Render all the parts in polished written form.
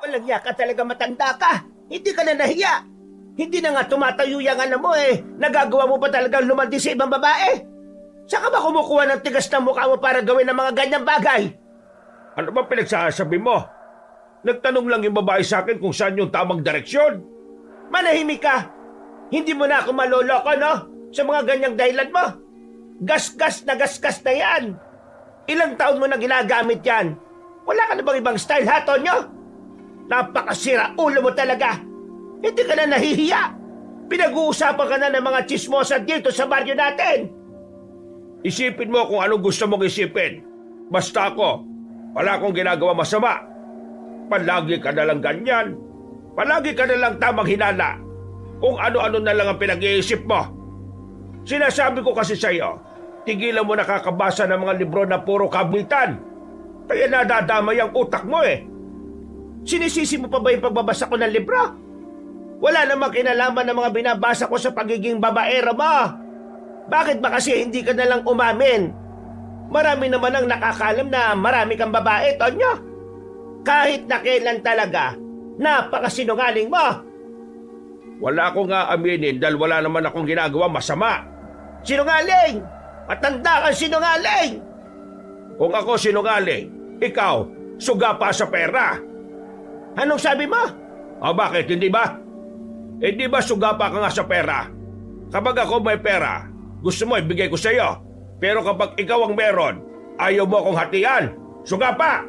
Walang iya ka talaga, matanda ka. Hindi ka na nahiya. Hindi na nga tumatayo yung ano mo eh. Nagagawa mo pa talagang lumandi sa ibang babae. Saan ka ba kumukuha ng tigas ng mukha mo para gawin ng mga ganyang bagay? Ano ba pinagsasabi mo? Nagtanong lang yung babae sa akin kung saan yung tamang direksyon. Manahimik ka. Hindi mo na ako maloloko, no? Sa mga ganyang dahilan mo. Gasgas na yan. Ilang taon mo na ginagamit yan. Wala ka na bang ibang style, ha, Tonyo? Napakasira ulo mo talaga. Hindi ka na nahihiya. Pinag-uusapan ka na ng mga chismosa dito sa baryo natin. Isipin mo kung anong gusto mong isipin. Basta ako, wala akong ginagawa masama. Palagi ka na lang ganyan. Palagi ka na lang tamang hinala. Kung ano-ano na lang ang pinag-iisip mo. Sinasabi ko kasi sa iyo, tigilan mo nakakabasa ng mga libro na puro kabitan. Kaya nadadamay ang utak mo eh. Sinisisi mo pa ba yung pagbabasa ko ng libro? Wala namang kinalaman ng mga binabasa ko sa pagiging babaero mo. Bakit ba kasi hindi ka nalang umamin? Marami naman ang nakakalam na marami kang babae, Tonyo. Kahit na kailan talaga, napakasinungaling mo. Wala ko nga aminin dahil wala naman akong ginagawa masama. Sinungaling! Matanda kang sinungaling! Kung ako sinungaling, ikaw, suga pa sa pera. Anong sabi mo? O bakit, hindi ba? Hindi ba suga pa ka nga sa pera? Kapag ako may pera, gusto mo ibigay ko sa iyo. Pero kapag ikaw ang meron, ayaw mo akong hatian. Suga pa!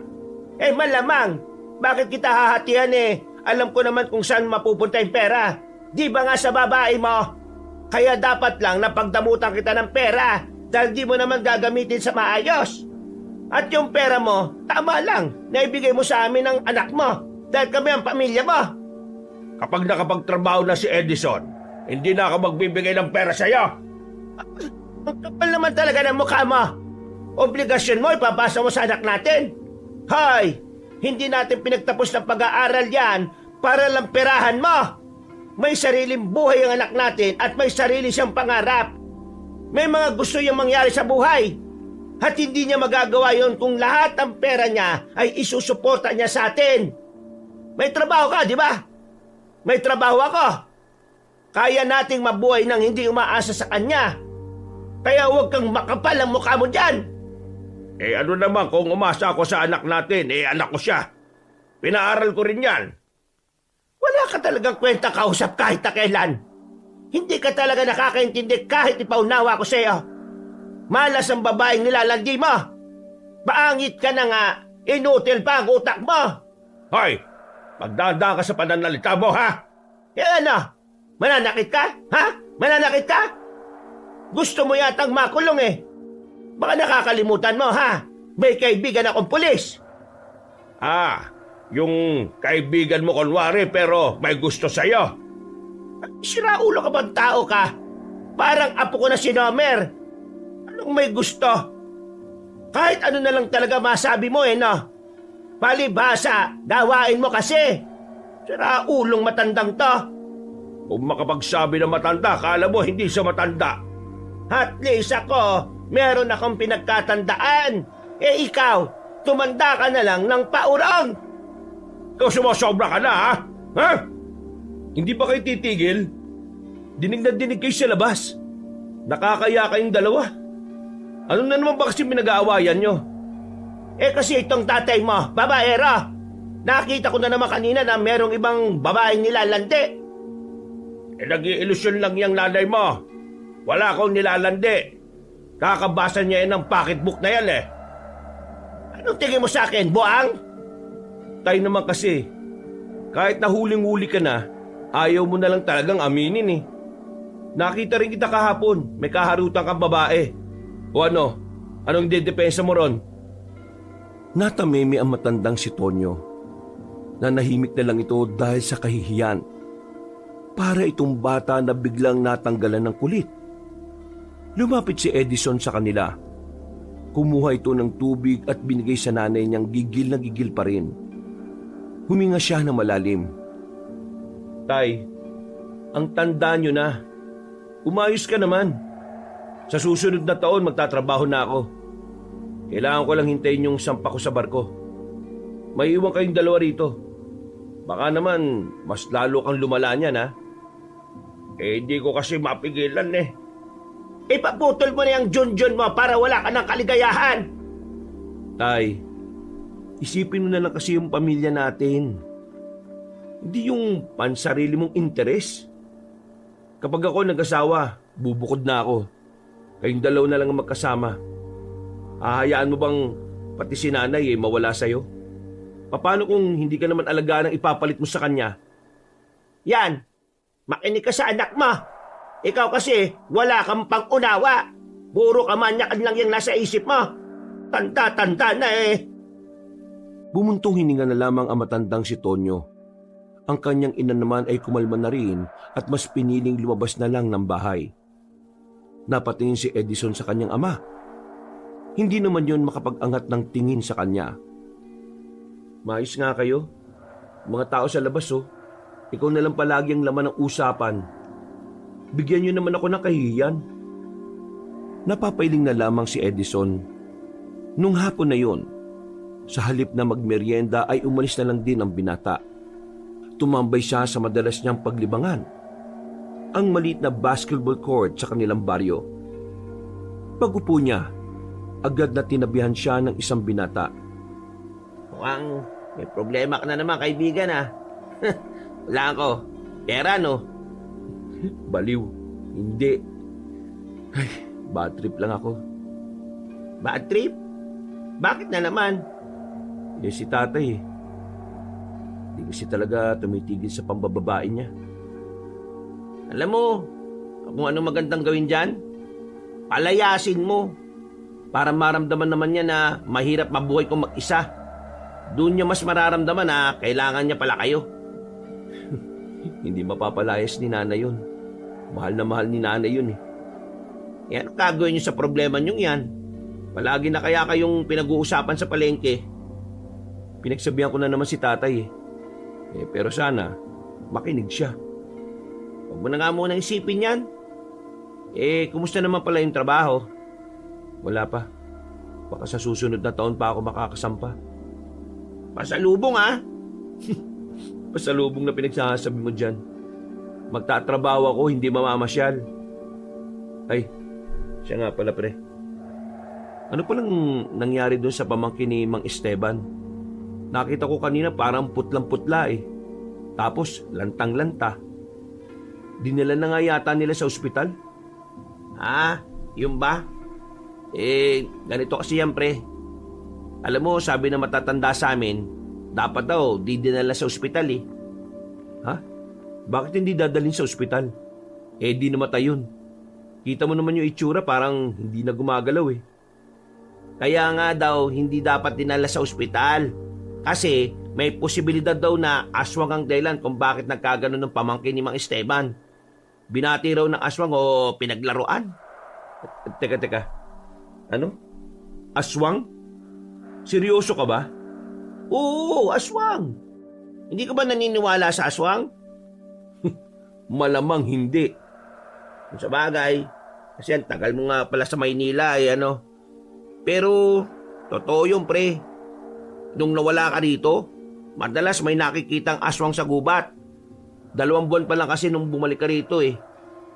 Eh malamang, bakit kita hahatian eh? Alam ko naman kung saan mapupunta yung pera. Di ba nga sa babae mo? Kaya dapat lang napagdamutan kita ng pera dahil di mo naman gagamitin sa maayos. At yung pera mo, tama lang, naibigay mo sa amin ng anak mo dahil kami ang pamilya mo. Kapag nakapagtrabaho na si Edison, hindi na ako magbibigay ng pera sa iyo. Ang kapal naman talaga ng mukha mo. Obligasyon mo, ipapasa mo sa anak natin. Hoy, hindi natin pinagtapos ng pag-aaral yan para lang perahan mo. May sariling buhay ang anak natin at may sarili siyang pangarap. May mga gusto niyang mangyari sa buhay. At hindi niya magagawa yon kung lahat ng pera niya ay isusuporta niya sa atin. May trabaho ka, di ba? May trabaho ako. Kaya nating mabuhay nang hindi umaasa sa kanya. Kaya huwag kang makapal ang mukha mo dyan. Eh ano naman kung umasa ako sa anak natin, eh anak ko siya. Pinaaral ko rin yan. Wala ka talagang kwenta kausap kahit na kailan. Hindi ka talaga nakakaintindi kahit ipaunawa ko sa iyo. Malas ang babaeng nilalandi mo. Paangit ka na nga, inutil pa ang utak mo. Hoy, magdadaan ka sa pananalita mo, ha? Eh ano, mananakit ka? Ha? Mananakit ka? Gusto mo yatang makulong eh. Baka nakakalimutan mo, ha? May kaibigan akong pulis. Ah, yung kaibigan mo kunwari pero may gusto sa'yo. Siraulo ka bang tao ka? Parang apo ko na si Nomer. Anong may gusto? Kahit ano na lang talaga masabi mo eh, no? Palibhasa, gawain mo kasi. Siraulong matandang to. Kung makapagsabi ng matanda, kala mo hindi siya matanda. At least ako, meron akong pinagkatandaan. Eh ikaw, tumanda ka na lang ng paurang. Ikaw sumusobra ka na, ha? Ha? Hindi ba kayo titigil? Dinig na dinig kayo sa labas. Nakakaya kayong dalawa. Ano na naman ba kasi pinag-aawayan nyo? Eh kasi itong tatay mo, babaero. Nakita ko na naman kanina na merong ibang babaeng nilalandi. Eh nag-iilusyon lang yung nanay mo. Wala akong nilalandi. Kakabasa niya yan ng pocketbook na yan eh. Anong tingin mo sa akin, buang? Tayo naman kasi, kahit nahuling-huli ka na, ayaw mo na lang talagang aminin eh. Nakita rin kita kahapon, may kaharutan kang babae. O ano? Anong dedepensa mo ron? Natamimi ang matandang si Tonyo. Nanahimik na lang ito dahil sa kahihiyan. Para itong bata na biglang natanggalan ng kulit. Lumapit si Edison sa kanila. Kumuha ito ng tubig at binigay sa nanay niyang gigil na gigil pa rin. Huminga siya ng malalim. Tay, ang tanda niyo na. Umayos ka naman. Sa susunod na taon magtatrabaho na ako. Kailangan ko lang hintayin yung sampa ko sa barko. May iwan kayong dalawa rito. Baka naman, mas lalo kang lumala niyan, ha? Hindi ko kasi mapigilan eh. Ipaputol mo na yung Junjun mo para wala ka ng kaligayahan. Tay, isipin mo na lang kasi yung pamilya natin. Hindi yung pansarili mong interes. Kapag ako nag-asawa, bubukod na ako. Kayong dalaw na lang ang magkasama. Hahayaan mo bang pati si nanay mawala sa'yo? Paano kung hindi ka naman alagaan ang ipapalit mo sa kanya? Yan, makinig ka sa anak mo. Ikaw kasi wala kang pang-unawa. Puro kamanyakan lang yung nasa isip mo. Tanda-tanda na eh. Bumuntong hininga na lamang ang matandang si Tonyo. Ang kanyang ina naman ay kumalma na rin at mas piniling lumabas na lang ng bahay. Napatingin si Edison sa kanyang ama. Hindi naman yon makapag-angat ng tingin sa kanya. Maayos nga kayo. Mga tao sa labas Ikaw na lang palagi ang laman ng usapan. Bigyan niyo naman ako ng kahihiyan. Napapailing na lamang si Edison. Nung hapon na yon, sa halip na magmeryenda ay umalis na lang din ang binata. Tumambay siya sa madalas niyang paglibangan, ang maliit na basketball court sa kanilang baryo. Pag-upo niya, agad na tinabihan siya ng isang binata. Mukhang may problema ka na naman, kaibigan ah. Wala ako. Pera no? Baliw, hindi. Ay, bad trip lang ako. Bad trip? Bakit na naman? Si tatay Hindi kasi talaga tumitigil sa pambababae niya. Alam mo, kung ano magandang gawin dyan, palayasin mo. Para maramdaman naman niya na mahirap mabuhay kung mag-isa. Doon niya mas mararamdaman na kailangan niya pala kayo. Hindi mapapalayas ni nanay yun. Mahal na mahal ni nanay yun eh. Ano gagawin niyo sa problema niyong yan? Palagi na kaya kayong pinag-uusapan sa palengke. Pinagsabihan ko na naman si tatay pero sana makinig siya. Huwag mo na nga muna isipin yan. Kumusta naman pala yung trabaho? Wala pa. Baka sa susunod na taon pa ako makakasampa. Pasalubong ah. Pasalubong na pinagsasabi mo dyan. Magtatrabaho ako, hindi mamamasyal. Ay, siya nga pala pre. Ano palang nangyari doon sa pamangkin ni Mang Esteban? Nakita ko kanina parang putlang-putla eh. Tapos lantang-lanta. Dinala na nga yata nila sa ospital. Yun ba? Ganito kasi yan pre. Alam mo, sabi na matatanda sa amin, dapat daw di dinala sa ospital eh. Ha? Bakit hindi dadalhin sa ospital? Di namatay yun. Kita mo naman yung itsura, parang hindi na gumagalaw eh. Kaya nga daw, hindi dapat dinala sa ospital. Kasi may posibilidad daw na aswang ang dahilan kung bakit nagkaganon ng pamangkin ni Mang Esteban. Binati raw ng aswang o pinaglaruan. Teka. Ano? Aswang? Seryoso ka ba? Oo, aswang. Hindi ka ba naniniwala sa aswang? Malamang hindi. Kung sa bagay, kasi ang tagal mo nga pala sa Maynila Pero, totoo yun pre. Nung nawala ka dito, madalas may nakikitang aswang sa gubat. 2 buwan pa lang kasi nung bumalik ka rito eh.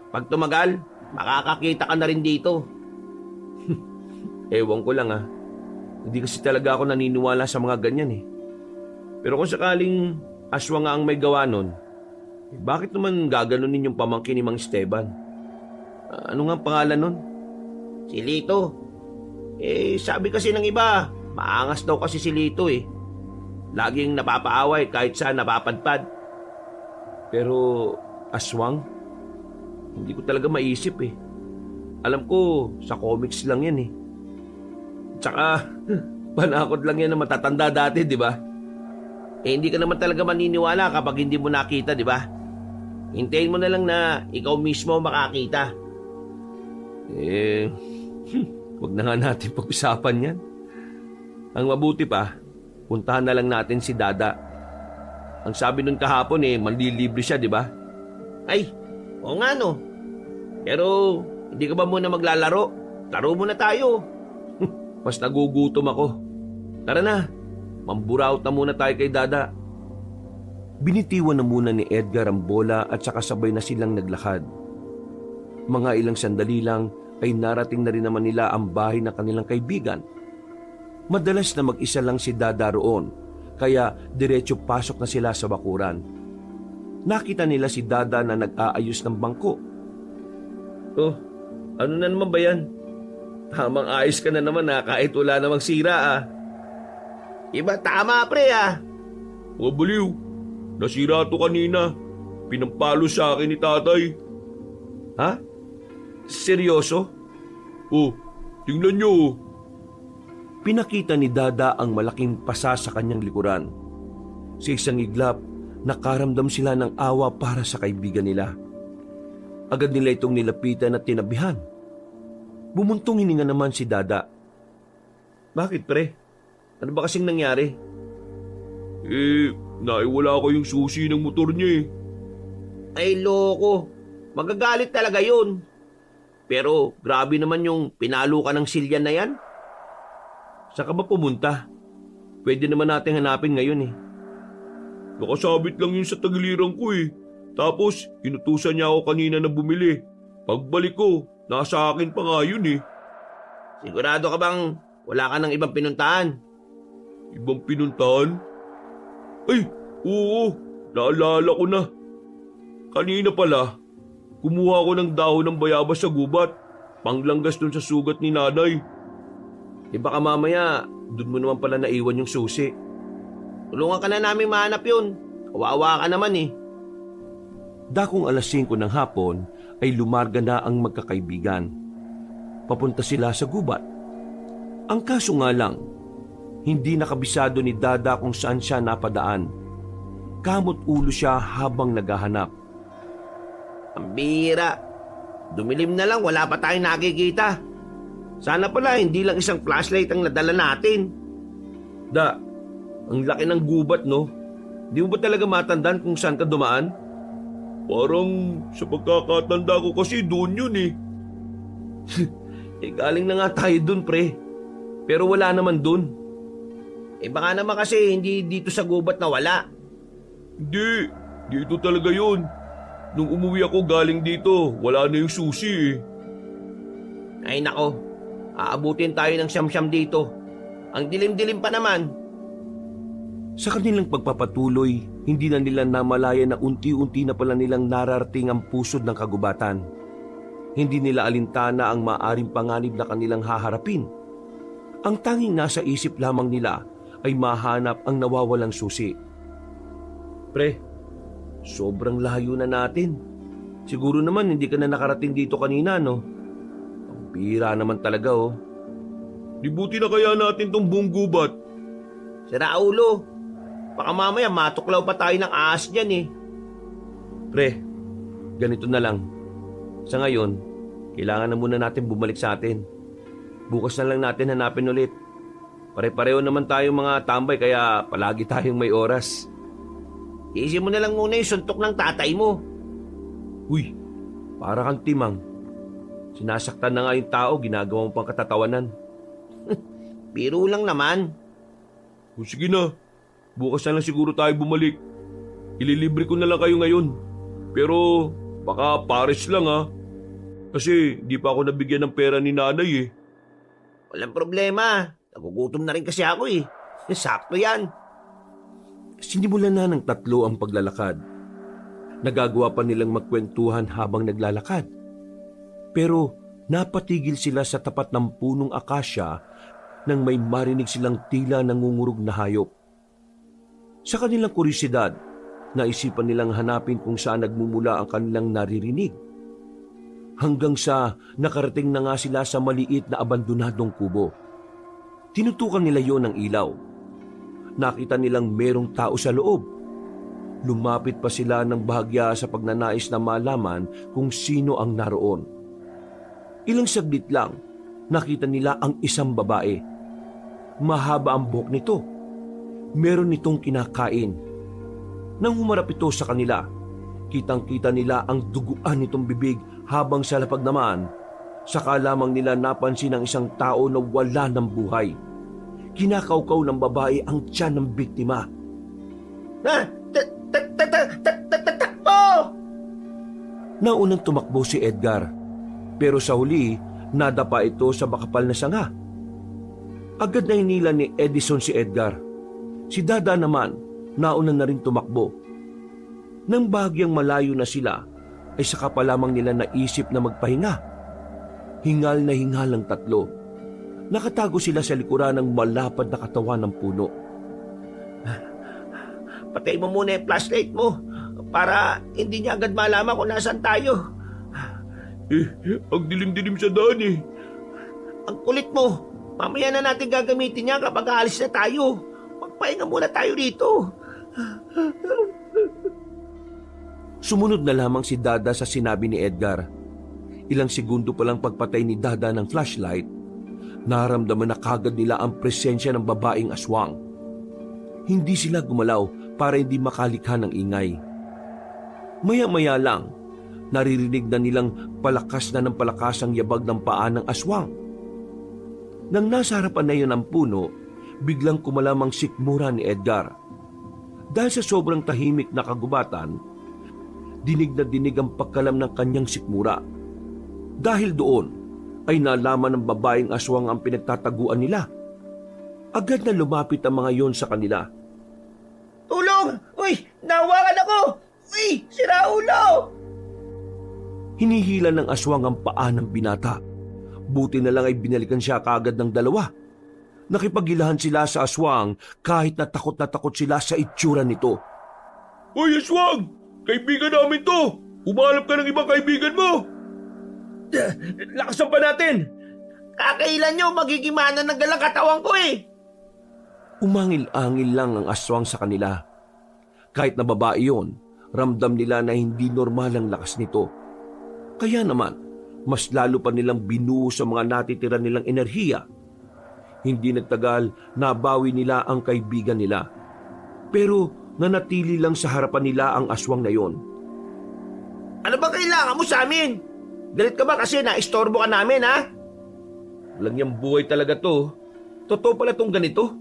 Pag tumagal, makakakita ka na rin dito. Ewan ko lang Hindi kasi talaga ako naniniwala sa mga ganyan eh. Pero kung sakaling aswang nga ang may gawa nun, bakit naman gaganunin yung pamangkin ni Mang Esteban? Ano nga ang pangalan nun? Si Lito. Sabi kasi ng iba, maangas daw kasi si Lito eh. Laging napapaaway kahit saan napapadpad. Pero aswang? Hindi ko talaga maisip eh. Alam ko, sa comics lang yan eh. Tsaka, panakot lang yan na matatanda dati, di ba? Hindi ka naman talaga maniniwala kapag hindi mo nakita, di ba? Hintayin mo na lang na ikaw mismo makakita. Wag na nga natin pag-usapan yan. Ang mabuti pa, puntahan na lang natin si Dada. Ang sabi nun kahapon manlilibre siya, di ba? Ay, oo nga no. Pero, hindi ka ba muna maglalaro? Laro muna tayo. Mas nagugutom ako. Tara na, mamburao na muna tayo kay Dada. Binitiwan na muna ni Edgar ang bola at saka sabay na silang naglakad. Mga ilang sandali lang ay narating na rin naman nila ang bahay ng kanilang kaibigan. Madalas na mag-isa lang si Dada roon, kaya diretso pasok na sila sa bakuran. Nakita nila si Dada na nag-aayos ng bangko. Oh, ano na naman ba yan? Tamang ayos ka na naman kahit wala namang sira Iba tama pre Baliw, nasira to kanina. Pinampalo sa akin ni tatay. Ha? Seryoso? Oh, tingnan nyo. Pinakita ni Dada ang malaking pasa sa kanyang likuran. Sa isang iglap, nakaramdam sila ng awa para sa kaibigan nila. Agad nila itong nilapitan at tinabihan. Bumuntong hininga naman si Dada. Bakit pre? Ano ba kasing nangyari? Naiwala ko yung susi ng motor niya Ay loko, magagalit talaga yun. Pero grabe naman yung pinalo ka ng silyan na yan. Saan ka ba pumunta? Pwede naman natin hanapin ngayon Nakasabit lang yun sa tagiliran ko Tapos, inutusan niya ako kanina na bumili. Pagbalik ko, nasa akin pa nga yun Sigurado ka bang wala ka ng ibang pinuntahan? Ibang pinuntahan? Ay, oo, naalala ko na. Kanina pala, kumuha ko ng dahon ng bayabas sa gubat. Panglanggas dun sa sugat ni nanay. Baka mamaya, dun mo naman pala naiwan yung susi. Tulungan ka na namin mahanap yun. Kawawa ka naman Dakong alas 5 ng hapon ay lumarga na ang magkakaibigan. Papunta sila sa gubat. Ang kaso nga lang, hindi nakabisado ni Dada kung saan siya napadaan. Kamot ulo siya habang naghahanap. Ang bihira. Dumilim na lang, wala pa tayong nakikita. Sana pala hindi lang isang flashlight ang nadala natin. Da, ang laki ng gubat no? Di mo ba talaga matandaan kung saan ka dumaan? Parang sa pagkakatanda ko kasi doon yun galing na nga tayo doon pre. Pero wala naman doon. Baka naman kasi hindi dito sa gubat na wala. Hindi, dito talaga yun. Nung umuwi ako galing dito, wala na yung susi Ay nako, aabutin tayo ng siyam-siyam dito. Ang dilim-dilim pa naman. Sa kanilang pagpapatuloy, hindi na nila namalaya na unti-unti na pala nilang nararating ang pusod ng kagubatan. Hindi nila alintana ang maaring panganib na kanilang haharapin. Ang tanging nasa isip lamang nila ay mahanap ang nawawalang susi. Pre, sobrang layo na natin. Siguro naman hindi ka na nakarating dito kanina, no? Ang bira naman talaga, Di buti na kaya natin tong buong gubat. Sira ulo. Baka mamaya matuklaw pa tayo ng ahas dyan Pre, ganito na lang. Sa ngayon, kailangan na muna natin bumalik sa atin. Bukas na lang natin hanapin ulit. Pare-pareho naman tayong mga tambay kaya palagi tayong may oras. Iisip mo na lang muna yung suntok ng tatay mo. Uy, para kang timang. Sinasaktan na nga yung tao, ginagawa mo pang katatawanan. Biro lang naman. O sige na, bukas na lang siguro tayo bumalik. Ililibre ko na lang kayo ngayon. Pero baka pares lang Kasi di pa ako nabigyan ng pera ni nanay Walang problema. Nagugutom na rin kasi ako Sakto yan. Sinimulan na ng tatlo ang paglalakad. Nagagawa pa nilang magkwentuhan habang naglalakad. Pero napatigil sila sa tapat ng punong akasya nang may marinig silang tila nangungurog na hayop. Sa kanilang kuryosidad, naisipan nilang hanapin kung saan nagmumula ang kanilang naririnig. Hanggang sa nakarating na nga sila sa maliit na abandonadong kubo. Tinutukan nila yon ng ilaw. Nakita nilang merong tao sa loob. Lumapit pa sila ng bahagya sa pagnanais na malaman kung sino ang naroon. Ilang saglit lang, nakita nila ang isang babae. Mahaba ang buhok nito. Meron nitong kinakain. Nang humarap ito sa kanila, kitang-kita nila ang duguan nitong bibig habang sa lapag naman, saka lamang nila napansin ang isang tao na wala ng buhay. Kinakaukaw ng babae ang tiyan ng biktima. Takbo! Naunang tumakbo si Edgar, pero sa huli, nadapa ito sa makapal na sanga. Agad na hinila ni Edison si Edgar. Si Dada naman, nauna na rin tumakbo. Nang bahagyang malayo na sila, ay saka pa lamang nila naisip na magpahinga. Hingal na hingal ang tatlo. Nakatago sila sa likuran ng malapad na katawan ng puno. Patay mo muna yung flashlight mo para hindi niya agad malaman kung nasaan tayo. Ang dilim-dilim sa daan eh. Ang kulit mo. Mamaya na natin gagamitin niya kapag aalis na tayo. Magpahinga muna tayo rito. Sumunod na lamang si Dada sa sinabi ni Edgar. Ilang segundo pa lang pagpatay ni Dada ng flashlight, naramdaman na kagad nila ang presensya ng babaeng aswang. Hindi sila gumalaw para hindi makalikha ng ingay. Maya-maya lang, naririnig na nilang palakas na ng palakas ang yabag ng paa ng aswang. Nang nasa harapan na yun ang puno, biglang kumalamang sikmura ni Edgar. Dahil sa sobrang tahimik na kagubatan, dinig na dinig ang pagkalam ng kanyang sikmura. Dahil doon, ay nalaman ng babaeng aswang ang pinagtataguan nila. Agad na lumapit ang mga yon sa kanila. Tulong! Uy! Nahawakan ako! Uy! Sira ulo! Hinihila ng aswang ang paa ng binata. Buti na lang ay binalikan siya kaagad ng dalawa. Nakipaghilahan sila sa aswang kahit na takot sila sa itsura nito. Hoy aswang! Kaibigan namin to! Umalap ka ng ibang kaibigan mo! Lakasan pa natin! Kakailan nyo, magigimana ng galang katawan ko eh! Umangil-angil lang ang aswang sa kanila. Kahit na babae yon, ramdam nila na hindi normal ang lakas nito. Kaya naman, mas lalo pa nilang binuo sa mga natitira nilang enerhiya. Hindi nagtagal, nabawi nila ang kaibigan nila. Pero nanatili lang sa harapan nila ang aswang na yon. Ano ba kailangan mo sa amin? Galit ka ba kasi naistorbo ka namin, ha? Walang niyang buhay talaga to. Totoo pala tong ganito.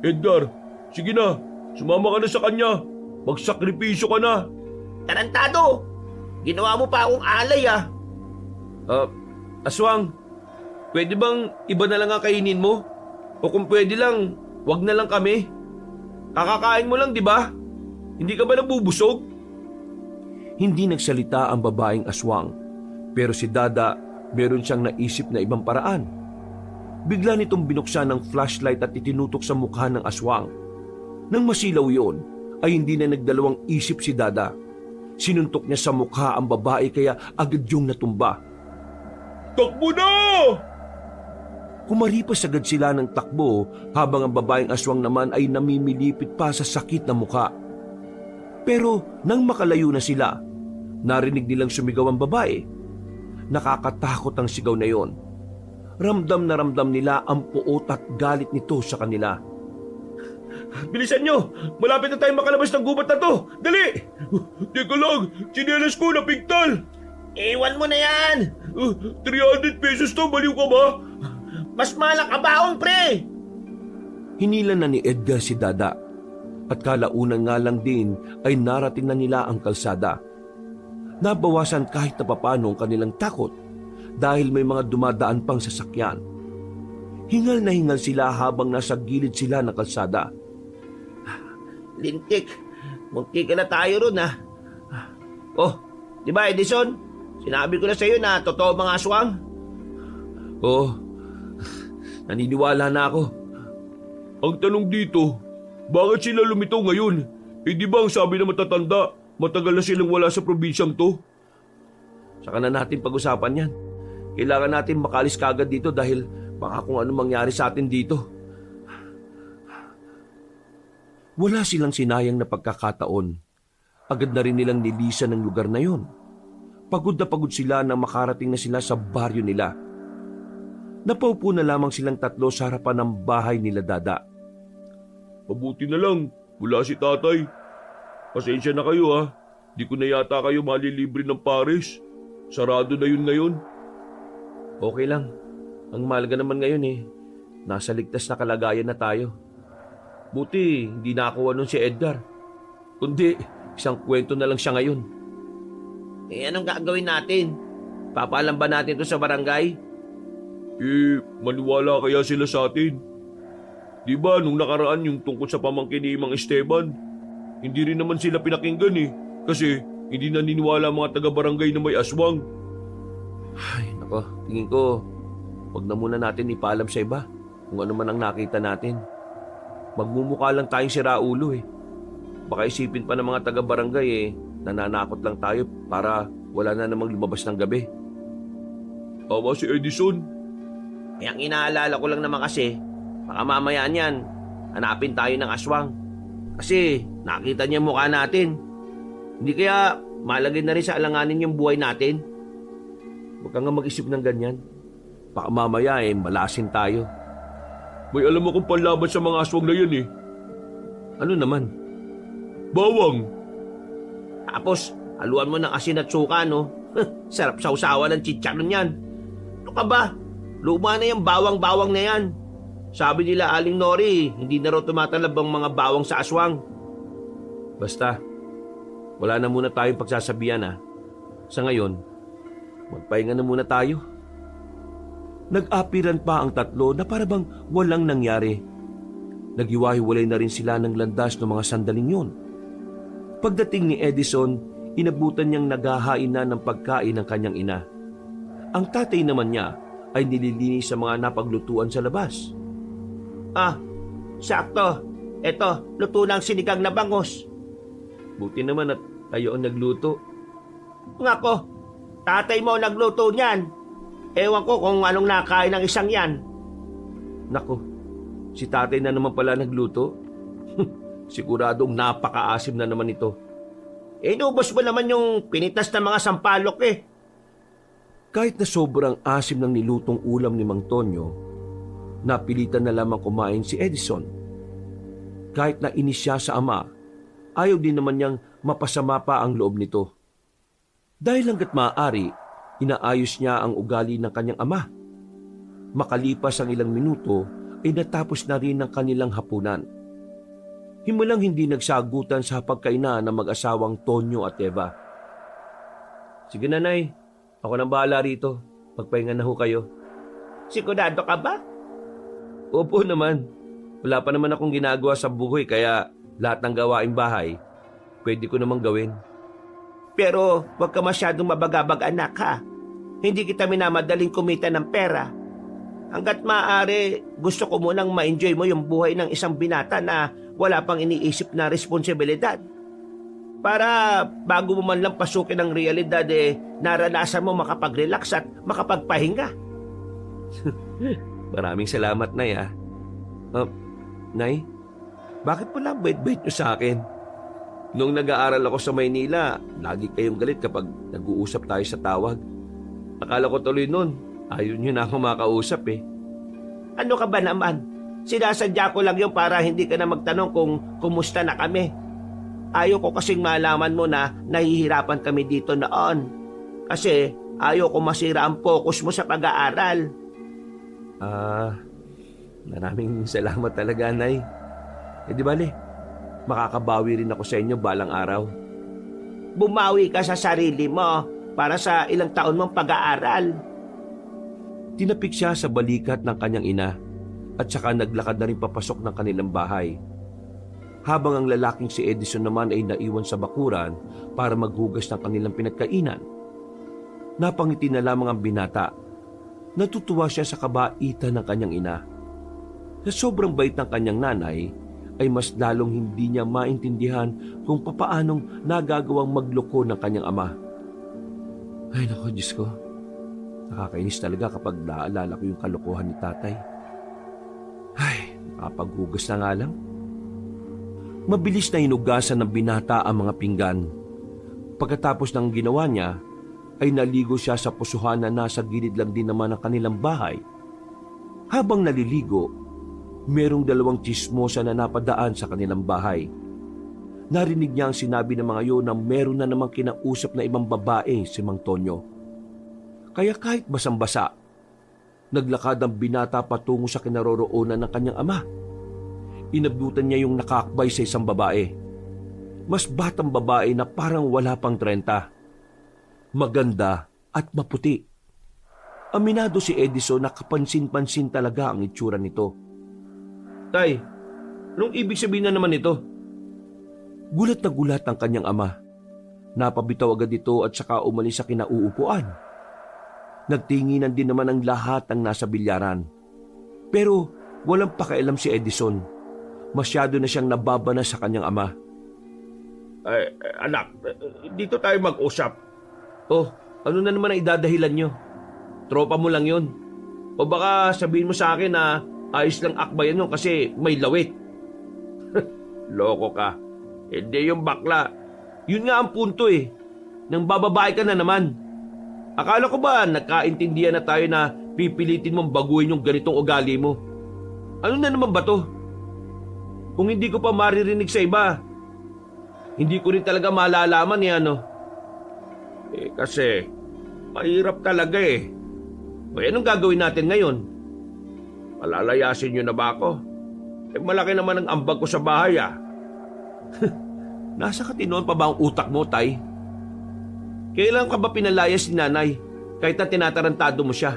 Edgar, sige na. Sumama ka na sa kanya. Magsakripisyo ka na. Tarantado! Ginawa mo pa akong alay, ah. Aswang, pwede bang iba na lang ang kainin mo? O kung pwede lang, wag na lang kami. Kakakain mo lang, di ba? Hindi ka ba nabubusog? Hindi nagsalita ang babaeng aswang, pero si Dada meron siyang naisip na ibang paraan. Bigla nitong binuksan ng flashlight at itinutok sa mukha ng aswang. Nang masilaw yon, ay hindi na nagdalawang isip si Dada. Sinuntok niya sa mukha ang babae kaya agad yung natumba. Takbo na! Kumaripas agad sila ng takbo habang ang babaeng aswang naman ay namimilipit pa sa sakit na mukha. Pero nang makalayo na sila, narinig nilang sumigaw ang babae. Nakakatakot ang sigaw na yon. Ramdam na ramdam nila ang puot at galit nito sa kanila. Bilisan nyo! Malapit na tayong makalabas ng gubat na to! Dali! Teka lang! Tsinelas ko napigtal! Iwan mo na yan! 300 pesos to, baliw ka ba? Mas malak kabaong, pre! Hinila na ni Edgar si Dada. At kalaunan nga lang din ay narating na nila ang kalsada. Nabawasan kahit na papano ang kanilang takot dahil may mga dumadaan pang sasakyan. Hingal na hingal sila habang nasa gilid sila ng kalsada. Lintik, munti ka na tayo ron, ha? Oh, di ba Edison? Sinabi ko na sa'yo na totoo mga aswang. Oh, naniniwala na ako. Ang tanong dito, bakit sila lumitaw ngayon? Eh di ba ang sabi na matatanda, matagal na silang wala sa probinsyang to? Saka na natin pag-usapan yan. Kailangan natin makalis kagad dito dahil baka kung ano mangyari sa atin dito. Wala silang sinayang na pagkakataon. Agad na rin nilang nilisan ng lugar na yon. Pagod na pagod sila nang makarating na sila sa baryo nila. Napaupo na lamang silang tatlo sa harapan ng bahay nila Dada. Mabuti na lang, wala si tatay. Pasensya na kayo ha. Di ko na yata kayo malilibre ng pares. Sarado na yun ngayon. Okay lang. Ang mahalaga naman ngayon nasa ligtas na kalagayan na tayo. Buti, hindi nakakuha nun si Edgar. Kundi, isang kwento na lang siya ngayon. Anong gagawin natin? Papaalam ba natin to sa barangay? Maniwala kaya sila sa atin? Di ba nung nakaraan yung tungkol sa pamangkin ni Mang Esteban, hindi rin naman sila pinakinggan kasi hindi naniniwala ang mga taga-barangay na may aswang. Ay, nako, tingin ko, wag na muna natin ipaalam sa iba kung ano man ang nakita natin. Magmumukha lang tayong siraulo Baka isipin pa ng mga taga-barangay nananakot lang tayo para wala na namang lumabas ng gabi. Tama si Edison. Ang inaalala ko lang naman kasi, baka mamaya niyan, hanapin tayo ng aswang. Kasi nakita niya mukha natin. Hindi kaya malagay na rin sa alanganin yung buhay natin. Huwag ka nga mag-isip ng ganyan. Baka mamaya malasin tayo. May alam akong panlaban sa mga aswang na yan Ano naman? Bawang. Tapos, haluan mo ng asin at suka, no? Sarap sausawa ng chicharon yan. Ano ka ba? Luma na yung bawang-bawang na yan. Sabi nila Aling Nori, hindi na raw tumatalab ang mga bawang sa aswang. Basta, wala na muna tayong pagsasabihan Sa ngayon, magpahinga na muna tayo. Nag-apiran pa ang tatlo na parabang walang nangyari. Naghiwa-hiwalay na rin sila ng landas ng mga sandaling yun. Pagdating ni Edison, inabutan niyang naghahain na ng pagkain ng kanyang ina. Ang tatay naman niya ay nililinis sa mga napaglutuan sa labas. Sakto. Eto, luto ng sinigang na bangos. Buti naman at tayo ang nagluto. Ngako, tatay mo nagluto niyan. Ewan ko kung anong nakain ng isang yan. Nako, si tatay na naman pala nagluto. Siguradong napakaasim na naman ito. Inubos mo naman yung pinitas ng mga sampalok Kahit na sobrang asim ng nilutong ulam ni Mang Tonyo, napilitan na lamang kumain si Edison. Kahit na inis siya sa ama, ayaw din naman niyang mapasama pa ang loob nito. Dahil hanggat maaari, inaayos niya ang ugali ng kanyang ama. Makalipas ang ilang minuto, ay natapos na rin ang kanilang hapunan. Himulang hindi nagsagutan sa pagkainan ng mag-asawang Tonyo at Eva. Sige nanay, ako nang bahala rito. Magpahinga na ho kayo. Sigurado ka ba? Opo naman. Wala pa naman akong ginagawa sa buhay kaya lahat ng gawaing bahay, pwede ko namang gawin. Pero huwag ka masyadong mabagabag anak Hindi kita minamadaling kumita ng pera. Hanggat maaari, gusto ko munang ma-enjoy mo yung buhay ng isang binata na wala pang iniisip na responsibilidad. Para bago mo man lang pasukin ang realidad naranasan mo makapag-relax at makapagpahinga. Maraming salamat, Nay Nay, bakit pala bait-bait niyo sa akin? Nung nag-aaral ako sa Maynila, lagi kayong galit kapag nag-uusap tayo sa tawag. Akala ko tuloy nun, ayaw niyo na ako makausap Ano ka ba naman? Sinasadya ko lang yun para hindi ka na magtanong kung kumusta na kami. Ayaw ko kasing malaman mo na nahihirapan kami dito noon. Kasi ayaw ko masira ang focus mo sa pag-aaral. Maraming salamat talaga, Nay. Di bale, makakabawi rin ako sa inyo balang araw. Bumawi ka sa sarili mo para sa ilang taon mong pag-aaral. Tinapik siya sa balikat ng kanyang ina at saka naglakad na rin papasok ng kanilang bahay. Habang ang lalaking si Edison naman ay naiwan sa bakuran para maghugas ng kanilang pinagkainan. Napangiti na lamang ang binata. Natutuwa siya sa kabaitan ng kanyang ina. Sa sobrang bait ng kanyang nanay, ay mas lalong hindi niya maintindihan kung papaanong nagagawang magloko ng kanyang ama. Ay naku, Diyos ko. Nakakainis talaga kapag naalala ko yung kalokohan ni tatay. Ay, nakapaghugas na nga lang. Mabilis na hinugasan ng binata ang mga pinggan. Pagkatapos ng ginawa niya, ay naligo siya sa pusuhan na nasa gilid lang din naman ng kanilang bahay. Habang naliligo, merong dalawang tsismosa na napadaan sa kanilang bahay. Narinig niya ang sinabi ng mga yun na meron na namang kinausap na ibang babae si Mang Tonyo. Kaya kahit basang-basa, naglakad ang binata patungo sa kinaroroonan ng kanyang ama. Inabutan niya yung nakakbay sa isang babae. mas batang babae na parang wala pang 30. Maganda at maputi. Aminado si Edison na kapansin-pansin talaga ang itsura nito. Tay, anong ibig sabihin na naman ito? Gulat na gulat ang kanyang ama. Napabitaw agad ito at saka umalis sa kinauupuan. Nagtinginan din naman ang lahat ng nasa bilyaran. Pero walang pakialam si Edison. Masyado na siyang nababana sa kanyang ama. Anak, dito tayo mag-usap. Oh, ano na naman ang idadahilan nyo? Tropa mo lang yun. O baka sabihin mo sa akin na ayos lang akbayan yun kasi may lawit. Loko ka. Hindi yung bakla. Yun nga ang punto eh. Nang bababae ka na naman. Akala ko ba nagkaintindihan na tayo na pipilitin mong baguhin yung ganitong ugali mo? Ano na naman ba to? Kung hindi ko pa maririnig sa iba, hindi ko rin talaga malalaman eh ano. Kasi mahirap talaga eh. Anong gagawin natin ngayon? Palalayasin nyo na ba ako? Malaki naman ang ambag ko sa bahay ah. Nasa katinoan pa ba ang utak mo, Tay? Kailan ka ba pinalayas ni nanay kahit na tinatarantado mo siya?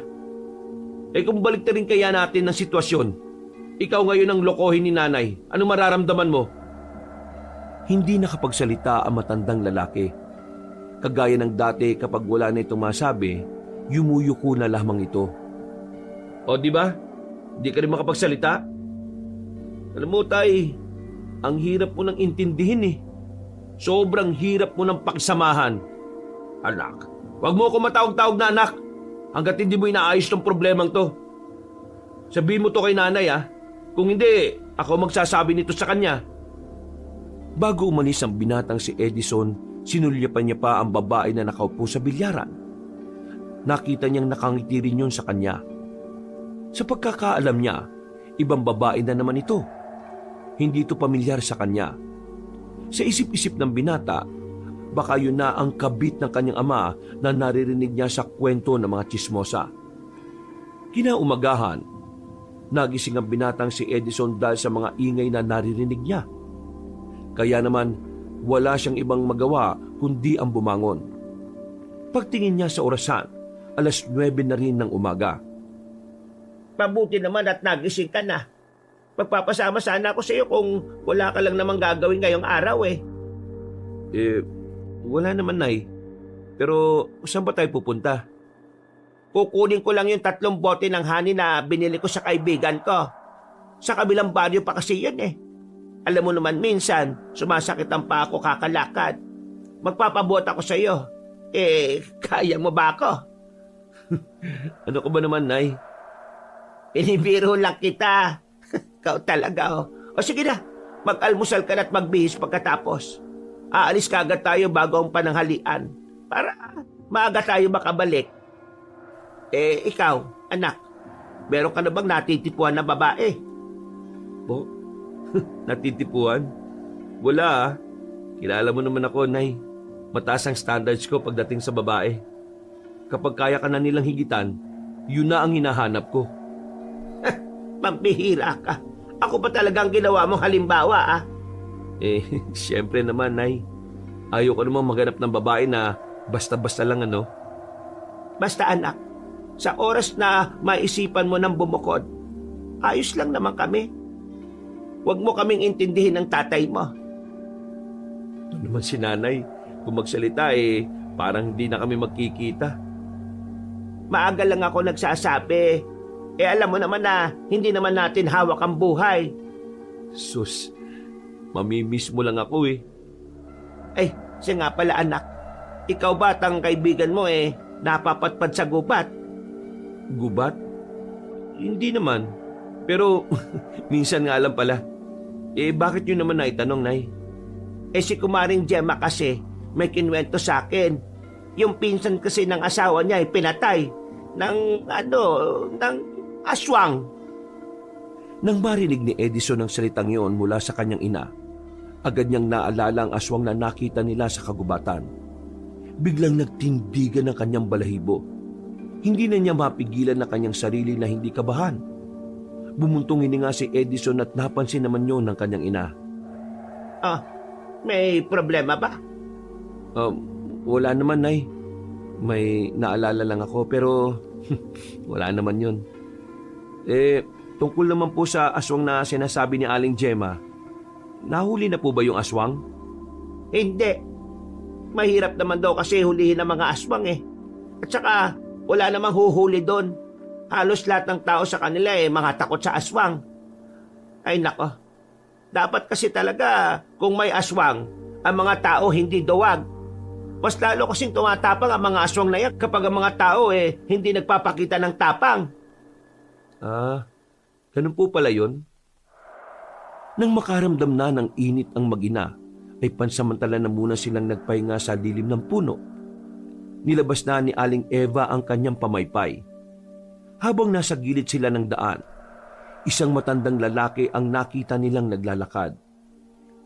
Kung balik rin kaya natin ng sitwasyon, ikaw ngayon ang lokohin ni nanay, ano mararamdaman mo? Hindi nakapagsalita ang matandang lalaki. Kagaya ng dati kapag wala na itong masabi, yumuyuko na lamang ito. O di ba? Di ka rin makapagsalita? Alam mo, Tay, ang hirap mo nang intindihin eh. Sobrang hirap mo nang pakisamahan. Anak, wag mo ako matawag-tawag na anak hanggat hindi mo inaayos tong problemang to. Sabihin mo to kay nanay ah. Kung hindi, ako magsasabi nito sa kanya. Bago umalis ang binatang si Edison, sinulyapan niya pa ang babae na nakaupo sa bilyaran. Nakita niyang nakangiti rin yun sa kanya. Sa pagkakaalam niya, ibang babae na naman ito. Hindi ito pamilyar sa kanya. Sa isip-isip ng binata, baka yun na ang kabit ng kanyang ama na naririnig niya sa kwento ng mga tsismosa. Kinaumagahan, nagising ang binatang si Edison dahil sa mga ingay na naririnig niya. Kaya naman, wala siyang ibang magawa kundi ang bumangon. Pagtingin niya sa orasan, 9:00 na rin ng umaga. Mabuti naman at nagising ka na. Magpapasama sana ako sa iyo kung wala ka lang namang gagawin ngayong araw eh. Wala naman, Nay. Pero saan ba tayo pupunta? Kukunin ko lang yung 3 bote ng honey na binili ko sa kaibigan ko. Sa kabilang baryo pa kasi yun eh. Alam mo naman minsan, sumasakit ang paa ko kakalakad. Magpapabot ako sa iyo. Kaya mo ba ako? Ano ko ba naman, Nay? Pinibiro lang kita. Ikaw talaga oh. O sige na, mag-almusal ka na at magbihis pagkatapos. Aalis ka agad tayo bago ang pananghalian para maaga tayo makabalik. Ikaw, anak, meron ka na bang natitipuan na babae? Po? Natitipuan? Wala ah. Kilala mo naman ako, Nay. Mataas ang standards ko pagdating sa babae. Kapag kaya ka na nilang higitan, yun na ang hinahanap ko. Pampihira ka. Ako pa talagang ginawa mong halimbawa ah. Siyempre naman, Nay. Ayaw ko namang maghanap ng babae na basta-basta lang ano. Basta anak, sa oras na maisipan mo ng bumukod, ayos lang naman kami. Huwag mo kaming intindihin ng tatay mo. Ito naman si nanay. Kung magsalita parang hindi na kami magkikita. Maaga lang ako nagsasabi. Alam mo naman na hindi naman natin hawak ang buhay. Sus, mamimiss mo lang ako eh. Siya nga pala anak. Ikaw ba at ang kaibigan mo napapatpad sa gubat? Gubat? Hindi naman. Pero minsan nga lang pala. Bakit yun naman naitanong, Nay? Si Kumaring Gemma kasi may kinwento sa akin. Yung pinsan kasi ng asawa niya pinatay ng aswang. Nang marinig ni Edison ang salitang yun mula sa kanyang ina, agad niyang naalala ang aswang na nakita nila sa kagubatan. Biglang nagtindigan ang kanyang balahibo. Hindi na niya mapigilan na kanyang sarili na hindi kabahan. Bumuntong hininga si Edison at napansin naman yun ng kanyang ina. May problema ba? Wala naman, Nay. May naalala lang ako pero wala naman yun. Tungkol naman po sa aswang na sinasabi ni Aling Gemma, nahuli na po ba yung aswang? Hindi. Mahirap naman daw kasi hulihin ng mga aswang eh. At saka, wala namang huhuli doon. Halos lahat ng tao sa kanila mga takot sa aswang. Ay nako, dapat kasi talaga kung may aswang, ang mga tao hindi duwag. Mas lalo kasing tumatapang ang mga aswang na yan kapag ang mga tao hindi nagpapakita ng tapang. Ganun po pala yun? Nang makaramdam na ng init ang mag-ina, ay pansamantala na muna silang nagpahinga sa dilim ng puno. Nilabas na ni Aling Eva ang kanyang pamaypay. Habang nasa gilid sila ng daan, isang matandang lalaki ang nakita nilang naglalakad.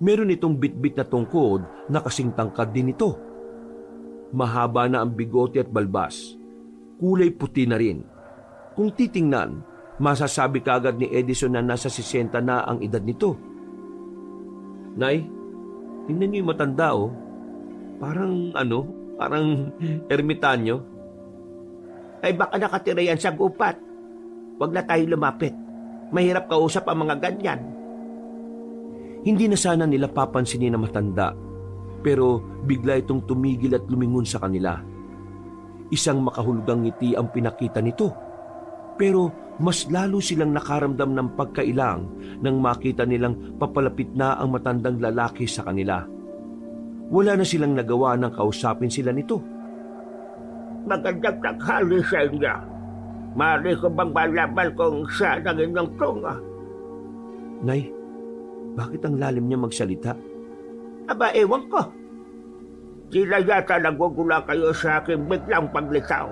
Meron itong bitbit na tungkod na kasing tangkad din ito. Mahaba na ang bigote at balbas. Kulay puti na rin. Kung titingnan, masasabi kaagad ni Edison na nasa 60 na ang edad nito. Nay, tingnan niyo yung matanda oh. Parang ermitanyo. Ay baka nakatira yan sa gupat. Huwag na tayo lumapit. Mahirap kausap ang mga ganyan. Hindi na sana nila papansinin na matanda, pero bigla itong tumigil at lumingon sa kanila. Isang makahulugang ngiti ang pinakita nito, pero mas lalo silang nakaramdam ng pagkailang nang makita nilang papalapit na ang matandang lalaki sa kanila. Wala na silang nagawa nang kausapin sila nito. Magandang tanghali sa inyo. Maaari ko bang malaman kung saan ang inyong tunga? Nay, bakit ang lalim niya magsalita? Aba, ewan ko. Sila yata nagugula kayo sa aking biglang paglitaw.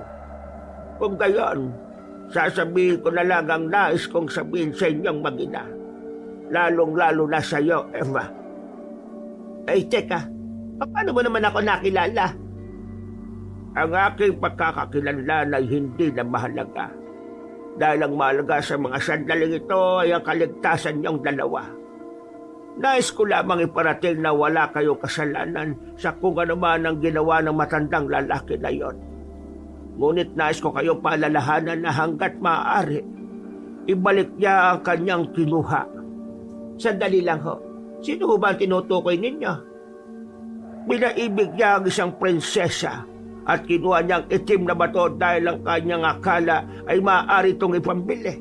Kung gayon, sasabihin ko na lang ang nais kong sabihin sa inyong mag-ina. Lalong-lalo na sa iyo, Eva. Ay, teka. Paano mo naman ako nakilala? Ang aking pagkakakilanlan ay hindi na mahalaga. Dahil ang mahalaga sa mga sandaling ito ay ang kaligtasan niyong dalawa. Nais ko lamang iparating na wala kayong kasalanan sa kung ano man ang ginawa ng matandang lalaki na yon. Ngunit nais ko kayong paalalahanan na hanggat maaari, ibalik niya ang kanyang kinuha. Sandali lang ho. Sino ho ba ang tinutukoy ninyo? Pinaibig niya ang isang prinsesa at kinuha niyang itim na bato dahil ang kanyang akala ay maaari itong ipambili.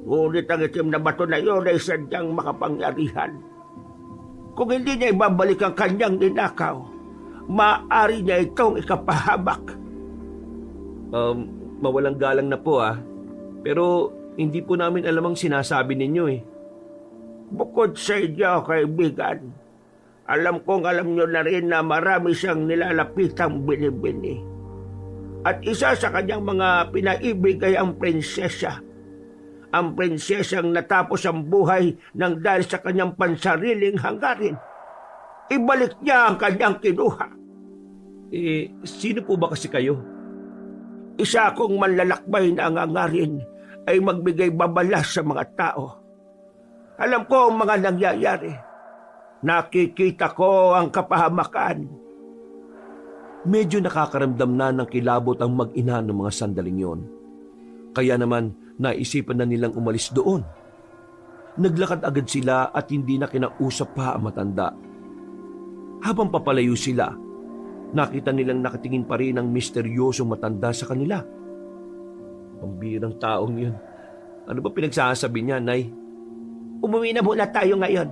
Ngunit ang itim na bato na iyon ay sadyang makapangyarihan. Kung hindi niya ibabalik ang kanyang ninakaw, maaari niya itong ikapahamak. Mawalang galang na po pero hindi po namin alam ang sinasabi ninyo eh. Bukod sa inyo, kaibigan, alam kong alam nyo na rin na marami siyang nilalapitang binibini. At isa sa kanyang mga pinaibig ay ang prinsesa. Ang prinsesang natapos ang buhay nang dahil sa kanyang pansariling hangarin. Ibalik niya ang kanyang kinuha. Sino po ba kasi kayo? Isa akong manlalakbay na ang hangarin ay magbigay babala sa mga tao. Alam ko ang mga nangyayari. Nakikita ko ang kapahamakan. Medyo nakakaramdam na ng kilabot ang mag-ina ng mga sandaling yon. Kaya naman naisipan na nilang umalis doon. Naglakad agad sila at hindi na kinausap pa ang matanda. Habang papalayo sila, nakita nilang nakatingin pa rin ang misteryosong matanda sa kanila. Pambirang taong yun. Ano ba pinagsasabi niya, Nay? Umuwi na muna tayo ngayon.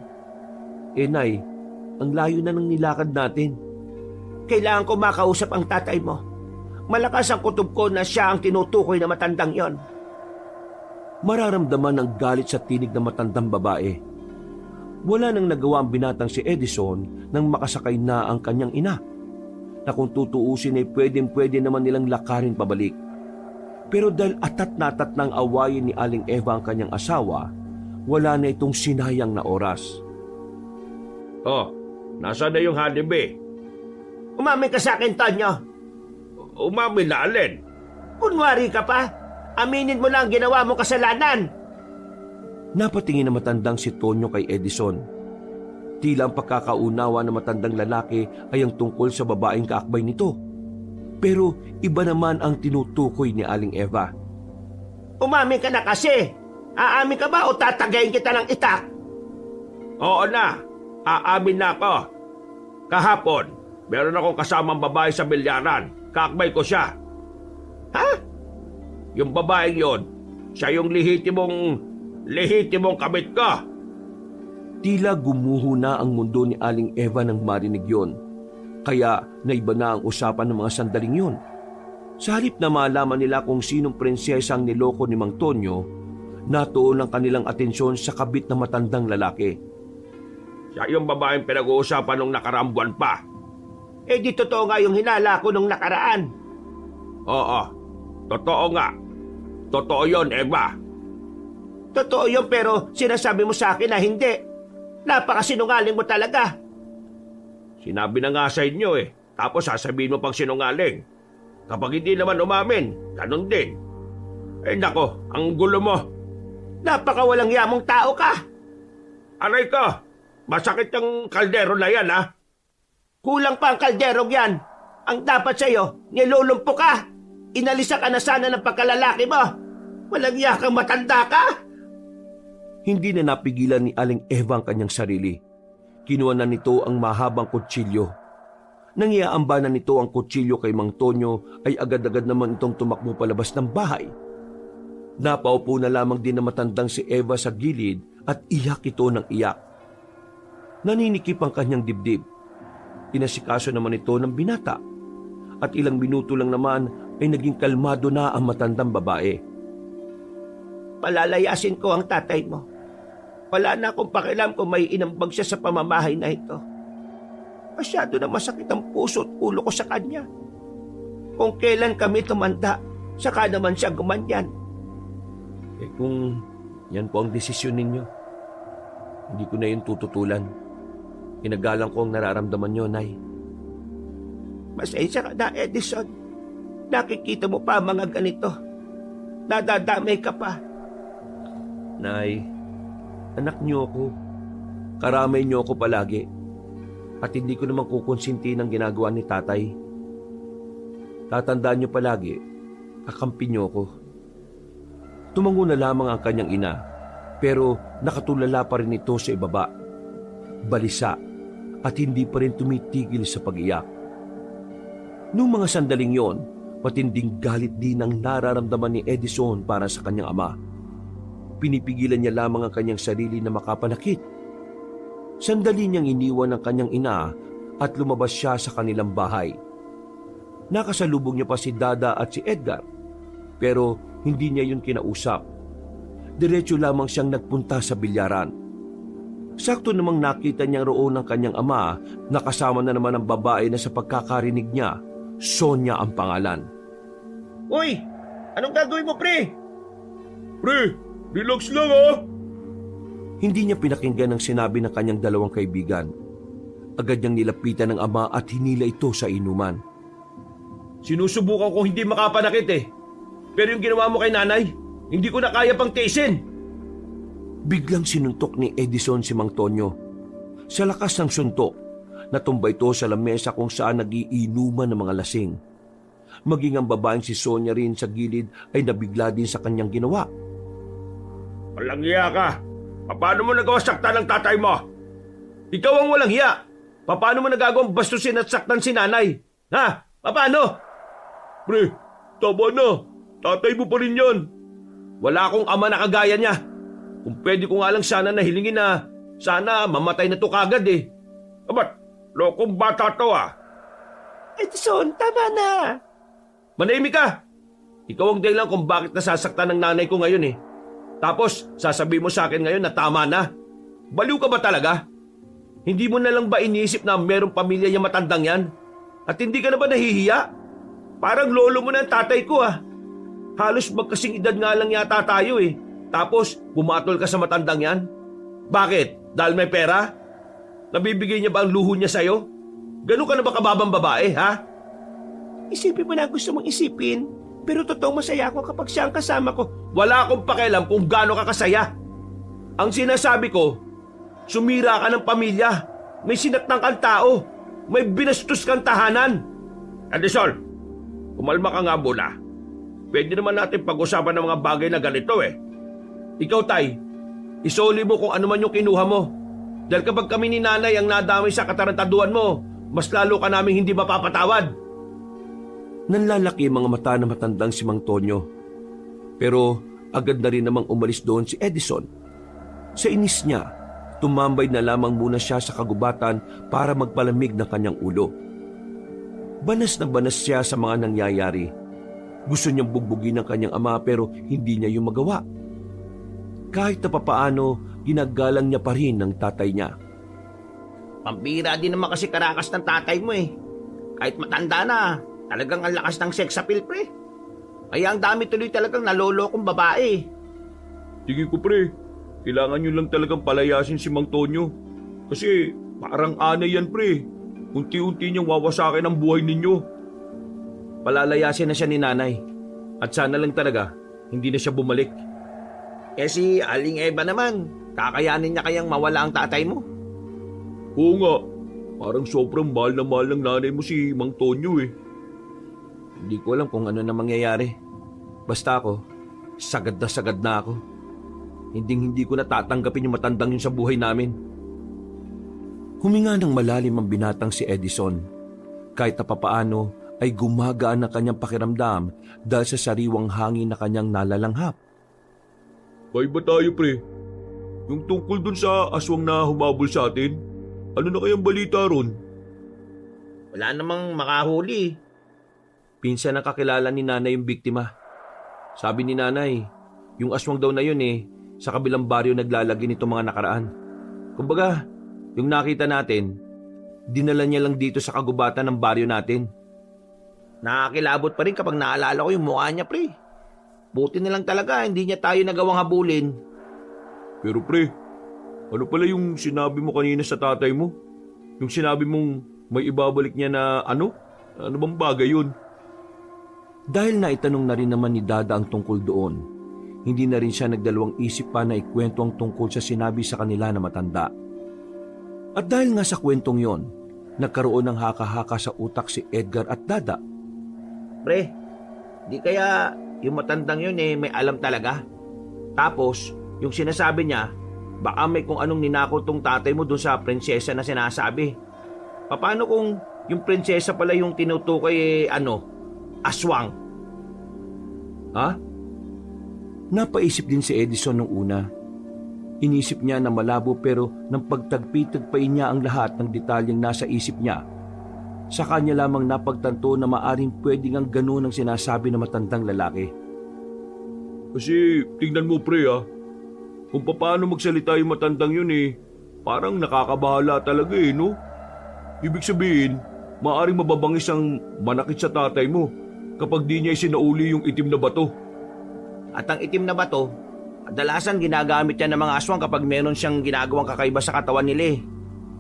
Nay, ang layo na ng nilakad natin. Kailangan ko makausap ang tatay mo. Malakas ang kutob ko na siya ang tinutukoy na matandang yon. Mararamdaman ng galit sa tinig ng matandang babae. Wala nang nagawa ang binatang si Edison nang makasakay na ang kanyang ina. Na kung tutuusin ay pwedeng-pwede naman nilang lakarin pabalik. Pero dahil atat na atat ng awayin ni Aling Eva ang kanyang asawa, wala na itong sinayang na oras. Nasaan na yung halibe? Umami ka sa akin, Tonyo. Umami na alin? Kunwari ka pa. Aminin mo na ang ginawa mong kasalanan. Napatingin na matandang si Tonyo kay Edison. Tila ang pagkakaunawa ng matandang lalaki ay ang tungkol sa babaeng kaakbay nito. Pero iba naman ang tinutukoy ni Aling Eva. Umamin ka na kasi. Aamin ka ba o tatagayin kita ng itak? Oo na, aamin na ako. Kahapon, meron akong kasamang babae sa bilyaran. Kaakbay ko siya. Ha? Yung babaeng yon, siya yung lehitimong kabit ko. Tila gumuho na ang mundo ni Aling Eva nang marinig yon. Kaya naiba na ang usapan ng mga sandaling yon. Sa halip na malaman nila kung sinong prinsesa ang niloko ni Mang Tonyo, natuon ang kanilang atensyon sa kabit na matandang lalaki. Siya yung babaeng pinag-uusapan nung nakaraang buwan pa. Eh di totoo nga yung hinala ko nung nakaraan. Oo, totoo nga. Totoo yon, Eva. Totoo yun pero sinasabi mo sa akin na hindi. Napakasinungaling mo talaga. Sinabi na nga sa inyo tapos sasabihin mo pang sinungaling. Kapag hindi naman umamin, ganun din. Nako, ang gulo mo. Napakawalang yamong tao ka. Aray ko, masakit ang kaldero na yan, ha? Kulang pa ang kalderong yan. Ang dapat sa'yo, nilulumpo ka. Inalisa ka na sana ng pagkalalaki mo. Walang yakang matanda ka. Hindi na napigilan ni Aling Eva ang kanyang sarili. Kinuha na nito ang mahabang kutsilyo. Nang iaamba na nito ang kutsilyo kay Mang Tonyo ay agad-agad naman itong tumakbo palabas ng bahay. Napaupo na lamang din na matandang si Eva sa gilid at iyak ito ng iyak. Naninikip ang kanyang dibdib. Inasikaso naman ito ng binata. At ilang minuto lang naman ay naging kalmado na ang matandang babae. Palalayasin ko ang tatay mo. Wala na akong pakialam kung may inambag siya sa pamamahay na ito. Masyado na masakit ang puso at ulo ko sa kanya. Kung kailan kami tumanda, saka naman siya gumanyan. Kung yan po ang desisyon ninyo, hindi ko na yun tututulan. Inagalang ko ang nararamdaman nyo, Nay. Masensya ka na, Edison. Nakikita mo pa mga ganito. Nadadamay ka pa. Nay, anak niyo ako. Karamay niyo ako palagi. At hindi ko naman kukonsinti ng ginagawa ni tatay. Tatandaan niyo palagi, kakampi niyo ako. Tumango na lamang ang kanyang ina, pero nakatulala pa rin ito sa ibaba. Balisa at hindi pa rin tumitigil sa pag-iyak. Noong mga sandaling yon, matinding galit din ang nararamdaman ni Edison para sa kanyang ama. Pinipigilan niya lamang ang kanyang sarili na makapanakit. Sandali niyang iniwan ang kanyang ina at lumabas siya sa kanilang bahay. Nakasalubong niya pa si Dada at si Edgar, pero hindi niya yun kinausap. Diretso lamang siyang nagpunta sa bilyaran. Sakto namang nakita niya roon ang kanyang ama na kasama na naman ang babae na sa pagkakarinig niya, Sonia ang pangalan. Uy! Anong gagawin mo, pre? Pre, relax lang Hindi niya pinakinggan ang sinabi ng kanyang dalawang kaibigan. Agad niyang nilapitan ng ama at hinila ito sa inuman. Sinusubukan ko hindi makapanakit Pero yung ginawa mo kay nanay, hindi ko na kaya pang tiisin. Biglang sinuntok ni Edison si Mang Tonyo. Sa lakas ng suntok, natumba ito sa lamesa kung saan nagiinuman ng mga lasing. Maging ang babaeng si Sonia rin sa gilid ay nabigla din sa kanyang ginawa. Walang hiya ka! Paano mo nagawa saktan ng tatay mo? Ikaw ang walang hiya! Paano mo nagagawang bastusin at saktan si nanay? Ha? Paano? Pre, tama na. Tatay mo pa rin yan. Wala akong ama na kagaya niya. Kung pwede ko nga lang sana nahilingin na sana mamatay na to kagad Abat, lokong bata to Edison, tama na. Manahimik ka! Ikaw ang dahilan kung bakit nasasaktan ng nanay ko ngayon Tapos, sasabihin mo sa akin ngayon na tama na. Baliw ka ba talaga? Hindi mo na lang ba iniisip na merong pamilya yung matandang yan? At hindi ka na ba nahihiya? Parang lolo mo na ang tatay ko Halos magkasing edad nga lang yata tayo Tapos, bumatol ka sa matandang yan? Bakit? Dahil may pera? Nabibigay niya ba ang luho niya sa'yo? Ganun ka na ba kababang babae, ha? Isipin mo na gusto mong isipin. Pero totoong masaya ako kapag siya ang kasama ko. Wala akong pakialam kung gaano ka kasaya. Ang sinasabi ko, sumira ka ng pamilya. May sinatnang kang tao. May binastos kang tahanan. Edison, kumalma ka nga muna. Pwede naman natin pag-usapan ng mga bagay na ganito eh. Ikaw, Tay, isoli mo kung ano man yung kinuha mo. Dahil kapag kami ni Nanay ang nadamay sa katarantaduan mo, mas lalo ka namin hindi mapapatawad. Nanlalaki ang mga mata na matandang si Mang Tonyo. Pero agad na rin namang umalis doon si Edison. Sa inis niya, tumambay na lamang muna siya sa kagubatan para magpalamig ng kanyang ulo. Banas na banas siya sa mga nangyayari. Gusto niyang bugbugin ang kanyang ama pero hindi niya yung magawa. Kahit na papaano, ginagalang niya pa rin ng tatay niya. Pambira din naman kasi karakas ng tatay mo eh. Kahit matanda na, talagang ang lakas ng sex appeal, pre. Kaya ang dami tuloy talagang nalolokong babae. Tingin ko, pre, kailangan nyo lang talagang palayasin si Mang Tonyo. Kasi parang anay yan, pre. Unti-unti niyang wawasakin ang buhay ninyo. Palalayasin na siya ni Nanay. At sana lang talaga, hindi na siya bumalik. Eh si Aling Eva naman, kakayanin niya kayang mawala ang tatay mo? Oo nga, parang sobrang mahal na mahal ng nanay mo si Mang Tonyo eh. Hindi ko alam kung ano na mangyayari. Basta ako, sagad na ako. Hindi ko natatanggapin yung matandang yun sa buhay namin. Huminga ng malalim ang binatang si Edison. Kahit na papaano ay gumagaan ang kanyang pakiramdam dahil sa sariwang hangin na kanyang nalalanghap. Kaya ba tayo, pre? Yung tungkol dun sa aswang na humabol sa atin, ano na kayang balita ron? Wala namang makahuli. Pinsan ang kakilala ni Nanay yung biktima. Sabi ni Nanay, yung aswang daw na yun sa kabilang baryo naglalagi nito mga nakaraan. Kumbaga, yung nakita natin, dinala niya lang dito sa kagubatan ng baryo natin. Nakakilabot pa rin kapag naalala ko yung mukha niya, pre. Buti na lang talaga, hindi niya tayo nagawang habulin. Pero pre, ano pala yung sinabi mo kanina sa tatay mo? Yung sinabi mong may ibabalik niya na ano? Ano bang bagay yun? Dahil naitanong na rin naman ni Dada ang tungkol doon, hindi na rin siya nagdalawang isip pa na ikwento ang tungkol sa sinabi sa kanila na matanda. At dahil nga sa kwentong yon, nagkaroon ng haka-haka sa utak si Edgar at Dada. Pre, di kaya yung matandang yun may alam talaga? Tapos, yung sinasabi niya, baka may kung anong ninakaw tong tatay mo dun sa prinsesa na sinasabi. Paano kung yung prinsesa pala yung tinutukoy aswang? Ha? Napaisip din si Edison nung una. Inisip niya na malabo pero nang pagtagpi-tagpain niya ang lahat ng detalyeng nasa isip niya, sa kanya lamang napagtanto na maaring pwedeng ang ganun ang sinasabi ng matandang lalaki. Kasi tingnan mo pre kung paano magsalita yung matandang yun parang nakakabahala talaga no? Ibig sabihin, maaring mababangis ang manakit sa tatay mo kapag di niya isinauli yung itim na bato. At ang itim na bato, kadalasan ginagamit yan ng mga aswang kapag meron siyang ginagawang kakaiba sa katawan nila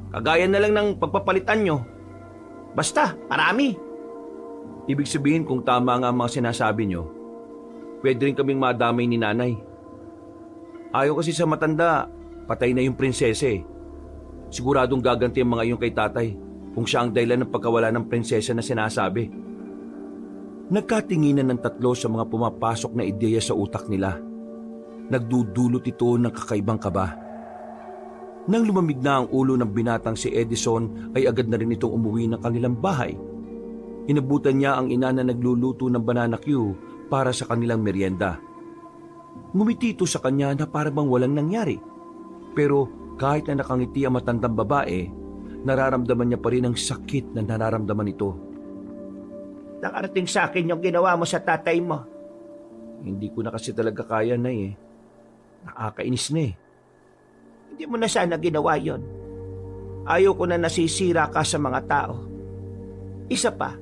Kagaya na lang ng pagpapalitan nyo. Basta, marami. Ibig sabihin kung tama nga ang mga sinasabi nyo, pwede rin kaming madamay ni Nanay. Ayaw kasi sa matanda, patay na yung prinsesa Siguradong gaganti ang mga iyon kay tatay kung siya ang dahilan ng pagkawala ng prinsesa na sinasabi. Nagkatinginan ng tatlo sa mga pumapasok na ideya sa utak nila. Nagdudulot ito ng kakaibang kaba. Nang lumamig na ang ulo ng binatang si Edison ay agad na rin itong umuwi ng kanilang bahay. Inabutan niya ang ina na nagluluto ng banana Q para sa kanilang merienda. Ngumiti ito sa kanya na para bang walang nangyari. Pero kahit na nakangiti ang matandang babae, nararamdaman niya pa rin ang sakit na nararamdaman ito. Nakarating sa akin yung ginawa mo sa tatay mo. Hindi ko na kasi talaga kaya na Nakakainis na Hindi mo na sana ginawa yon. Ayaw ko na nasisira ka sa mga tao. Isa pa,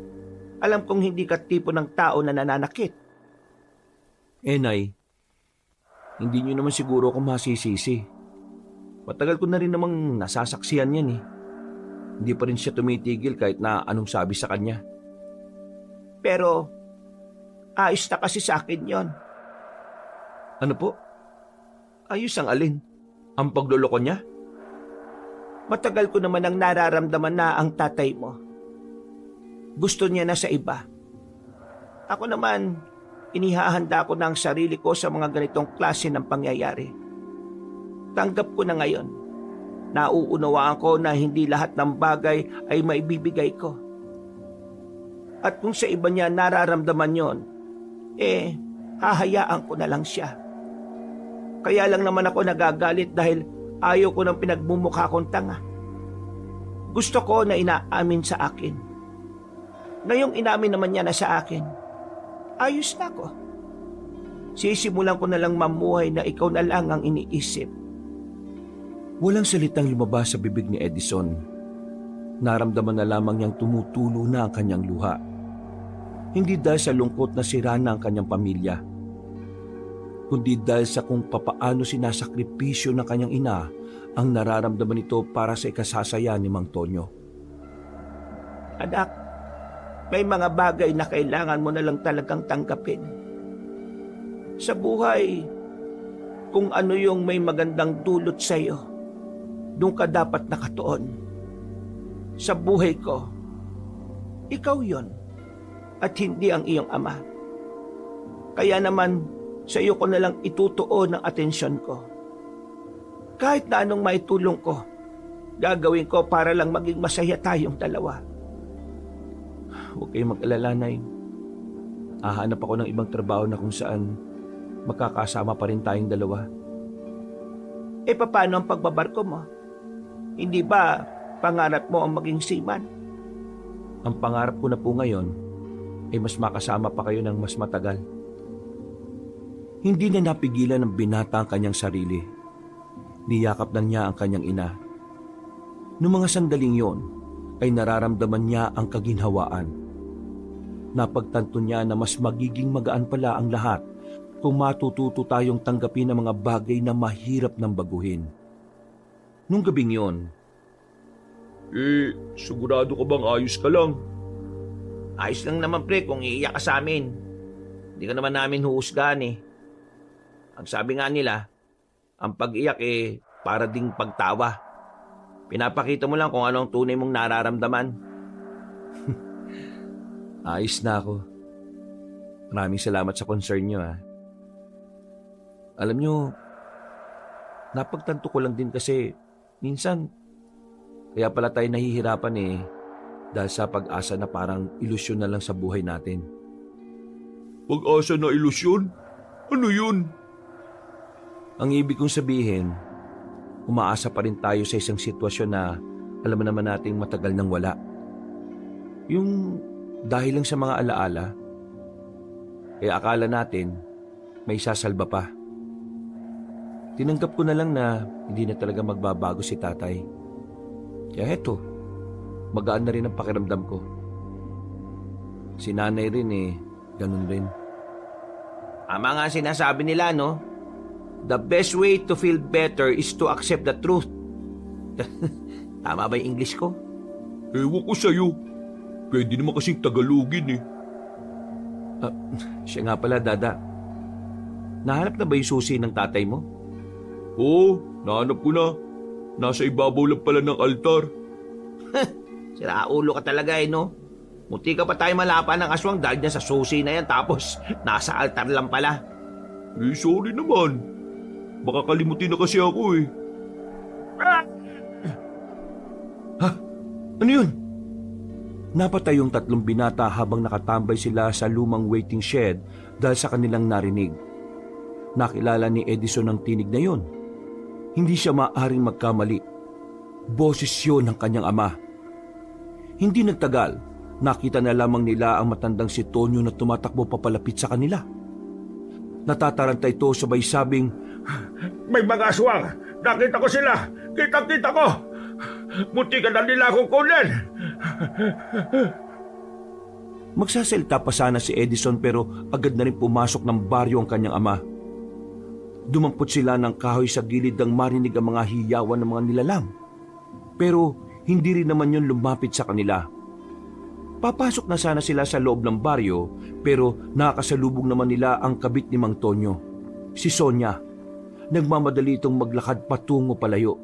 alam kong hindi ka tipo ng tao na nananakit. Nay, hindi niyo naman siguro ako masisisi. Matagal ko na rin namang nasasaksihan yan Hindi pa rin siya tumitigil kahit na anong sabi sa kanya. Pero, ayos na kasi sa akin yon. Ano po? Ayos ang alin? Ang pagluloko niya? Matagal ko naman ang nararamdaman na ang tatay mo. Gusto niya na sa iba. Ako naman, inihahanda ko na ang sarili ko sa mga ganitong klase ng pangyayari. Tanggap ko na ngayon. Nauunawaan ko na hindi lahat ng bagay ay maibibigay ko. At kung sa iba niya nararamdaman yon, hahayaan ko na lang siya. Kaya lang naman ako nagagalit dahil ayaw ko ng pinagmumukha kong tanga. Gusto ko na inaamin sa akin. Ngayong inamin naman niya na sa akin, ayos na ako. Sisimulan ko na lang mamuhay na ikaw na lang ang iniisip. Walang salitang lumabas sa bibig ni Edison. Naramdaman na lamang niyang tumutulo na ang kanyang luha. Hindi dahil sa lungkot na sira na ang kanyang pamilya, kundi dahil sa kung papaano sinasakripisyo ng kanyang ina ang nararamdaman nito para sa ikasasaya ni Mang Tonyo. Anak, may mga bagay na kailangan mo na lang talagang tanggapin. Sa buhay, kung ano yung may magandang dulot sa iyo, doon ka dapat nakatuon. Sa buhay ko, ikaw yon at hindi ang iyong ama. Kaya naman, sa iyo ko na lang itutuon ang atensyon ko. Kahit na anong maitulong ko, gagawin ko para lang maging masaya tayong dalawa. Huwag kayong mag-alala, Nay. Hahanap ako ng ibang trabaho na kung saan magkakasama pa rin tayong dalawa. Paano ang pagbabarko mo? Hindi ba pangarap mo ang maging seaman? Ang pangarap ko na po ngayon ay mas makasama pa kayo ng mas matagal. Hindi na napigilan ng binata ang kanyang sarili. Niyakap na niya ang kanyang ina. Noong mga sandaling yon, ay nararamdaman niya ang kaginhawaan. Napagtanto niya na mas magiging magaan pala ang lahat kung matututo tayong tanggapin ang mga bagay na mahirap nang baguhin. Nung gabing yon, Sigurado ka bang ayos ka lang? Ayos lang naman pre kung iiyak ka sa amin. Hindi ka naman namin huhusgahan eh. Ang sabi nga nila, ang pag-iyak para ding pagtawa. Pinapakita mo lang kung ano ang tunay mong nararamdaman. ayos na ako. Maraming salamat sa concern niyo, ha. Alam niyo, napagtanto ko lang din kasi minsan kaya pala tayo nahihirapan dahil sa pag-asa na parang ilusyon na lang sa buhay natin. Pag-asa na ilusyon? Ano yun? Ang ibig kong sabihin, umaasa pa rin tayo sa isang sitwasyon na alam naman nating matagal nang wala. Yung dahil lang sa mga alaala, kaya akala natin may sasalba pa. Tinanggap ko na lang na hindi na talaga magbabago si tatay. Kaya eto, magaan na rin ang pakiramdam ko. Si nanay rin ganun rin. Tama nga sinasabi nila, no? The best way to feel better is to accept the truth. Tama ba yung English ko? Ewan ko sa'yo. Pwede naman kasing Tagalogin Siya nga pala, Dada. Nahanap na ba yung susi ng tatay mo? Oo, nahanap ko na. Nasa ibabaw lang pala ng altar. Siraulo ka talaga no? Munti ka pa tayo malapan ng aswang dahil niya sa susi na yan tapos nasa altar lang pala. Sorry naman. Baka kalimutin na kasi ako Ha? Ano yun? Napatay yung tatlong binata habang nakatambay sila sa lumang waiting shed dahil sa kanilang narinig. Nakilala ni Edison ang tinig na yun. Hindi siya maaaring magkamali. Boses yun ng kanyang ama. Hindi nagtagal, nakita na lamang nila ang matandang si Tonyo na tumatakbo papalapit sa kanila. Natataranta ito sabay sabing, May mga aswang! Nakita ko sila! Kitang-kita ko! Munti ka na nila akong kunin! Magsasalita pa sana si Edison pero agad na rin pumasok ng baryo ang kanyang ama. Dumampot sila ng kahoy sa gilid nang marinig ang mga hiyawan ng mga nilalang. Pero hindi rin naman yun lumapit sa kanila. Papasok na sana sila sa loob ng baryo pero nakakasalubong naman nila ang kabit ni Mang Tonyo, si Sonia. Nagmamadali itong maglakad patungo palayo.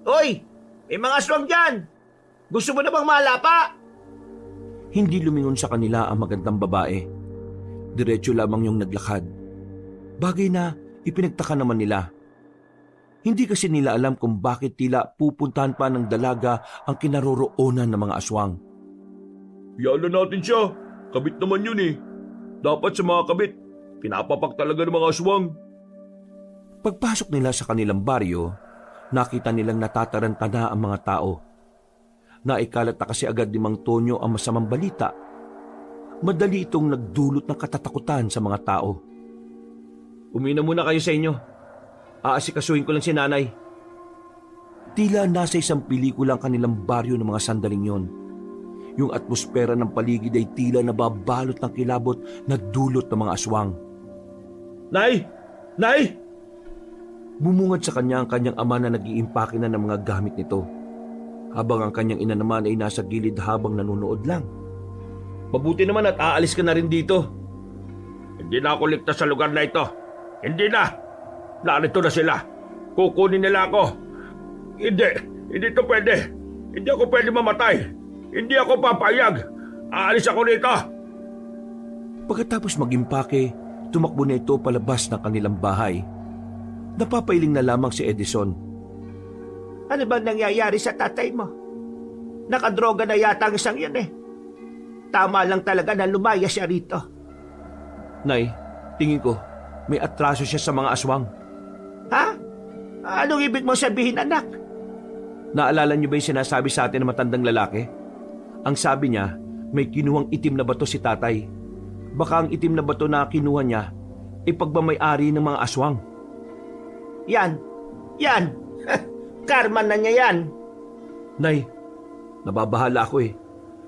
Hoy! May mga aswang dyan! Gusto mo na bang malapa? Hindi lumingon sa kanila ang magandang babae. Diretso lamang yung naglakad. Bagay na ipinagtaka naman nila. Hindi kasi nila alam kung bakit tila pupuntahan pa ng dalaga ang kinaroroonan ng mga aswang. Yan na natin siya. Kabit naman yun eh. Dapat sa mga kabit, pinapapak talaga ng mga aswang. Pagpasok nila sa kanilang baryo, nakita nilang natataranta na ang mga tao. Naikalat na kasi agad ni Mang Tonyo ang masamang balita. Madali itong nagdulot ng katatakutan sa mga tao. Umina muna kayo sa inyo. Aasikasuhin ko lang si nanay. Tila nasa isang pelikula ang kanilang baryo ng mga sandaling yon. Yung atmosfera ng paligid ay tila nababalot ng kilabot na dulot ng mga aswang. Nay! Nay! Bumungad sa kanya ang kanyang ama na nag-iimpake na ng mga gamit nito, habang ang kanyang ina naman ay nasa gilid habang nanonood lang. Mabuti naman at aalis ka na rin dito. Hindi na ako ligtas sa lugar na ito. Hindi na! Narito na sila. Kukunin nila ako. Hindi to pwede. Hindi ako pwede mamatay. Hindi ako papayag. Aalis ako rito. Pagkatapos mag-impake, tumakbo na ito palabas ng kanilang bahay. Napapailing na lamang si Edison. Ano bang nangyayari sa tatay mo? Nakadroga na yata ang isang yun eh. Tama lang talaga na lumaya siya rito. Nay, tingin ko, may atraso siya sa mga aswang. Ha? Anong ibig mong sabihin, anak? Naalala niyo ba yung sinasabi sa atin ng matandang lalaki? Ang sabi niya, may kinuhang itim na bato si tatay. Baka ang itim na bato na kinuha niya, ipagmamay-ari ng mga aswang. Yan! Karma na niya yan! Nay, nababahala ako eh.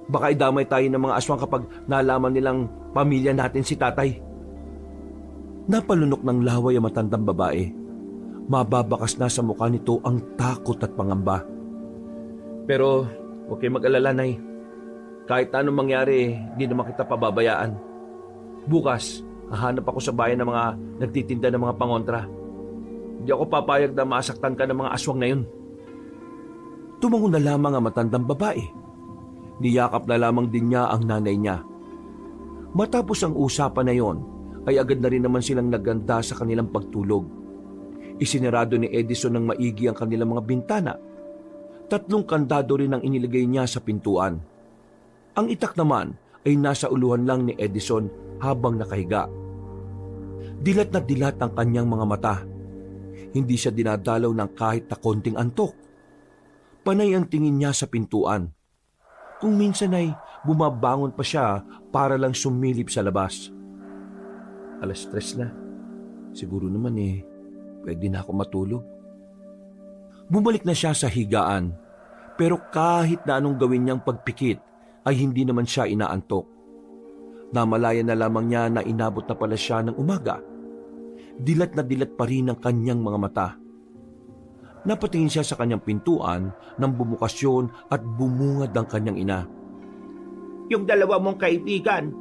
Baka idamay tayo ng mga aswang kapag nalaman nilang pamilya natin si tatay. Napalunok ng laway ang matandang babae. Mababakas na sa mukha nito ang takot at pangamba. Pero huwag kayo mag-alala, Nay. Kahit anong mangyari, hindi naman kita pababayaan. Bukas, hahanap ako sa bayan ng mga nagtitinda ng mga pangontra. Hindi ako papayag na masaktan ka ng mga aswang na yun. Tumango na lamang ang matandang babae. Niyakap na lamang din niya ang nanay niya. Matapos ang usapan na yon, ay agad na rin naman silang naganda sa kanilang pagtulog. Isinarado ni Edison ng maigi ang kanilang mga bintana. 3 kandado rin ang inilagay niya sa pintuan. Ang itak naman ay nasa uluhan lang ni Edison habang nakahiga. Dilat na dilat ang kanyang mga mata. Hindi siya dinadalaw ng kahit na konting antok. Panay ang tingin niya sa pintuan. Kung minsan ay bumabangon pa siya para lang sumilip sa labas. 3:00 na. Siguro naman pwede na ako matulog. Bumalik na siya sa higaan, pero kahit na anong gawin niyang pagpikit ay hindi naman siya inaantok. Namalaya na lamang niya na inabot na pala siya ng umaga. Dilat na dilat pa rin ang kanyang mga mata. Napatingin siya sa kanyang pintuan nang bumukas yun at bumungad ang kanyang ina. Yung dalawa mong kaibigan,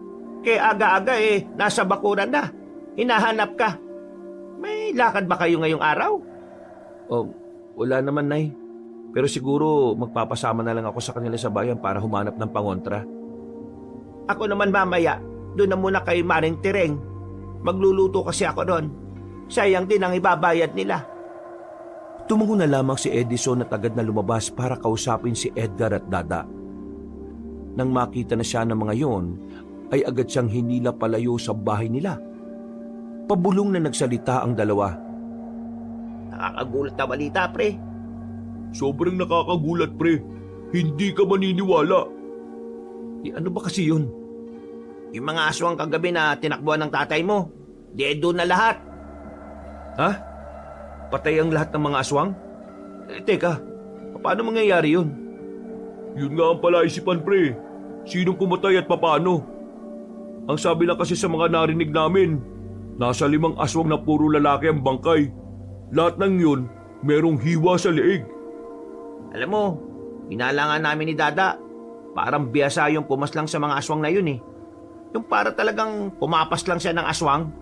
kaya aga-aga nasa bakuran na. Hinahanap ka. May lakad ba kayo ngayong araw? Oh, wala naman, Nay. Pero siguro magpapasama na lang ako sa kanila sa bayan para humanap ng pangontra. Ako naman mamaya, doon na muna kay Maring Tireng. Magluluto kasi ako doon. Sayang din ang ibabayad nila. Tumango na lamang si Edison at agad na lumabas para kausapin si Edgar at Dada. Nang makita na siya ng mga yon, ay agad siyang hinila palayo sa bahay nila. Pabulong na nagsalita ang dalawa. Nakakagulat na balita, pre. Sobrang nakakagulat, pre. Hindi ka maniniwala. Ano ba kasi yun? Yung mga aswang kagabi na tinakbuhan ng tatay mo, dedo na lahat. Ha? Patay ang lahat ng mga aswang? Teka, paano mangyayari yun? Yun nga ang palaisipan, pre. Sinong pumatay at papaano? Ang sabi lang kasi sa mga narinig namin, nasa 5 aswang na puro lalaki ang bangkay. Lahat ng yun, merong hiwa sa leeg. Alam mo, inalangan namin ni Dada. Parang biyasa yung pumaslang sa mga aswang na yun eh. Yung para talagang pumapas lang siya ng aswang.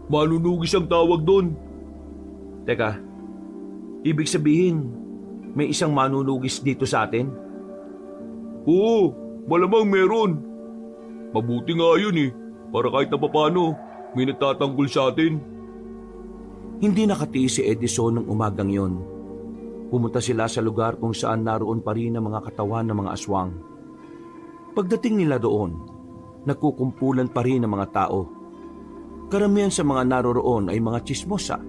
Manunugis ang tawag doon. Teka, ibig sabihin, may isang manunugis dito sa atin? Oo, malamang meron. Mabuti nga yun eh, para kahit na papano, may nagtatanggol sa atin. Hindi nakatiis si Edison ng umagang yon. Pumunta sila sa lugar kung saan naroon pa rin ang mga katawan ng mga aswang. Pagdating nila doon, nagkukumpulan pa rin ang mga tao. Karamihan sa mga naroroon ay mga tsismosa.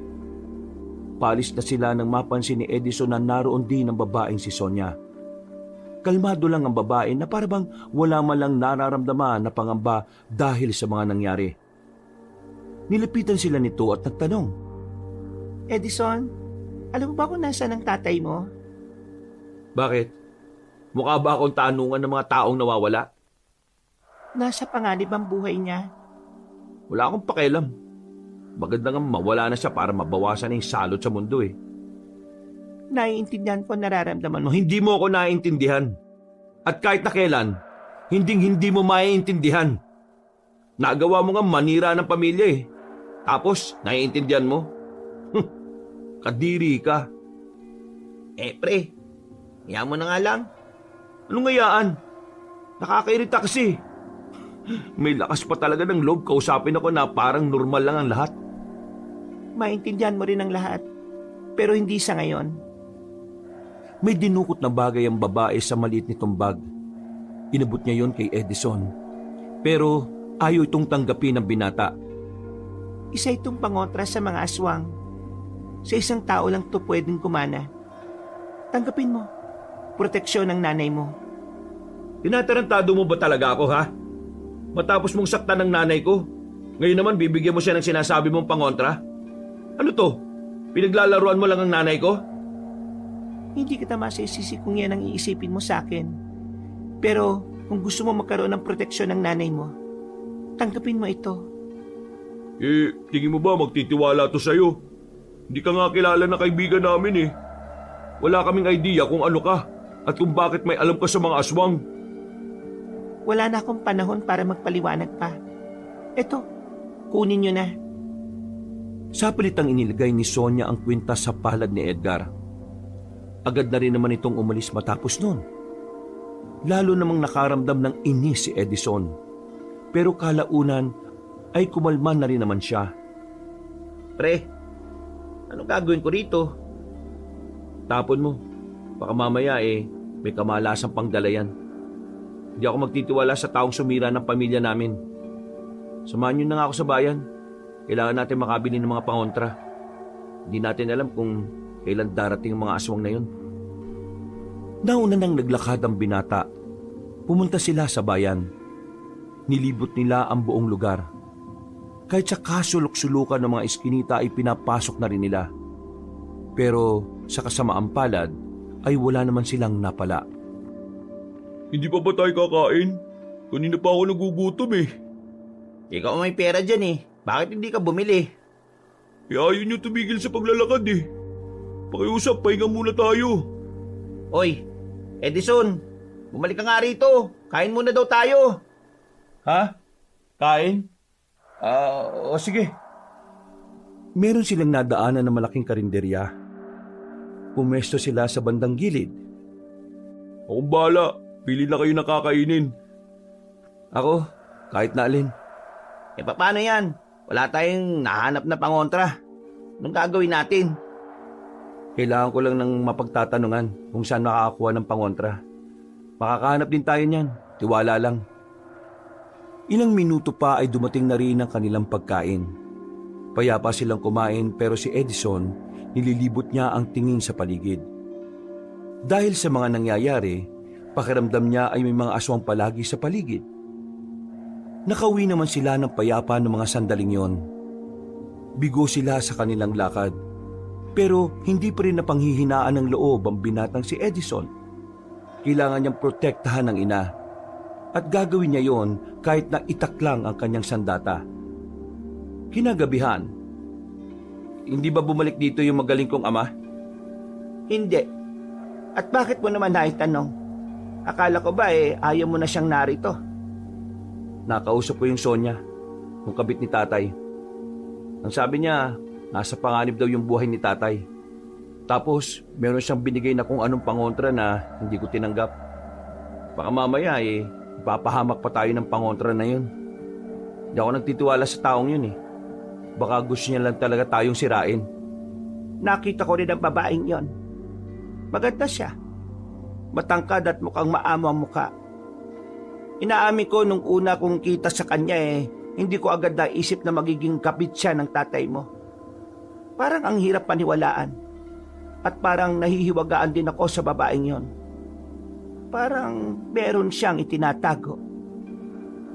Palis na sila nang mapansin ni Edison na naroon din ang babaeng si Sonia. Kalmado lang ang babae na parabang wala man lang nararamdaman na pangamba dahil sa mga nangyari. Nilipitan sila nito at nagtanong, Edison, alam mo ba kung nasaan ang tatay mo? "Bakit? Mukha ba akong tanungan ng mga taong nawawala?" Nasa panganib ang buhay niya. "Wala akong pakialam. Maganda nga mawala na siya para mabawasan na yung salot sa mundo eh." Naiintindihan ko nararamdaman mo. Hindi mo ako naiintindihan. At kahit na kailan, hindi mo maiintindihan. Nagawa mo nga manira ng pamilya eh. Tapos, naiintindihan mo? Kadiri ka. Pre, hiya mo na nga lang. Anong ngayaan? Nakakairita kasi. May lakas pa talaga ng loob kausapin ako na parang normal lang ang lahat. Maintindihan mo rin ang lahat. Pero hindi sa ngayon. May dinukot na bagay ang babae sa maliit nitong bag. Inabot niya yon kay Edison. Pero ayaw itong tanggapin ng binata. Isa itong pangontra sa mga aswang. Sa isang tao lang to pwedeng kumana. Tanggapin mo. Proteksyon ng nanay mo. Tinatarantado mo ba talaga ako, ha? Matapos mong saktan ng nanay ko, ngayon naman bibigyan mo siya ng sinasabi mong pangontra? Ano to? Pinaglalaruan mo lang ang nanay ko? Hindi kita masisisi kung yan ang iisipin mo sa akin. Pero kung gusto mo magkaroon ng proteksyon ng nanay mo, tanggapin mo ito. Tingin mo ba magtitiwala to sa'yo? Hindi ka nga kilala na kaibigan namin eh. Wala kaming idea kung ano ka at kung bakit may alam ka sa mga aswang. Wala na akong panahon para magpaliwanag pa. Eto, kunin nyo na. Sa palitang inilagay ni Sonia ang kwintas sa palad ni Edgar. Agad na rin naman itong umalis matapos nun. Lalo namang nakaramdam ng inis si Edison. Pero kalaunan ay kumalman na rin naman siya. Pre, anong gagawin ko rito? Tapon mo. Baka mamaya may kamalasang pangdalayan. Hindi ako magtitiwala sa taong sumira ng pamilya namin. Samahan niyo na nga ako sa bayan. Kailangan natin makabili ng mga pangontra. Hindi natin alam kung kailan darating ang mga aswang na yun. Nauna nang naglakad ang binata. Pumunta sila sa bayan. Nilibot nila ang buong lugar. Kahit sa kasulok-sulukan ng mga iskinita ay pinapasok na rin nila. Pero sa kasamaang palad ay wala naman silang napala. Hindi pa ba tayo kakain? Kanina pa ako nagugutom eh. Ikaw may pera dyan eh. Bakit hindi ka bumili? Ayaw niyo tumigil sa paglalakad eh. Pakiusap, pahinga muna tayo. Oy, Edison, bumalik ka nga rito. Kain muna daw tayo. Ha? Kain? O sige. Meron silang nadaanan na malaking karinderya. Pumesto sila sa bandang gilid. Akong bahala. Pili na kayo nakakainin. Ako, kahit na alin. Paano yan? Wala tayong nahanap na pangontra. Anong gagawin natin? Kailangan ko lang ng mapagtatanungan kung saan makakakuha ng pangontra. Makakahanap din tayo niyan. Tiwala lang. Ilang minuto pa ay dumating na rin ang kanilang pagkain. Payapa silang kumain pero si Edison nililibot niya ang tingin sa paligid. Dahil sa mga nangyayari, pakiramdam niya ay may mga aswang palagi sa paligid. Nakauwi naman sila ng payapa ng mga sandaling yon. Bigo sila sa kanilang lakad. Pero hindi pa rin napanghihinaan ng loob ang binatang si Edison. Kailangan niyang protektahan ng ina. At gagawin niya yon kahit na itaklang ang kanyang sandata. Kinagabihan. Hindi ba bumalik dito yung magaling kong ama? Hindi. At bakit mo naman naitanong? Akala ko ba ayaw mo na siyang narito? Nakausap ko yung Sonia, yung kabit ni tatay. Ang sabi niya, nasa panganib daw yung buhay ni tatay. Tapos, meron siyang binigay na kung anong pangontra na hindi ko tinanggap. Baka mamaya ipapahamak pa tayo ng pangontra na yun. Hindi ako nagtitiwala sa taong yun eh. Baka gusto niya lang talaga tayong sirain. Nakita ko rin ang babaeng yon. Maganda siya. Matangkad at mukhang maamo ang mukha. Inaamin ko nung una kong kita sa kanya hindi ko agad naisip na magiging kapit siya ng tatay mo. Parang ang hirap paniwalaan. At parang nahihiwagaan din ako sa babaeng yon. Parang meron siyang itinatago.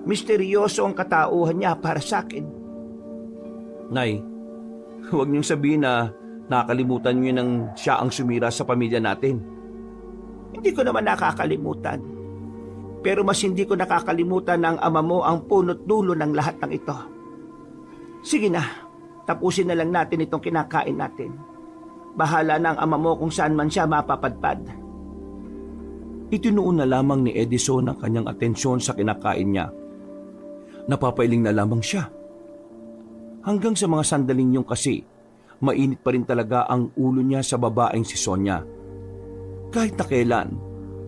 Misteryoso ang katauhan niya para sa akin. Nay, huwag niyong sabihin na nakakalimutan niyo nang siya ang sumira sa pamilya natin. Hindi ko naman nakakalimutan. Pero mas hindi ko nakakalimutan na ang ama mo ang punot dulo ng lahat ng ito. Sige na, tapusin na lang natin itong kinakain natin. Bahala na ang ama mo kung saan man siya mapapadpad. Itinuon na lamang ni Edison ang kanyang atensyon sa kinakain niya. Napapailing na lamang siya. Hanggang sa mga sandaling yun kasi, mainit pa rin talaga ang ulo niya sa babaeng si Sonia. Kahit na kailan,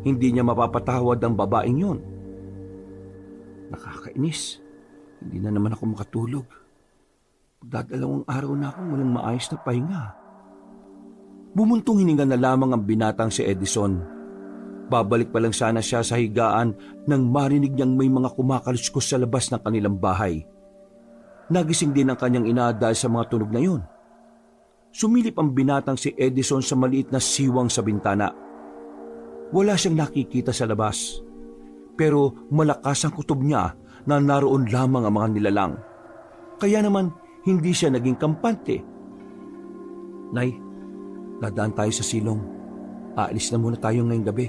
hindi niya mapapatawad ang babaeng yun. Nakakainis. Hindi na naman ako makatulog. Magdadalawang araw na akong walang maayos na pahinga. Bumuntong hininga na lamang ang binatang si Edison. Babalik pa lang sana siya sa higaan nang marinig niyang may mga kumakaluskos sa labas ng kanilang bahay. Nagising din ang kanyang ina dahil sa mga tunog na yun. Sumilip ang binatang si Edison sa maliit na siwang sa bintana. Wala siyang nakikita sa labas. Pero malakas ang kutob niya na naroon lamang ang mga nilalang. Kaya naman hindi siya naging kampante. Nay, dadaan tayo sa silong. Aalis na muna tayo ngayong gabi.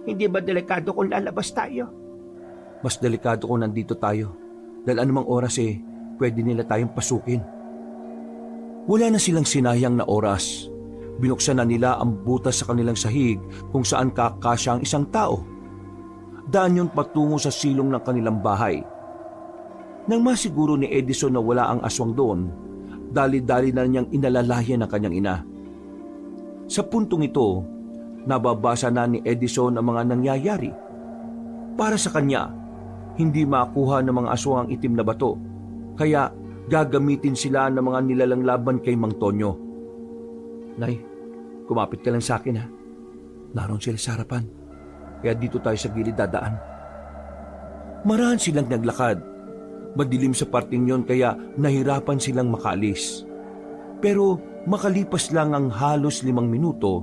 Hindi ba delikado kung lalabas tayo? Mas delikado kung nandito tayo. Dahil anumang oras pwede nila tayong pasukin. Wala na silang sinayang na oras. Binuksan na nila ang butas sa kanilang sahig kung saan kakasya ang isang tao. Daan yun patungo sa silong ng kanilang bahay. Nang masiguro ni Edison na wala ang aswang doon, dali-dali na niyang inalalayan ang kanyang ina. Sa puntong ito, nababasa na ni Edison ang mga nangyayari. Para sa kanya, hindi makuha ng mga aswang ang itim na bato, kaya gagamitin sila ng mga nilalang laban kay Mang Tonyo. Nay, kumapit ka lang sa akin ha. Naroon sila sa harapan, kaya dito tayo sa gilid dadaan. Marahan silang naglakad. Madilim sa parting yon kaya nahirapan silang makaalis. Pero makalipas lang ang halos 5 minuto,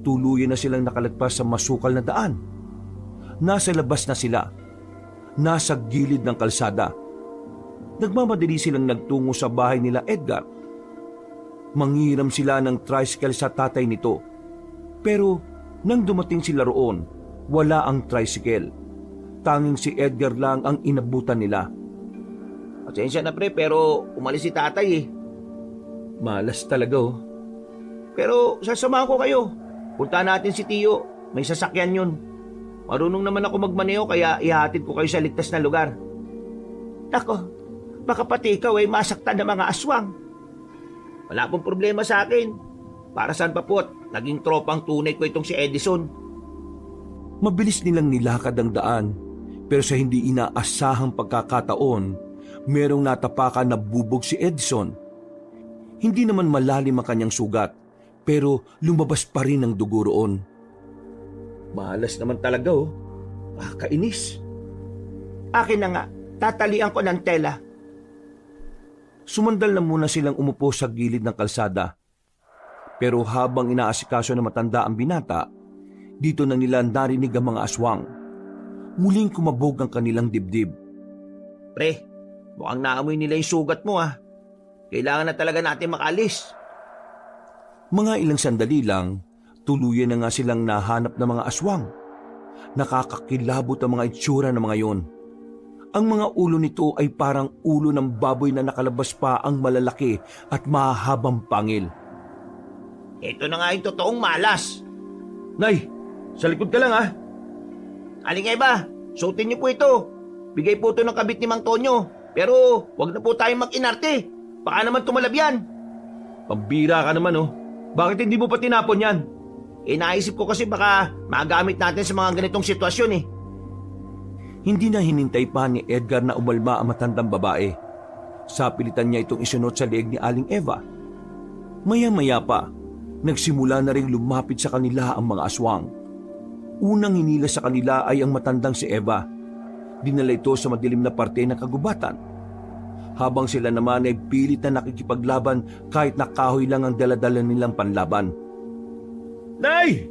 tuluyan na silang nakalagpas sa masukal na daan. Nasa labas na sila. Nasa gilid ng kalsada. Nagmamadali silang nagtungo sa bahay nila Edgar. Manghiram sila ng tricycle sa tatay nito. Pero nang dumating sila roon, wala ang tricycle. Tanging si Edgar lang ang inabutan nila. Pasensya na pre, pero umalis si tatay Malas talaga Pero sasamahan ko kayo. Punta natin si Tio. May sasakyan yun. Marunong naman ako magmaneho kaya ihatid ko kayo sa ligtas na lugar. Nako, baka pati ikaw ay masaktan ng mga aswang. Wala pong problema sa akin. Para saan pa po't naging tropang tunay ko itong si Edison. Mabilis nilang nilakad ang daan, pero sa hindi inaasahang pagkakataon, merong natapakan na bubog si Edison. Hindi naman malalim ang kanyang sugat, pero lumabas pa rin ang dugo roon. Malas naman talaga Kainis. Akin na nga, tatalian ko ng tela. Sumandal na muna silang umupo sa gilid ng kalsada. Pero habang inaasikaso na matanda ang binata, dito na nila narinig ang mga aswang. Muling kumabog ang kanilang dibdib. Pre, mukhang naamoy nila yung sugat mo Kailangan na talaga natin makalis. Mga ilang sandali lang, tuluyan na nga silang nahanap ng mga aswang. Nakakakilabot ang mga itsura ng mga yon. Ang mga ulo nito ay parang ulo ng baboy na nakalabas pa ang malalaki at mahahabang pangil. Ito na nga yung totoong malas. Nay, sa likod ka lang Alingay ba? Suotin niyo po ito. Bigay po ito ng kabit ni Mang Tonyo. Pero wag na po tayong mag-inarte. Baka naman tumalab yan. Pambira ka naman Bakit hindi mo pa tinapon yan? Naisip ko kasi baka magamit natin sa mga ganitong sitwasyon eh. Hindi na hinintay pa ni Edgar na umalma ang matandang babae. Sapilitan niya itong isunod sa leeg ni Aling Eva. Maya-maya pa, nagsimula na ring lumapit sa kanila ang mga aswang. Unang hinila sa kanila ay ang matandang si Eva. Dinala ito sa madilim na parte ng kagubatan. Habang sila naman ay pilit na nakikipaglaban kahit nakahoy lang ang daladala nilang panlaban. Nay!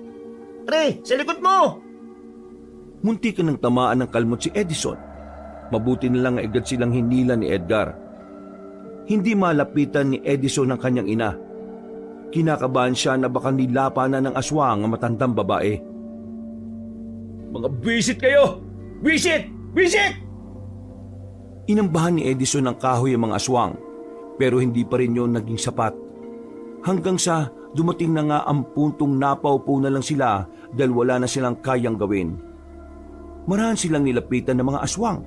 Pre, sa likod mo! Munti ka nang tamaan ng kalmot si Edison. Mabuti na lang agad silang hinila ni Edgar. Hindi malapitan ni Edison ang kanyang ina. Kinakabahan siya na baka nilapanan ng aswang ang matandang babae. Mga bisit kayo! Bisit! Bisit! Inambahan ni Edison ng kahoy ang mga aswang, pero hindi pa rin yun naging sapat. Hanggang sa dumating na nga ang puntong napaupo na lang sila dahil wala na silang kayang gawin. Marahan silang nilapitan ng mga aswang.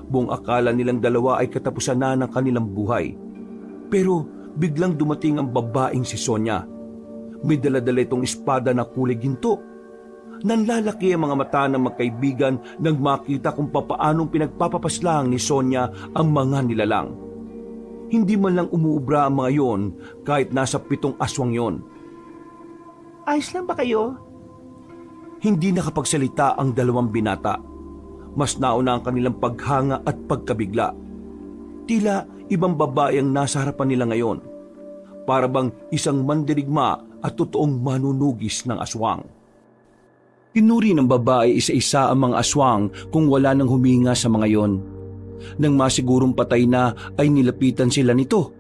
Buong akala nilang dalawa ay katapusan na ng kanilang buhay. Pero biglang dumating ang babaeng si Sonia. May dala-dala itong espada na kulay ginto. Nanlalaki ang mga mata ng magkaibigan nang makita kung papaanong pinagpapapaslang ni Sonia ang mga nilalang. Hindi man lang umuubra ang mga yon kahit nasa 7 aswang yon. Ayos lang ba kayo? Hindi nakapagsalita ang dalawang binata. Mas nauna ang kanilang paghanga at pagkabigla. Tila ibang babae ang nasa harapan nila ngayon. Para bang isang mandirigma at totoong manunugis ng aswang. Pinuri ng babae isa-isa ang mga aswang kung wala nang huminga sa mga yon. Nang masigurong patay na ay nilapitan sila nito.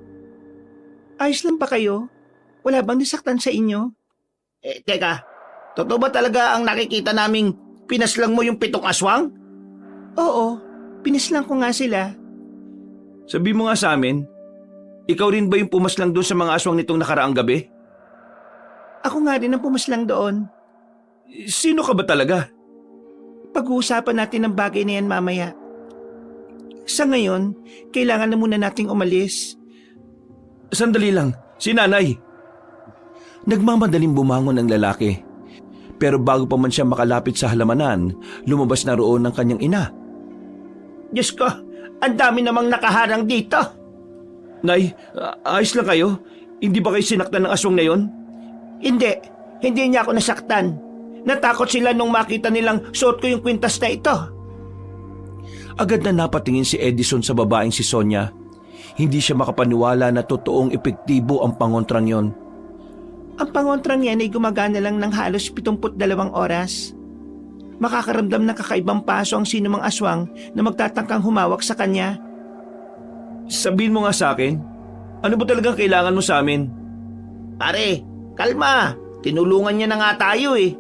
Ayos lang ba kayo? Wala bang nisaktan sa inyo? Teka, totoo ba talaga ang nakikita naming pinaslang mo yung 7 aswang? Oo, pinaslang ko nga sila. Sabi mo nga sa amin, ikaw rin ba yung pumaslang doon sa mga aswang nitong nakaraang gabi? Ako nga rin ang pumaslang doon. Sino ka ba talaga? Pag-uusapan natin ang bagay na yan mamaya. Sa ngayon, kailangan na muna nating umalis. Sandali lang, si nanay. Nagmamadaling bumangon ang lalaki. Pero bago pa man siya makalapit sa halamanan, lumabas na roon ang kanyang ina. Diyos ko, ang dami namang nakaharang dito. Nay, ayos lang kayo? Hindi ba kayo sinaktan ng aswang na yon? Hindi niya ako nasaktan. Natakot sila nung makita nilang suot ko yung kwintas na ito. Agad na napatingin si Edison sa babaeng si Sonia. Hindi siya makapaniwala na totoong epektibo ang pangontrang yon. Ang pangontrang yan ay gumagana lang ng halos 72 oras. Makakaramdam ng kakaibang paso ang sinumang aswang na magtatangkang humawak sa kanya. Sabihin mo nga sa akin, ano ba talagang kailangan mo sa amin? Pare, kalma. Tinulungan niya na nga tayo eh.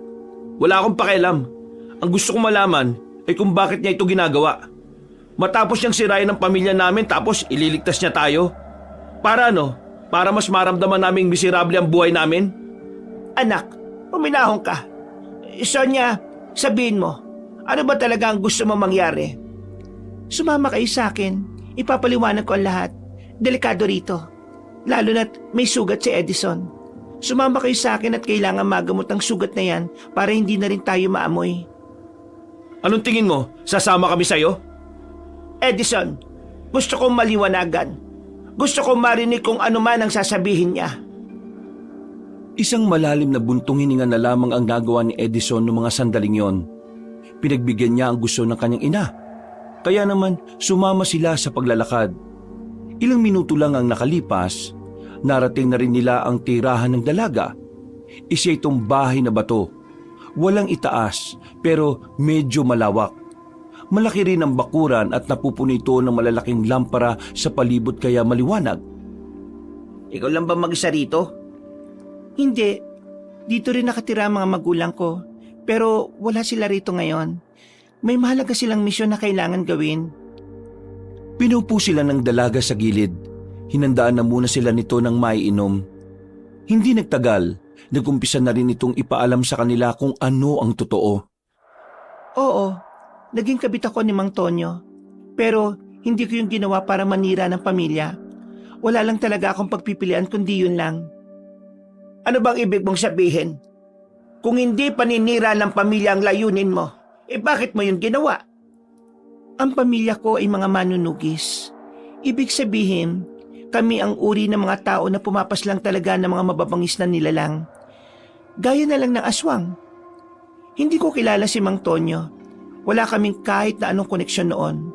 Wala akong pakialam. Ang gusto kong malaman ay kung bakit niya ito ginagawa. Matapos niyang sirain ang pamilya namin tapos ililigtas niya tayo. Para ano? Para mas maramdaman naming miserable ang buhay namin? Anak, uminahon ka. Sonia, sabihin mo, ano ba talaga ang gusto mo mangyari? Sumama kayo sa akin. Ipapaliwanag ko ang lahat. Delikado rito. Lalo na't may sugat si Edison. Sumama kayo sa akin at kailangan magamot ang sugat na yan para hindi na rin tayo maamoy. Anong tingin mo? Sasama kami sa'yo? Edison, gusto kong maliwanagan. Gusto kong marinig kung ano man ang sasabihin niya. Isang malalim na buntong hininga na lamang ang nagawa ni Edison noong mga sandaling yon. Pinagbigyan niya ang gusto ng kanyang ina. Kaya naman sumama sila sa paglalakad. Ilang minuto lang ang nakalipas, narating na rin nila ang tirahan ng dalaga. Isa itong bahay na bato. Walang itaas pero medyo malawak. Malaki rin ang bakuran at napupuno ito ng malalaking lampara sa palibot kaya maliwanag. Ikaw lang ba mag-isa rito? Hindi. Dito rin nakatira ang mga magulang ko. Pero wala sila rito ngayon. May mahalaga silang misyon na kailangan gawin. Pinupo sila ng dalaga sa gilid. Hinandaan na muna sila nito ng maiinom. Hindi nagtagal, nagumpisa na rin itong ipaalam sa kanila kung ano ang totoo. Oo, naging kabit ako ni Mang Tonyo. Pero hindi ko yung ginawa para manira ng pamilya. Wala lang talaga akong pagpipilian kundi yun lang. Ano bang ibig mong sabihin? Kung hindi paninira ng pamilya ang layunin mo, bakit mo yun ginawa? Ang pamilya ko ay mga manunugis. Ibig sabihin, kami ang uri ng mga tao na pumapaslang talaga ng mga mababangis na nilalang. Gaya na lang ng aswang. Hindi ko kilala si Mang Tonyo. Wala kaming kahit na anong koneksyon noon.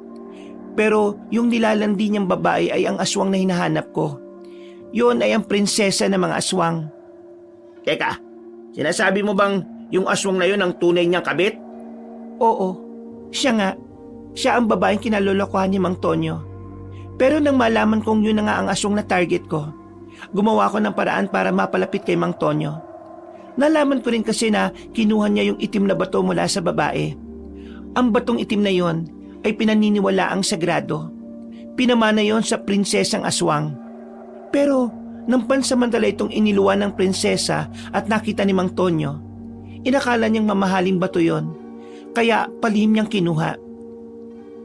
Pero yung nilalandi niyang babae ay ang aswang na hinahanap ko. Yun ay ang prinsesa ng mga aswang. Teka, sinasabi mo bang yung aswang na yun ang tunay niyang kabit? Oo, siya nga. Siya ang babaeng kinalolokohan ni Mang Tonyo. Pero nang malaman kong yun na nga ang aswang na target ko, gumawa ko ng paraan para mapalapit kay Mang Tonyo. Nalaman ko rin kasi na kinuha niya yung itim na bato mula sa babae. Ang batong itim na yon ay pinaniniwalaang sagrado. Pinamana yon sa prinsesang aswang. Pero nang pansamantala itong iniluwan ng prinsesa at nakita ni Mang Tonyo, inakala niyang mamahaling bato yon, kaya palihim niyang kinuha.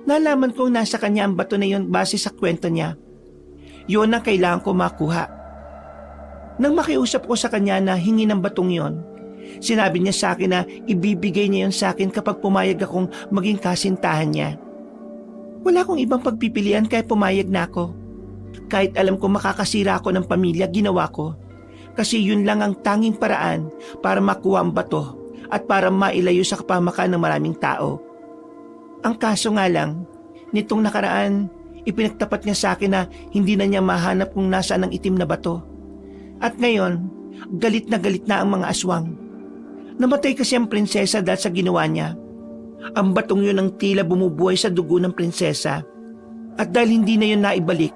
Nalaman kong nasa kanya ang bato na yon base sa kwento niya. Yun ang kailangan ko makuha. Nang makiusap ko sa kanya na hingi ng batong yon, sinabi niya sa akin na ibibigay niya yon sa akin kapag pumayag akong maging kasintahan niya. Wala akong ibang pagpipilian kaya pumayag na ako. Kahit alam ko makakasira ako ng pamilya, ginawa ko. Kasi yun lang ang tanging paraan para makuha ang bato at para mailayo sa kapamakan ng maraming tao. Ang kaso nga lang, nitong nakaraan, ipinagtapat niya sa akin na hindi na niya mahanap kung nasaan ang itim na bato. At ngayon, galit na ang mga aswang. Namatay kasi ang prinsesa dahil sa ginawa niya. Ang batong yun ang tila bumubuhay sa dugo ng prinsesa. At dahil hindi na yun naibalik,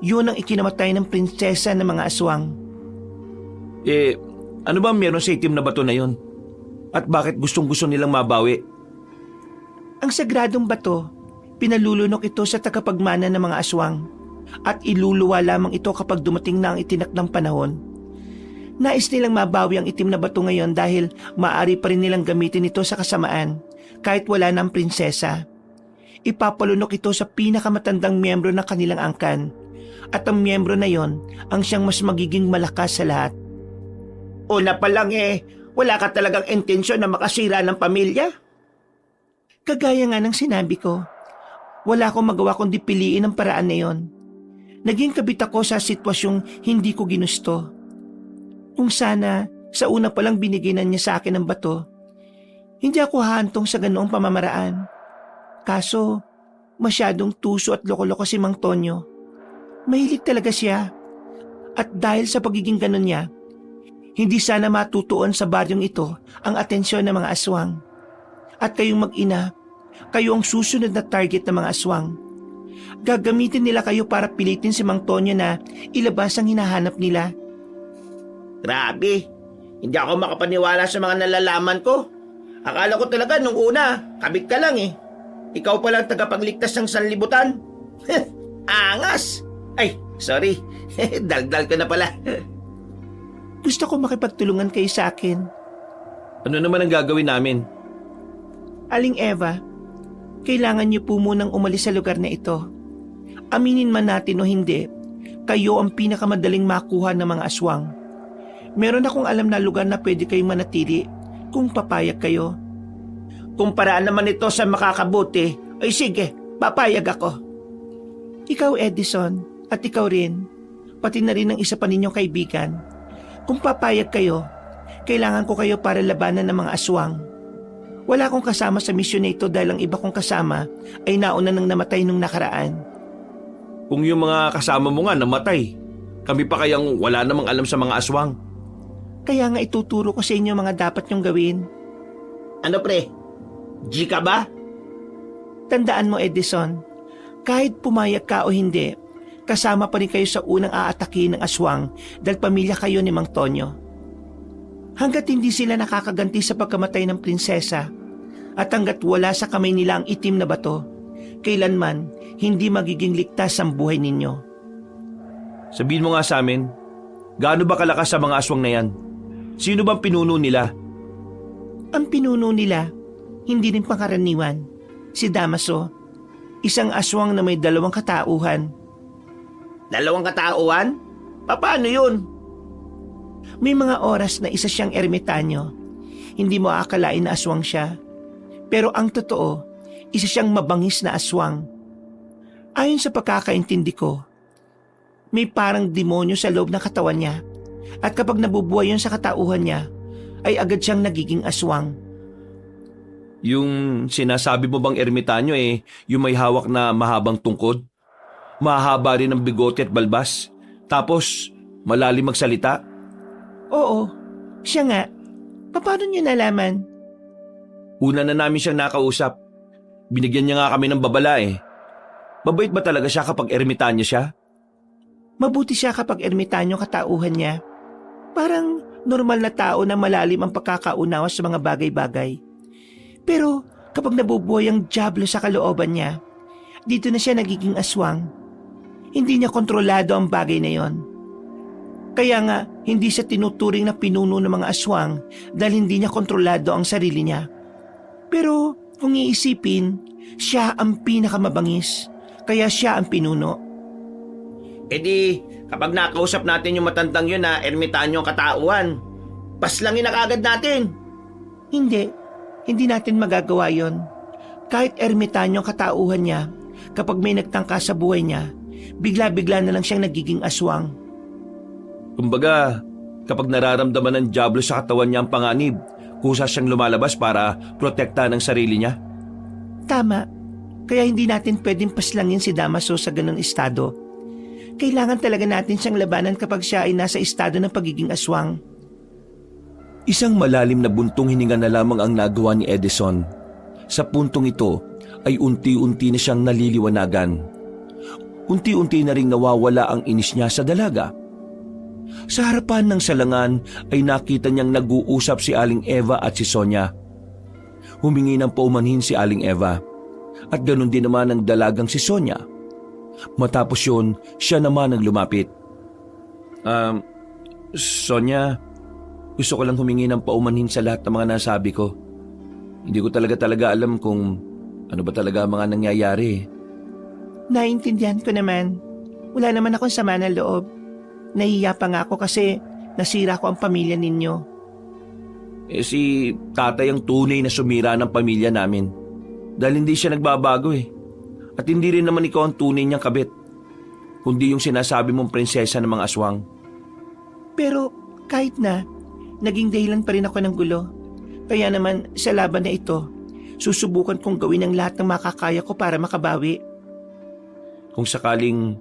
yun ang ikinamatay ng prinsesa ng mga aswang. Ano ba meron sa itim na bato na yon? At bakit gustong-gusto nilang mabawi? Ang sagradong bato, pinalulunok ito sa tagapagmana ng mga aswang at iluluwa lamang ito kapag dumating na ang itinakdang panahon. Nais nilang mabawi ang itim na bato ngayon dahil maaari pa rin nilang gamitin ito sa kasamaan kahit wala ng prinsesa. Ipapalunok ito sa pinakamatandang miyembro ng kanilang angkan at ang miyembro na yon ang siyang mas magiging malakas sa lahat. Una pa lang wala ka talagang intensyon na makasira ng pamilya? Kagaya nga ng sinabi ko, wala akong magawa kundi piliin ang paraan na yon. Naging kabit ako sa sitwasyong hindi ko ginusto. Kung sana, sa una pa lang binigyan niya sa akin ng bato, hindi ako hahantong sa ganoong pamamaraan. Kaso, masyadong tuso at loko-loko si Mang Tonyo. Mahilig talaga siya. At dahil sa pagiging ganon niya, hindi sana matutuon sa baryong ito ang atensyon ng mga aswang. At kayong mag-ina, kayo ang susunod na target ng mga aswang. Gagamitin nila kayo para pilitin si Mang Tonyo na ilabas ang hinahanap nila. Grabe, hindi ako makapaniwala sa mga nalalaman ko. Akala ko talaga nung una, kabit ka lang Ikaw palang tagapagligtas ng sanlibutan. Angas! Ay, sorry. Daldal ko na pala. Gusto ko makipagtulungan kayo sa akin. Ano naman ang gagawin namin? Aling Eva, kailangan niyo po munang umalis sa lugar na ito. Aminin man natin o hindi, kayo ang pinakamadaling makuha ng mga aswang. Meron akong alam na lugar na pwede kayong manatili kung papayag kayo. Kung paraan naman ito sa makakabuti, ay sige, papayag ako. Ikaw Edison, at ikaw rin, pati na rin ang isa pa ninyong kaibigan. Kung papayag kayo, kailangan ko kayo para labanan ng mga aswang. Wala akong kasama sa misyon na ito dahil ang iba kong kasama ay nauna nang namatay nung nakaraan. Kung yung mga kasama mo nga namatay, kami pa kayang wala namang alam sa mga aswang. Kaya nga ituturo ko sa inyo mga dapat nyong gawin. Ano pre? G ka ba? Tandaan mo Edison, kahit pumayag ka o hindi, kasama pa rin kayo sa unang aatake ng aswang dahil pamilya kayo ni Mang Tonyo. Hanggat hindi sila nakakaganti sa pagkamatay ng prinsesa at hanggat wala sa kamay nila ang itim na bato, kailanman hindi magiging ligtas ang buhay ninyo. Sabihin mo nga sa amin, gaano ba kalakas sa mga aswang na yan? Sino bang pinuno nila? Ang pinuno nila, hindi rin pangkaraniwan. Si Damaso, isang aswang na may 2 katauhan. 2 katauhan? Paano yun? May mga oras na isa siyang ermitanyo. Hindi mo aakalain na aswang siya. Pero ang totoo, isa siyang mabangis na aswang. Ayon sa pagkakaintindi ko, may parang demonyo sa loob ng katawan niya. At kapag nabubuhay yun sa katauhan niya, ay agad siyang nagiging aswang. Yung sinasabi mo bang ermitanyo yung may hawak na mahabang tungkod? Mahaba rin ang bigote at balbas? Tapos, malalim magsalita? Oo, siya nga. Paano niyo nalaman? Una na namin siyang nakausap. Binigyan niya nga kami ng babala Mabait ba talaga siya kapag ermitanyo siya? Mabuti siya kapag ermitanyo katauhan niya. Parang normal na tao na malalim ang pagkakaunawa sa mga bagay-bagay. Pero kapag nabubuhay ang dyablo sa kalooban niya, dito na siya nagiging aswang. Hindi niya kontrolado ang bagay na yon. Kaya nga, hindi siya tinuturing na pinuno ng mga aswang dahil hindi niya kontrolado ang sarili niya. Pero kung iisipin, siya ang pinakamabangis, kaya siya ang pinuno. E di, kapag nakausap natin yung matandang yun na ermitanyo ang katauhan, paslangin na kagad natin. Hindi natin magagawa yon. Kahit ermitanyo ang katauhan niya, kapag may nagtangka sa buhay niya, bigla-bigla na lang siyang nagiging aswang. Kumbaga, kapag nararamdaman ng dyablo sa katawan niya ang panganib, kusa siyang lumalabas para protektahan ang sarili niya. Tama. Kaya hindi natin pwedeng paslangin si Damaso sa ganung estado. Kailangan talaga natin siyang labanan kapag siya ay nasa estado ng pagiging aswang. Isang malalim na buntong hininga na lamang ang nagawa ni Edison. Sa puntong ito ay unti-unti na siyang naliliwanagan. Unti-unti na ring nawawala ang inis niya sa dalaga. Sa harapan ng salangan ay nakita niyang nag-uusap si Aling Eva at si Sonia. Humingi ng paumanhin si Aling Eva at ganun din naman ang dalagang si Sonia. Matapos yun, siya naman ang lumapit. Sonia, gusto ko lang humingi ng paumanhin sa lahat ng mga nasabi ko. Hindi ko talaga alam kung ano ba talaga ang mga nangyayari. Naintindihan ko naman. Wala naman akong sama ng loob. Nahiya pa nga ako kasi nasira ko ang pamilya ninyo. Si tatay ang tunay na sumira ng pamilya namin. Dahil hindi siya nagbabago At hindi rin naman ikaw ang tunay niyang kabit, kundi yung sinasabi mong prinsesa ng mga aswang. Pero kahit na, naging dahilan pa rin ako ng gulo. Kaya naman sa laban na ito, susubukan kong gawin ang lahat ng makakaya ko para makabawi. Kung sakaling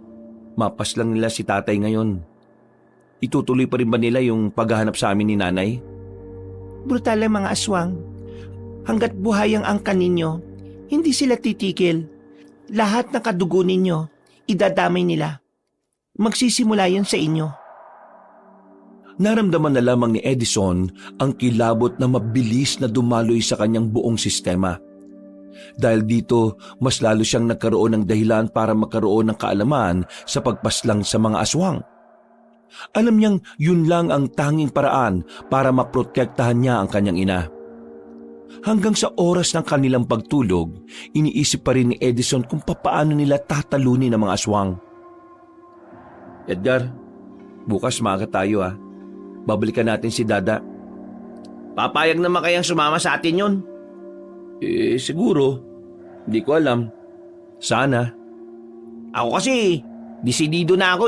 mapaslang nila si tatay ngayon, itutuloy pa rin ba nila yung paghahanap sa amin ni nanay? Brutal ang mga aswang. Hanggat buhay ang angkan ninyo, hindi sila titigil. Lahat ng kadugo ninyo, idadamay nila. Magsisimula yun sa inyo. Naramdaman na lamang ni Edison ang kilabot na mabilis na dumaloy sa kanyang buong sistema. Dahil dito, mas lalo siyang nagkaroon ng dahilan para magkaroon ng kaalaman sa pagpaslang sa mga aswang. Alam niyang yun lang ang tanging paraan para maprotektahan niya ang kanyang ina. Hanggang sa oras ng kanilang pagtulog, iniisip pa rin ni Edison kung papaano nila tatalunin ang mga aswang. Edgar, bukas maaga tayo Babalikan natin si Dada. Papayag naman kayang sumama sa atin yun? Siguro. Hindi ko alam. Sana. Ako kasi, desidido na ako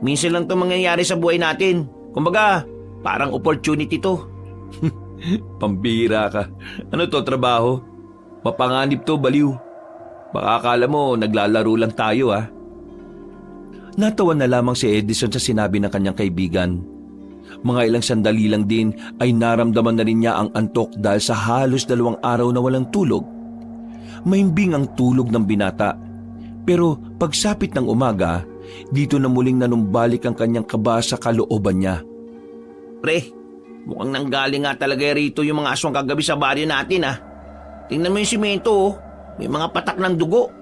Minsan lang itong mangyayari sa buhay natin. Kumbaga, parang opportunity to. Pambira ka. Ano to, trabaho? Mapanganib to, baliw. Baka akala mo naglalaro lang tayo Natawa na lamang si Edison sa sinabi ng kanyang kaibigan. Mga ilang sandali lang din ay naramdaman na rin niya ang antok dahil sa halos 2 araw na walang tulog. Mahimbing ang tulog ng binata. Pero pagsapit ng umaga, dito na muling nanumbalik ang kanyang kaba sa kalooban niya. Pre, mukhang nanggaling nga talaga rito yung mga aswang kagabi sa baryo natin Tingnan mo yung simento may mga patak ng dugo.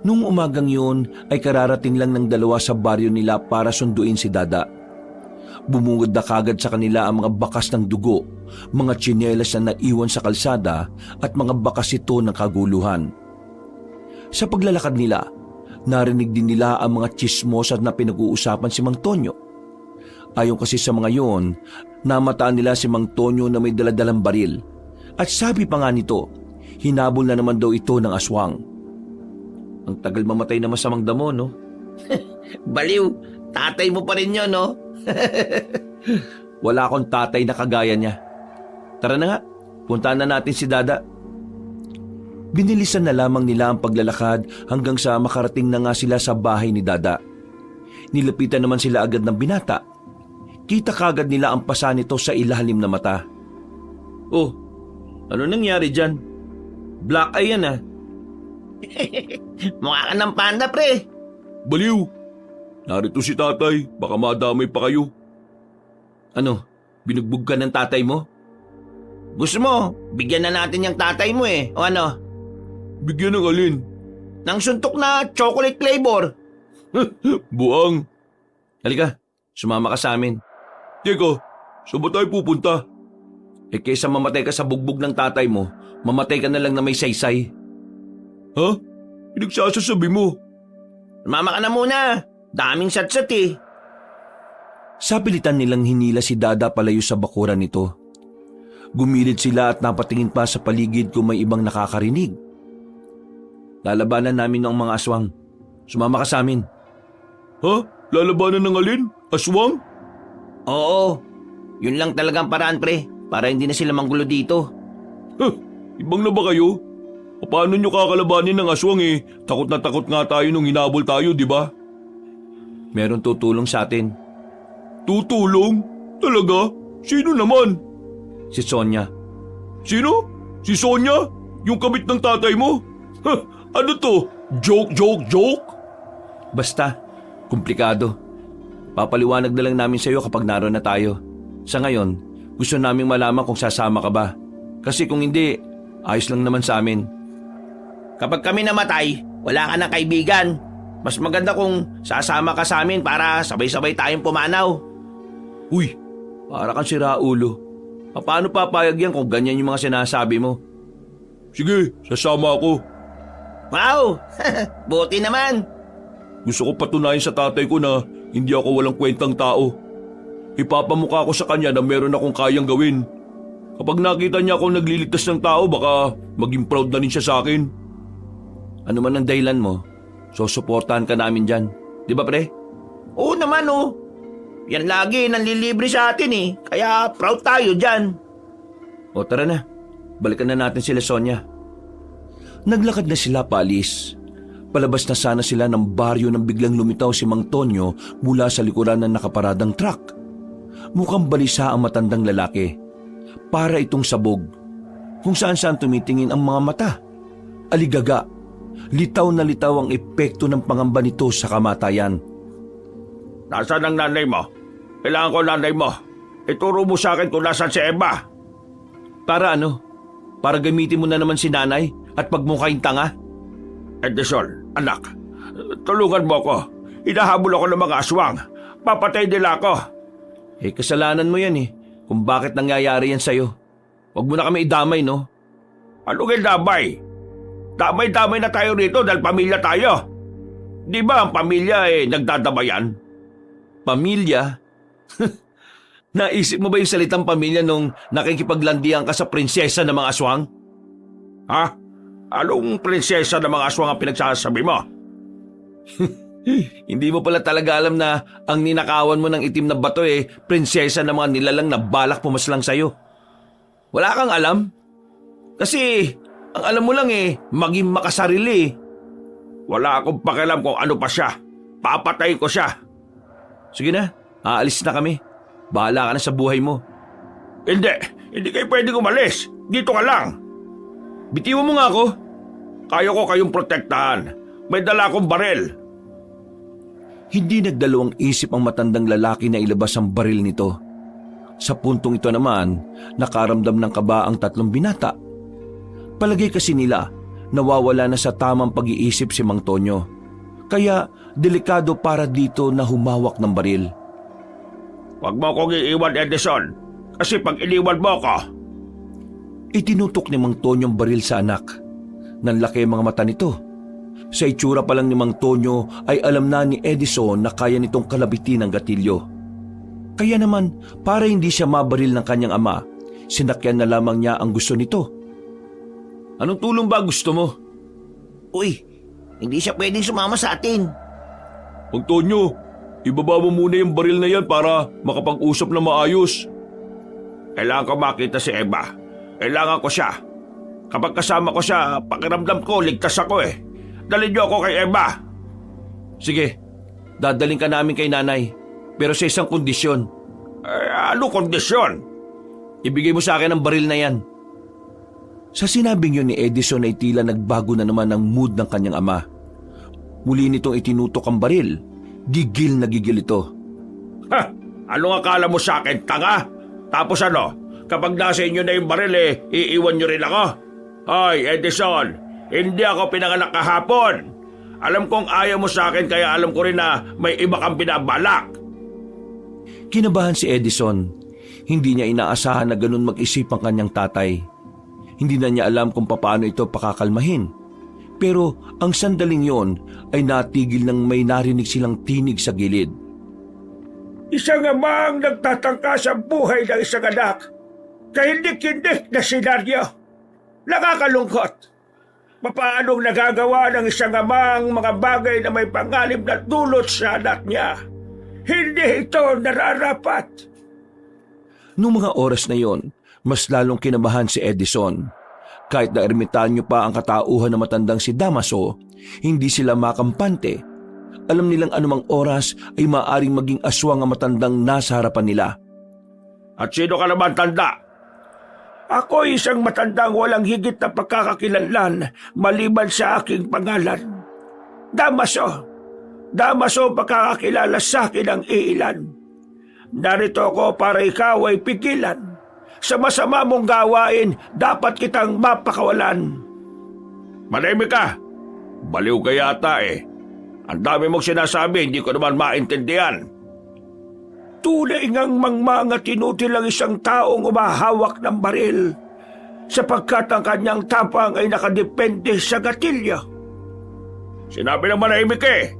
Nung umagang yun ay kararating lang ng 2 sa baryo nila para sunduin si Dada. Bumungad na kagad sa kanila ang mga bakas ng dugo, mga tsinelas na naiwan sa kalsada at mga bakas ito ng kaguluhan. Sa paglalakad nila, narinig din nila ang mga tsismosa na pinag-uusapan si Mang Tonyo. Ayon kasi sa mga yon, namataan nila si Mang Tonyo na may daladalang baril. At sabi pa nga nito, hinabol na naman daw ito ng aswang. Ang tagal mamatay na masamang damo, no? Baliw, tatay mo pa rin yun, no? Wala akong tatay na kagaya niya. Tara na nga, puntahan na natin si Dada. Binilisan na lamang nila ang paglalakad hanggang sa makarating na nga sila sa bahay ni Dada. Nilapitan naman sila agad ng binata. Kita kagad nila ang pasa nito sa ilalim na mata. Oh, ano nangyari dyan? Black eye yan ah. Mukha ka ng panda, pre. Baliw! Narito si tatay, baka madamay pa kayo. Ano, binugbog ka ng tatay mo? Gusto mo, bigyan na natin yung tatay mo eh. O ano? Bigyan ng alin? Nang suntok na chocolate flavor. Buang! Halika, sumama ka sa amin. Teka, saan ba tayo pupunta? Eh kaysa mamatay ka sa bugbog ng tatay mo, mamatay ka na lang na may saysay. Ha? Pinagsasasabi mo? Mama ka na muna. Daming satsat eh. Sa pilitan nilang hinila si Dada palayo sa bakuran nito. Gumilid sila at napatingin pa sa paligid kung may ibang nakakarinig. Lalabanan namin ng mga aswang. Sumama ka sa amin. Ha? Lalabanan ng alin? Aswang? Oo. Yun lang talagang paraan, pre. Para hindi na sila manggulo dito. Huh, ibang na ba kayo? Paano nyo kakalabanin ng aswang eh? Takot na takot nga tayo nung hinabol tayo, di ba? Meron tutulong sa atin. Tutulong? Talaga? Sino naman? Si Sonia. Sino? Si Sonia? Yung kabit ng tatay mo? Huh, ano to? Joke? Basta, komplikado. Papaliwanag na lang namin sa iyo kapag naroon na tayo. Sa ngayon, gusto naming malaman kung sasama ka ba. Kasi kung hindi, ayos lang naman sa amin. Kapag kami namatay, wala ka ng kaibigan. Mas maganda kung sasama ka sa amin para sabay-sabay tayong pumanaw. Uy, para kang siraulo. Paano papayag yan kung ganyan yung mga sinasabi mo? Sige, sasama ako. Wow! Buti naman. Gusto ko patunayan sa tatay ko na hindi ako walang kwentang tao. Ipapamukha ko sa kanya na meron akong kayang gawin. Kapag nakita niya akong nagliligtas ng tao, baka maging proud na rin siya sa akin. Ano man ang dahilan mo, susuportahan ka namin dyan. Di ba pre? Oo naman oh. Yan lagi nanlilibre sa atin eh. Kaya proud tayo dyan. O tara na, balikan na natin sila Sonia. Naglakad na sila paalis. Palabas na sana sila ng baryo nang biglang lumitaw si Mang Tonyo mula sa likuran ng nakaparadang truck. Mukhang balisa ang matandang lalaki. Para itong sabog. Kung saan-saan tumitingin ang mga mata. Aligaga. Litaw na litaw ang epekto ng pangamba nito sa kamatayan. Nasaan ang nanay mo? Kailangan ko nanay mo. Ituro mo sa akin kung nasaan si Emma. Para ano? Para gamitin mo na naman si nanay at pagmukhaing tanga? Edison, anak, tulungan mo ako. Hinahabol ako ng mga aswang. Papatay nila ako. Eh kasalanan mo yan eh. Kung bakit nangyayari yan sa'yo. Huwag mo na kami idamay, no? Anong damay? Damay-damay na tayo rito dahil pamilya tayo. Di ba ang pamilya nagdadamayan? Pamilya? Naisip mo ba yung salitang pamilya nung nakikipaglandian ka sa prinsesa ng mga aswang? Ha? Anong prinsesa ng mga aswang ang pinagsasabi mo? Hindi mo pala talaga alam na ang ninakawan mo ng itim na bato prinsesa ng mga nilalang na balak pumaslang sa'yo. Wala kang alam? Kasi ang alam mo lang maging makasarili. Wala akong pakialam kung ano pa siya. Papatay ko siya. Sige na, aalis na kami. Bahala ka na sa buhay mo. Hindi kayo pwedeng umalis. Dito ka lang. Bitiwan mo nga ako. Kaya ko kayong protektahan. May dala akong baril. Hindi nagdalawang isip ang matandang lalaki na ilabas ang baril nito. Sa puntong ito naman, nakaramdam ng kaba ang tatlong binata. Palagay kasi nila, nawawala na sa tamang pag-iisip si Mang Tonyo. Kaya delikado para dito na humawak ng baril. Huwag mo akong iiwan, Edison. Kasi pag iniwan mo ako... Itinutok ni Mang Tonyo ang baril sa anak. Nanlaki ang mga mata nito. Sa itsura pa lang ni Mang Tonyo ay alam na ni Edison na kaya nitong kalabitin ang gatilyo. Kaya naman, para hindi siya mabaril ng kanyang ama, sinakyan na lamang niya ang gusto nito. Anong tulong ba gusto mo? Uy, hindi siya pwedeng sumama sa atin. Antonio, ibaba mo muna yung baril na yan para makapag-usap na maayos. Kailangan ko makita si Eva. Kailangan ko siya. Kapag kasama ko siya, pakiramdam ko, ligtas ako eh. Dalhin niyo ako kay Eva. Sige, dadaling ka namin kay nanay, pero sa isang kondisyon. Ano kondisyon? Ibigay mo sa akin ang baril na yan. Sa sinabing yun ni Edison ay tila nagbago na naman ang mood ng kanyang ama. Muli nitong itinutok ang baril. Gigil na gigil ito. Ha? Anong akala mo sa akin, tanga? Tapos ano? Kapag nasa inyo na yung baril iiwan nyo rin ako? Hoy, Edison, hindi ako pinanganak kahapon. Alam kong ayaw mo sa akin kaya alam ko rin na may iba kang binabalak. Kinabahan si Edison. Hindi niya inaasahan na ganun mag-isip ang kanyang tatay. Hindi na niya alam kung paano ito pakakalmahin. Pero ang sandaling yon ay natigil nang may narinig silang tinig sa gilid. Isang amang nagtatangka sa buhay ng isang anak. Kahindik-hindik na senaryo. Nakakalungkot. Papaanong nagagawa ng isang amang mga bagay na may panganib na dulot sa anak niya? Hindi ito nararapat. Noong mga oras na yon, mas lalong kinabahan si Edison. Kahit na ermitanyo pa ang katauhan na matandang si Damaso, hindi sila makampante. Alam nilang anumang oras ay maaaring maging aswang ang matandang nasa harapan nila. At sino ka naman, tanda? Ako isang matandang walang higit na pagkakakilanlan maliban sa aking pangalan. Damaso. Damaso pagkakakilala sa akin ang iilan. Narito ako para ikaw ay pigilan. Sa masama mong gawain, dapat kitang mapakawalan. Manahimik ka. Baliw ka yata eh. Ang dami mong sinasabi, hindi ko naman maintindihan. Tunay ngang mangmanga tinutil ang isang taong umahawak ng baril sapagkat ang kanyang tapang ay nakadepende sa gatilyo. Sinabi ng manahimik eh.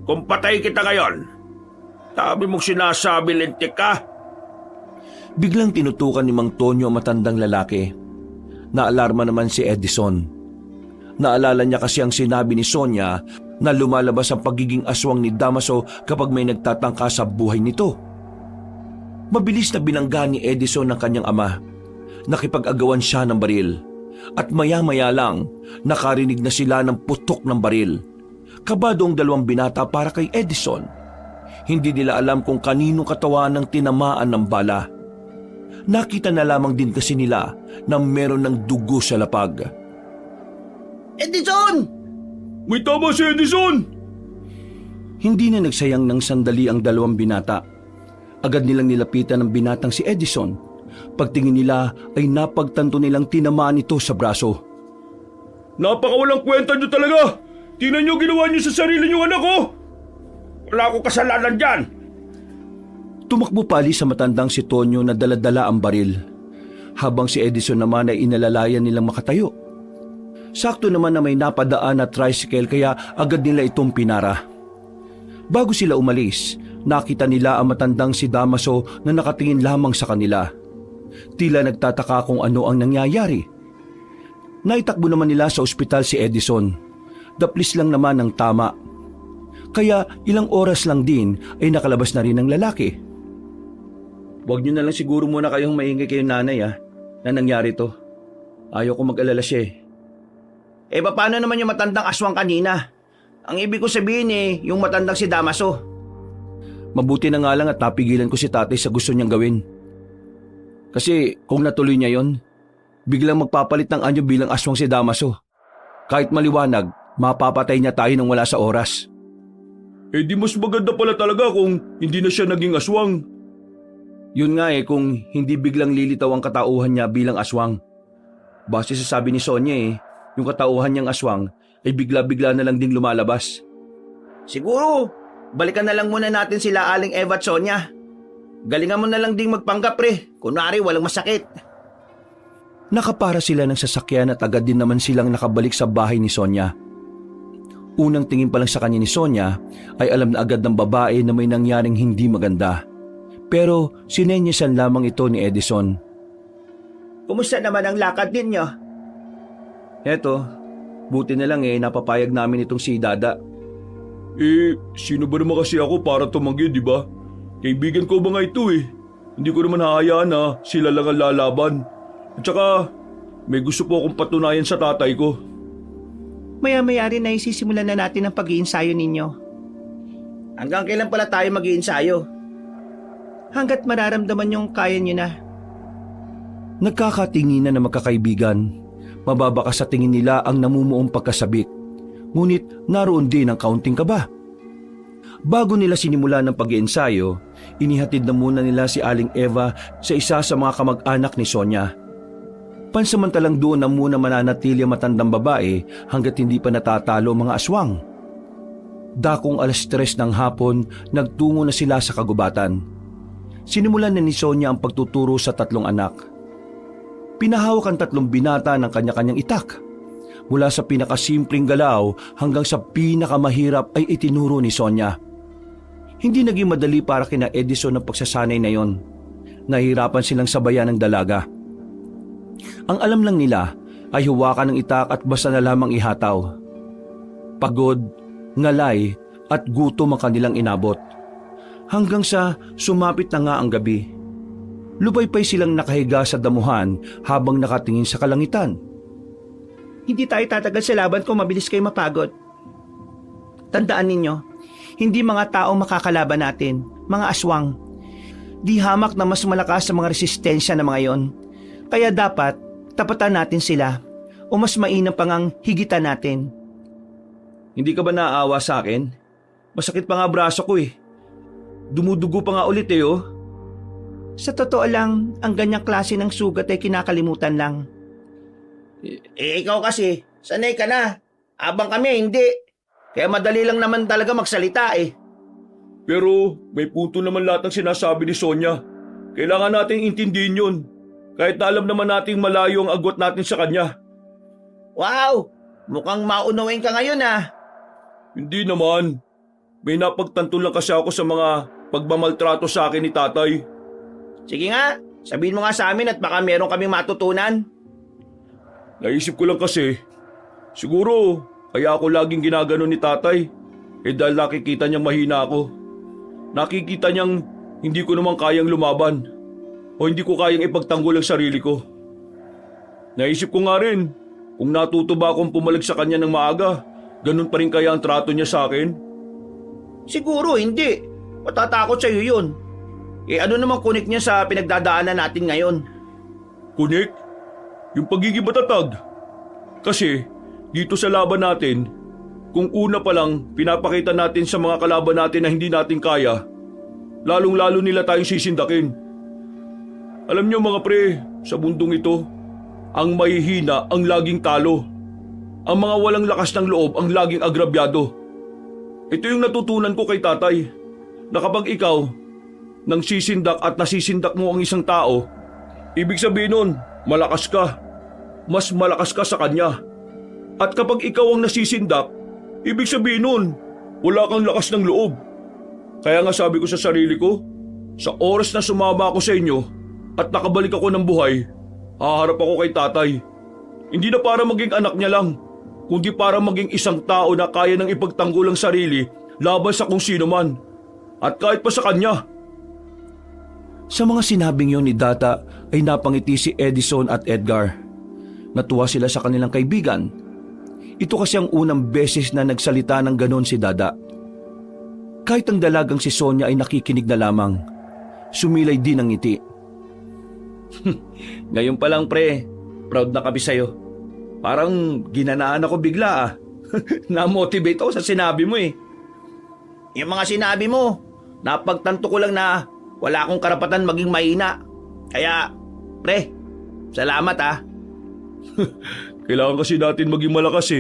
Kung patay kita ngayon, dami mong sinasabi, lintik ka. Biglang tinutukan ni Mang Tonyo ang matandang lalaki. Naalarma naman si Edison. Naalala niya kasi ang sinabi ni Sonia na lumalabas ang pagiging aswang ni Damaso kapag may nagtatangka sa buhay nito. Mabilis na binangga ni Edison ng kanyang ama. Nakipag-agawan siya ng baril. At maya-maya lang, nakarinig na sila ng putok ng baril. Kabado ang dalawang binata para kay Edison. Hindi nila alam kung kaninong katawan ang tinamaan ng bala. Nakita na lamang din kasi nila na meron ng dugo sa lapag. Edison! May tama si Edison! Hindi na nagsayang ng sandali ang dalawang binata. Agad nilang nilapitan ang binatang si Edison. Pagtingin nila ay napagtanto nilang tinamaan ito sa braso. Napakawalang kwenta niyo talaga! Tingnan niyo ginawa niyo sa sarili niyo, anak ko! Wala akong kasalanan dyan. Tumakbo pali sa matandang si Tonyo na daladala ang baril. Habang si Edison naman ay inalalayan nilang makatayo. Sakto naman na may napadaan na tricycle kaya agad nila itong pinara. Bago sila umalis, nakita nila ang matandang si Damaso na nakatingin lamang sa kanila. Tila nagtataka kung ano ang nangyayari. Naitakbo naman nila sa ospital si Edison. Daplis lang naman ang tama. Kaya ilang oras lang din ay nakalabas na rin ang lalaki. Huwag niyo na lang siguro muna kayong maingay kayong nanay na nangyari to. Ayaw ko mag-alala siya eh. Paano naman yung matandang aswang kanina? Ang ibig ko sabihin yung matandang si Damaso. Mabuti na nga lang at napigilan ko si tatay sa gusto niyang gawin. Kasi kung natuloy niya yon, biglang magpapalit ng anyo bilang aswang si Damaso. Kahit maliwanag, mapapatay niya tayo nang wala sa oras. Di mas maganda pala talaga kung hindi na siya naging aswang. Yun nga kung hindi biglang lilitaw ang katauhan niya bilang aswang. Base sa sabi ni Sonia yung katauhan niyang aswang ay bigla-bigla na lang ding lumalabas. Siguro, balikan na lang muna natin sila Aling Eva at Sonia. Galingan mo na lang ding magpanggap kunwari walang masakit. Nakapara sila ng sasakyan at agad din naman silang nakabalik sa bahay ni Sonia. Unang tingin pa lang sa kanya ni Sonia ay alam na agad ng babae na may nangyaring hindi maganda. Pero sinenyasan lamang ito ni Edison. Kumusta naman ang lakad ninyo? Eto, buti na lang napapayag namin itong si Dada. Sino ba naman kasi ako para tumanggi, di ba? Kaibigan ko ba nga ito Hindi ko naman hahayaan na sila lang ang lalaban. At saka, may gusto po akong patunayan sa tatay ko. Maya-maya rin na isisimulan na natin ang pag-iinsayo ninyo. Hanggang kailan pala tayo mag-iinsayo? Hanggat mararamdaman yung kaya nyo na. Nagkakatinginan na magkakaibigan. Mababa sa tingin nila ang namumuong pagkasabik. Ngunit naroon din ang kaunting kaba. Bago nila sinimula ng pag-iensayo, inihatid na muna nila si Aling Eva sa isa sa mga kamag-anak ni Sonia. Pansamantalang doon na muna mananatili ang matandang babae hanggat hindi pa natatalo ang mga aswang. Dakong 3:00 ng hapon, nagtungo na sila sa kagubatan. Sinimulan na ni Sonia ang pagtuturo sa 3 anak. Pinahawak ang 3 binata ng kanya-kanyang itak. Mula sa pinakasimpleng galaw hanggang sa pinakamahirap ay itinuro ni Sonia. Hindi naging madali para kina Edison ang pagsasanay na yon. Nahihirapan silang sabayan ng dalaga. Ang alam lang nila ay huwakan ng itak at basta na lamang ihataw. Pagod, ngalay at gutom ang kanilang inabot. Hanggang sa sumapit na nga ang gabi. Lupaypay silang nakahiga sa damuhan habang nakatingin sa kalangitan. Hindi tayo tatagal sa laban kung mabilis kayo mapagod. Tandaan ninyo, hindi mga tao makakalaban natin, mga aswang. Di hamak na mas malakas sa mga resistensya na mga yon. Kaya dapat, tapatan natin sila o mas mainam pang ang higitan natin. Hindi ka ba naaawa sa akin? Masakit pa nga braso ko Dumudugo pa nga ulit Sa totoo lang, ang ganyang klase ng sugat ay kinakalimutan lang. Ikaw kasi, sanay ka na. Abang kami, hindi. Kaya madali lang naman talaga magsalita Pero may punto naman lahat ng sinasabi ni Sonia. Kailangan nating intindihin yun. Kahit na alam naman nating malayo ang agwat natin sa kanya. Wow! Mukhang maunawain ka ngayon Hindi naman. May napagtanto lang kasi ako sa mga pagmamaltrato sa akin ni tatay. Sige nga, sabihin mo nga sa amin at baka meron kaming matutunan. Naisip ko lang kasi, siguro kaya ako laging ginaganon ni tatay. Dahil nakikita niyang mahina ako. Nakikita niyang hindi ko naman kayang lumaban. O hindi ko kayang ipagtanggol ang sarili ko. Naisip ko nga rin, kung natuto ba akong pumalag sa kanya ng maaga, ganun pa rin kaya ang trato niya sa akin? Siguro hindi. Matatakot sa'yo yun. Ano namang kunik niya sa pinagdadaanan natin ngayon? Kunik? Yung pagiging matatag. Kasi dito sa laban natin, kung una pa lang pinapakita natin sa mga kalaban natin na hindi natin kaya, lalong-lalo nila tayong sisindakin. Alam niyo mga pre, sa mundong ito, ang mahihina ang laging talo. Ang mga walang lakas ng loob ang laging agrabyado. Ito yung natutunan ko kay tatay, na kapag ikaw nang sisindak at nasisindak mo ang isang tao, ibig sabihin nun, malakas ka. Mas malakas ka sa kanya. At kapag ikaw ang nasisindak, ibig sabihin nun, wala kang lakas ng loob. Kaya nga sabi ko sa sarili ko, sa oras na sumama ako sa inyo at nakabalik ako ng buhay, haharap ako kay tatay. Hindi na para maging anak niya lang, kundi para maging isang tao na kaya nang ipagtanggol ang sarili laban sa kung sino man. At kahit pa sa kanya. Sa mga sinabing yon ni Data ay napangiti si Edison at Edgar. Natuwa sila sa kanilang kaibigan. Ito kasi ang unang beses na nagsalita ng ganon si Dada. Kahit ang dalagang si Sonia ay nakikinig na lamang. Sumilay din ang ngiti. Ngayon pa lang pre, proud na kami sa'yo. Parang ginanaan ako bigla Na-motivate ako sa sinabi mo Yung mga sinabi mo, napagtanto ko lang na wala akong karapatan maging mahina. Kaya, pre, salamat Kailangan kasi natin maging malakas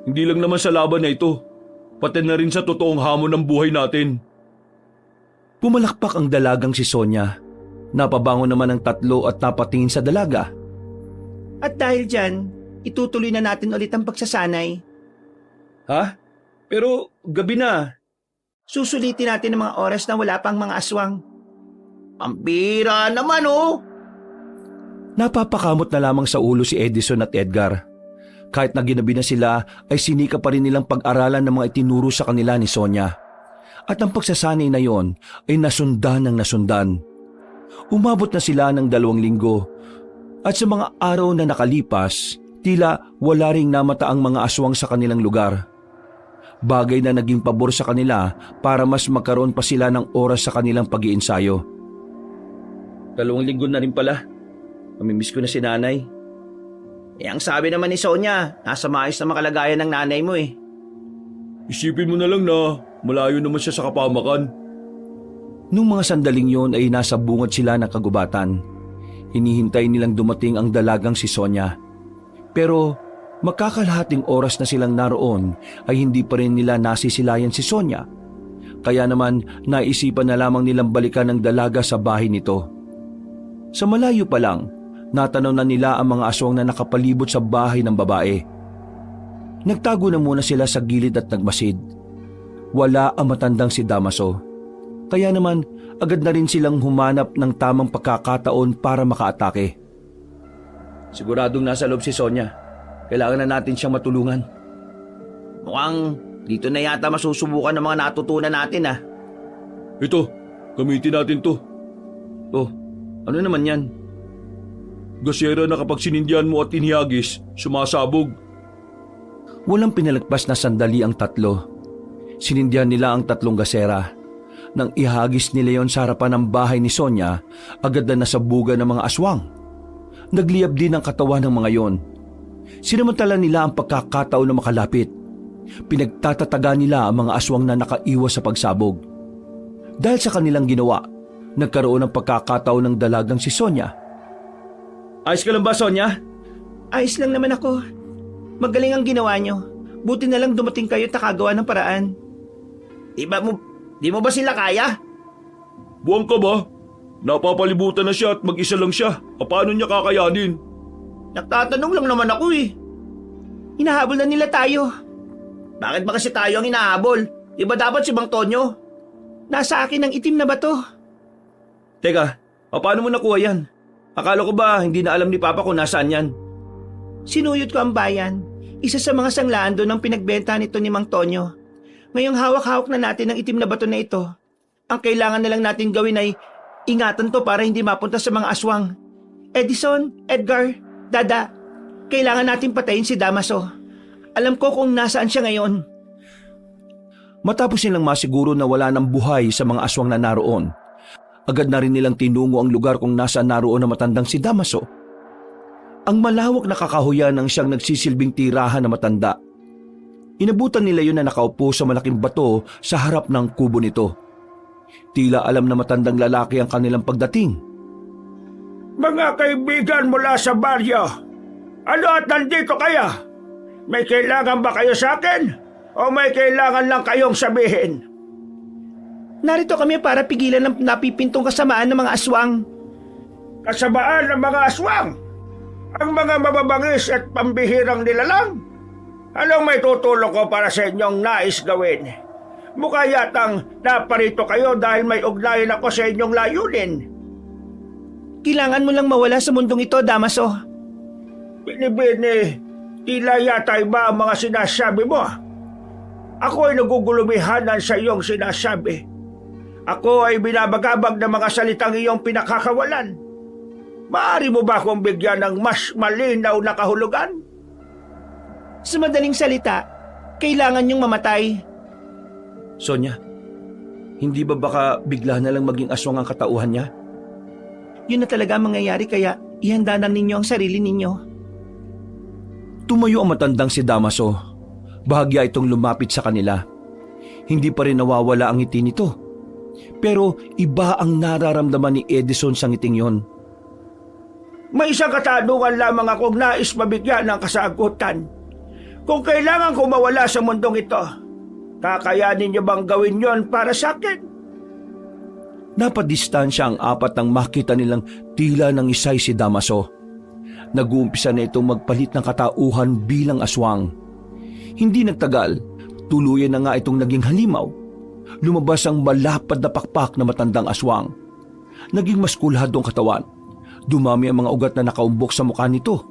Hindi lang naman sa laban na ito, pati na rin sa totoong hamon ng buhay natin. Pumalakpak ang dalagang si Sonia. Napabangon naman ang 3 at napatingin sa dalaga. At dahil dyan, itutuloy na natin ulit ang pagsasanay. Ha? Pero gabi na. Susulitin natin ang mga oras na wala pang mga aswang. Pampira naman oh. Napapakamot na lamang sa ulo si Edison at Edgar. Kahit na ginabi na sila ay sinika pa rin nilang pag-aralan ng mga itinuro sa kanila ni Sonia. At ang pagsasanay na yon ay nasundan ng nasundan. Umabot na sila ng 2 linggo at sa mga araw na nakalipas, tila wala ring namata ang mga aswang sa kanilang lugar. Bagay na naging pabor sa kanila para mas magkaroon pa sila ng oras sa kanilang pag-iensayo. 2 linggo na rin pala. Mamimiss ko na si nanay. Ang sabi naman ni Sonia, nasa maayos na makalagayan ng nanay mo eh. Isipin mo na lang na malayo naman siya sa kapamakan. Nung mga sandaling yon ay nasa bungad sila ng kagubatan. Hinihintay nilang dumating ang dalagang si Sonia. Pero magkakalahating oras na silang naroon ay hindi pa rin nila nasisilayan si Sonia. Kaya naman naisipan na lamang nilang balikan ang dalaga sa bahay nito. Sa malayo pa lang, natanaw na nila ang mga aswang na nakapalibot sa bahay ng babae. Nagtago na muna sila sa gilid at nagmasid. Wala ang matandang si Damaso. Kaya naman agad na rin silang humanap ng tamang pagkakataon para makaatake. Siguradong nasa loob si Sonia. Kailangan na natin siyang matulungan. Mukhang dito na yata masusubukan ng mga natutunan natin ah. Ito, gamitin natin to. Oh, ano naman yan? Gasera na kapag sinindihan mo at inihagis, sumasabog. Walang pinalagpas na sandali ang tatlo. Sinindihan nila ang 3 gasera. Nang ihagis ni Leon sa harapan ng bahay ni Sonia, agad na nasabugan ng mga aswang. Nagliyab din ang katawan ng mga yon. Sinamantala nila ang pagkakataon na makalapit. Pinagtatataga nila ang mga aswang na nakaiwas sa pagsabog. Dahil sa kanilang ginawa, nagkaroon ng pagkakataon ng dalagang si Sonia. Ayos ka lang ba, Sonia? Ayos lang naman ako. Magaling ang ginawa nyo. Buti na lang dumating kayo at nakagawa ng paraan. Di mo ba sila kaya? Buwang ka ba? Napapalibutan na siya at mag-isa lang siya. Paano niya kakayanin? Nagtatanong lang naman ako eh. Hinahabol na nila tayo. Bakit ba kasi tayo ang hinahabol? Di ba dapat si Mang Tonyo? Nasa akin ang itim na bato. Teka, paano mo nakuha yan? Akala ko ba hindi na alam ni Papa kung nasaan yan? Sinuyot ko ang bayan. Isa sa mga sanglaan doon ang pinagbenta nito ni Mang Tonyo. Ngayong hawak-hawak na natin ang itim na bato na ito. Ang kailangan na lang natin gawin ay ingatan to para hindi mapunta sa mga aswang. Edison, Edgar, Dada, kailangan natin patayin si Damaso. Alam ko kung nasaan siya ngayon. Matapos nilang masiguro na wala ng buhay sa mga aswang na naroon, agad na rin nilang tinungo ang lugar kung nasaan naroon ang matandang si Damaso. Ang malawak na kakahuyan ang siyang nagsisilbing tirahan na matanda. Inabutan nila yun na nakaupo sa malaking bato sa harap ng kubo nito. Tila alam na matandang lalaki ang kanilang pagdating. Mga kaibigan mula sa baryo, ano at nandito kaya? May kailangan ba kayo sa akin? O may kailangan lang kayong sabihin? Narito kami para pigilan ng napipintong kasamaan ng mga aswang. Kasabaan ng mga aswang? Ang mga mababangis at pambihirang nilalang? Anong may tutulong ko para sa inyong nais gawin? Mukha yatang naparito kayo dahil may ugnayan ako sa inyong layunin. Kailangan mo lang mawala sa mundong ito, Damaso. Binibini, tila yata iba ang mga sinasabi mo. Ako ay nagugulumihanan sa iyong sinasabi. Ako ay binabagabag ng mga salitang iyong pinakakawalan. Maaari mo ba akong bigyan ng mas malinaw na kahulugan? Sa madaling salita, kailangan niyong mamatay. Sonia, hindi ba baka bigla na lang maging aswang ang katauhan niya? Yun na talaga ang mangyayari kaya ihanda na ninyo ang sarili ninyo. Tumayo ang matandang si Damaso. Bahagya itong lumapit sa kanila. Hindi pa rin nawawala ang ngiti nito. Pero iba ang nararamdaman ni Edison sa ngiting yon. May isang katanungan lamang akong nais mabigyan ng kasagutan. Kung kailangan ko mawala sa mundong ito, kakayanin niyo bang gawin yon para sa akin? Napadistansya ang apat nang makita nilang tila ng isay si Damaso. Nag-uumpisa na itong magpalit ng katauhan bilang aswang. Hindi nagtagal, tuluyan na nga itong naging halimaw. Lumabas ang malapad na pakpak na matandang aswang. Naging mas kulhado ang katawan. Dumami ang mga ugat na nakaumbok sa mukha nito.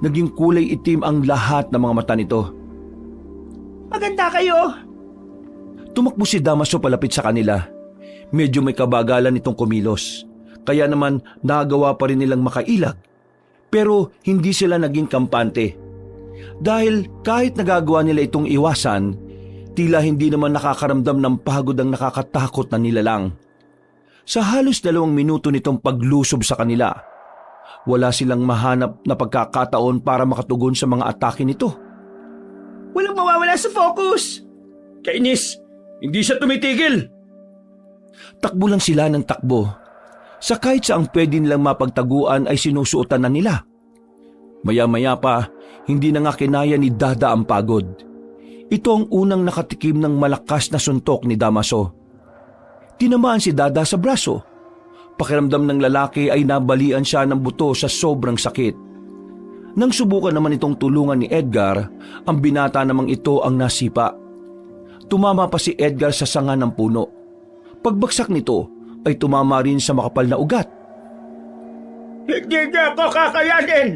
Naging kulay itim ang lahat ng mga mata nito. Maganda kayo. Tumakbo si Damaso palapit sa kanila. Medyo may kabagalan itong kumilos. Kaya naman nagawa pa rin nilang makailag. Pero hindi sila naging kampante. Dahil kahit nagagawa nila itong iwasan, tila hindi naman nakakaramdam ng pagod ang nakakatakot na nilalang. Sa halos 2 minuto nitong paglusob sa kanila, wala silang mahanap na pagkakataon para makatugon sa mga atake nito. Walang mawawala sa focus. Kainis! Hindi siya tumitigil! Takbo lang sila ng takbo. Sa kahit saang pwede nilang mapagtaguan ay sinusuotan na nila. Maya-maya pa, hindi na nga kinaya ni Dada ang pagod. Ito ang unang nakatikim ng malakas na suntok ni Damaso. Tinamaan si Dada sa braso. Pakiramdam ng lalaki ay nabalian siya ng buto sa sobrang sakit. Nang subukan naman itong tulungan ni Edgar, ang binata namang ito ang nasipa. Tumama pa si Edgar sa sanga ng puno. Pagbagsak nito ay tumama rin sa makapal na ugat. Hindi niya ako kakayanin.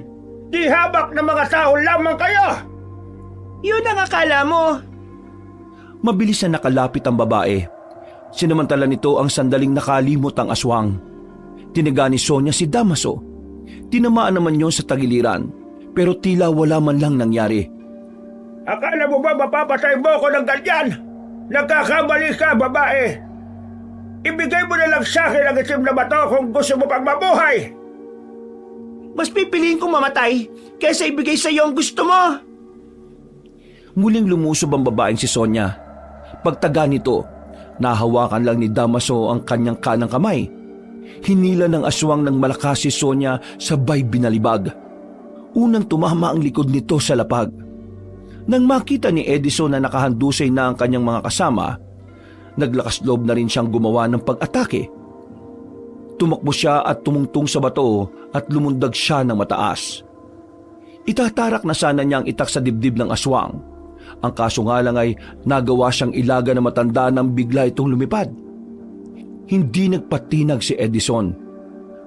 Di habak na mga tao lamang kayo. Yun ang akala mo. Mabilis na nakalapit ang babae. Sinamantala nito ang sandaling nakalimot ang aswang. Tinaga ni Sonia si Damaso. Tinamaan naman yon sa tagiliran, pero tila wala man lang nangyari. Akala mo ba mapapatay mo ako ng ganyan? Nagkakamali ka, babae. Ibigay mo na lang sa akin ang itim na bato kung gusto mo pang mabuhay. Mas pipiliin kong mamatay kaysa ibigay sa iyo ang gusto mo. Muling lumusob ang babaeng si Sonia. Pagtaga nito, nahawakan lang ni Damaso ang kanyang kanang kamay. Hinila ng aswang ng malakas si Sonia sabay binalibag. Unang tumama ang likod nito sa lapag. Nang makita ni Edison na nakahandusay na ang kanyang mga kasama, naglakas loob na rin siyang gumawa ng pag-atake. Tumakbo siya at tumungtong sa bato at lumundag siya ng mataas. Itatarak na sana niya ang itak sa dibdib ng aswang. Ang kaso nga lang ay nagawa siyang ilaga na matanda nang bigla itong lumipad. Hindi nagpatinag si Edison.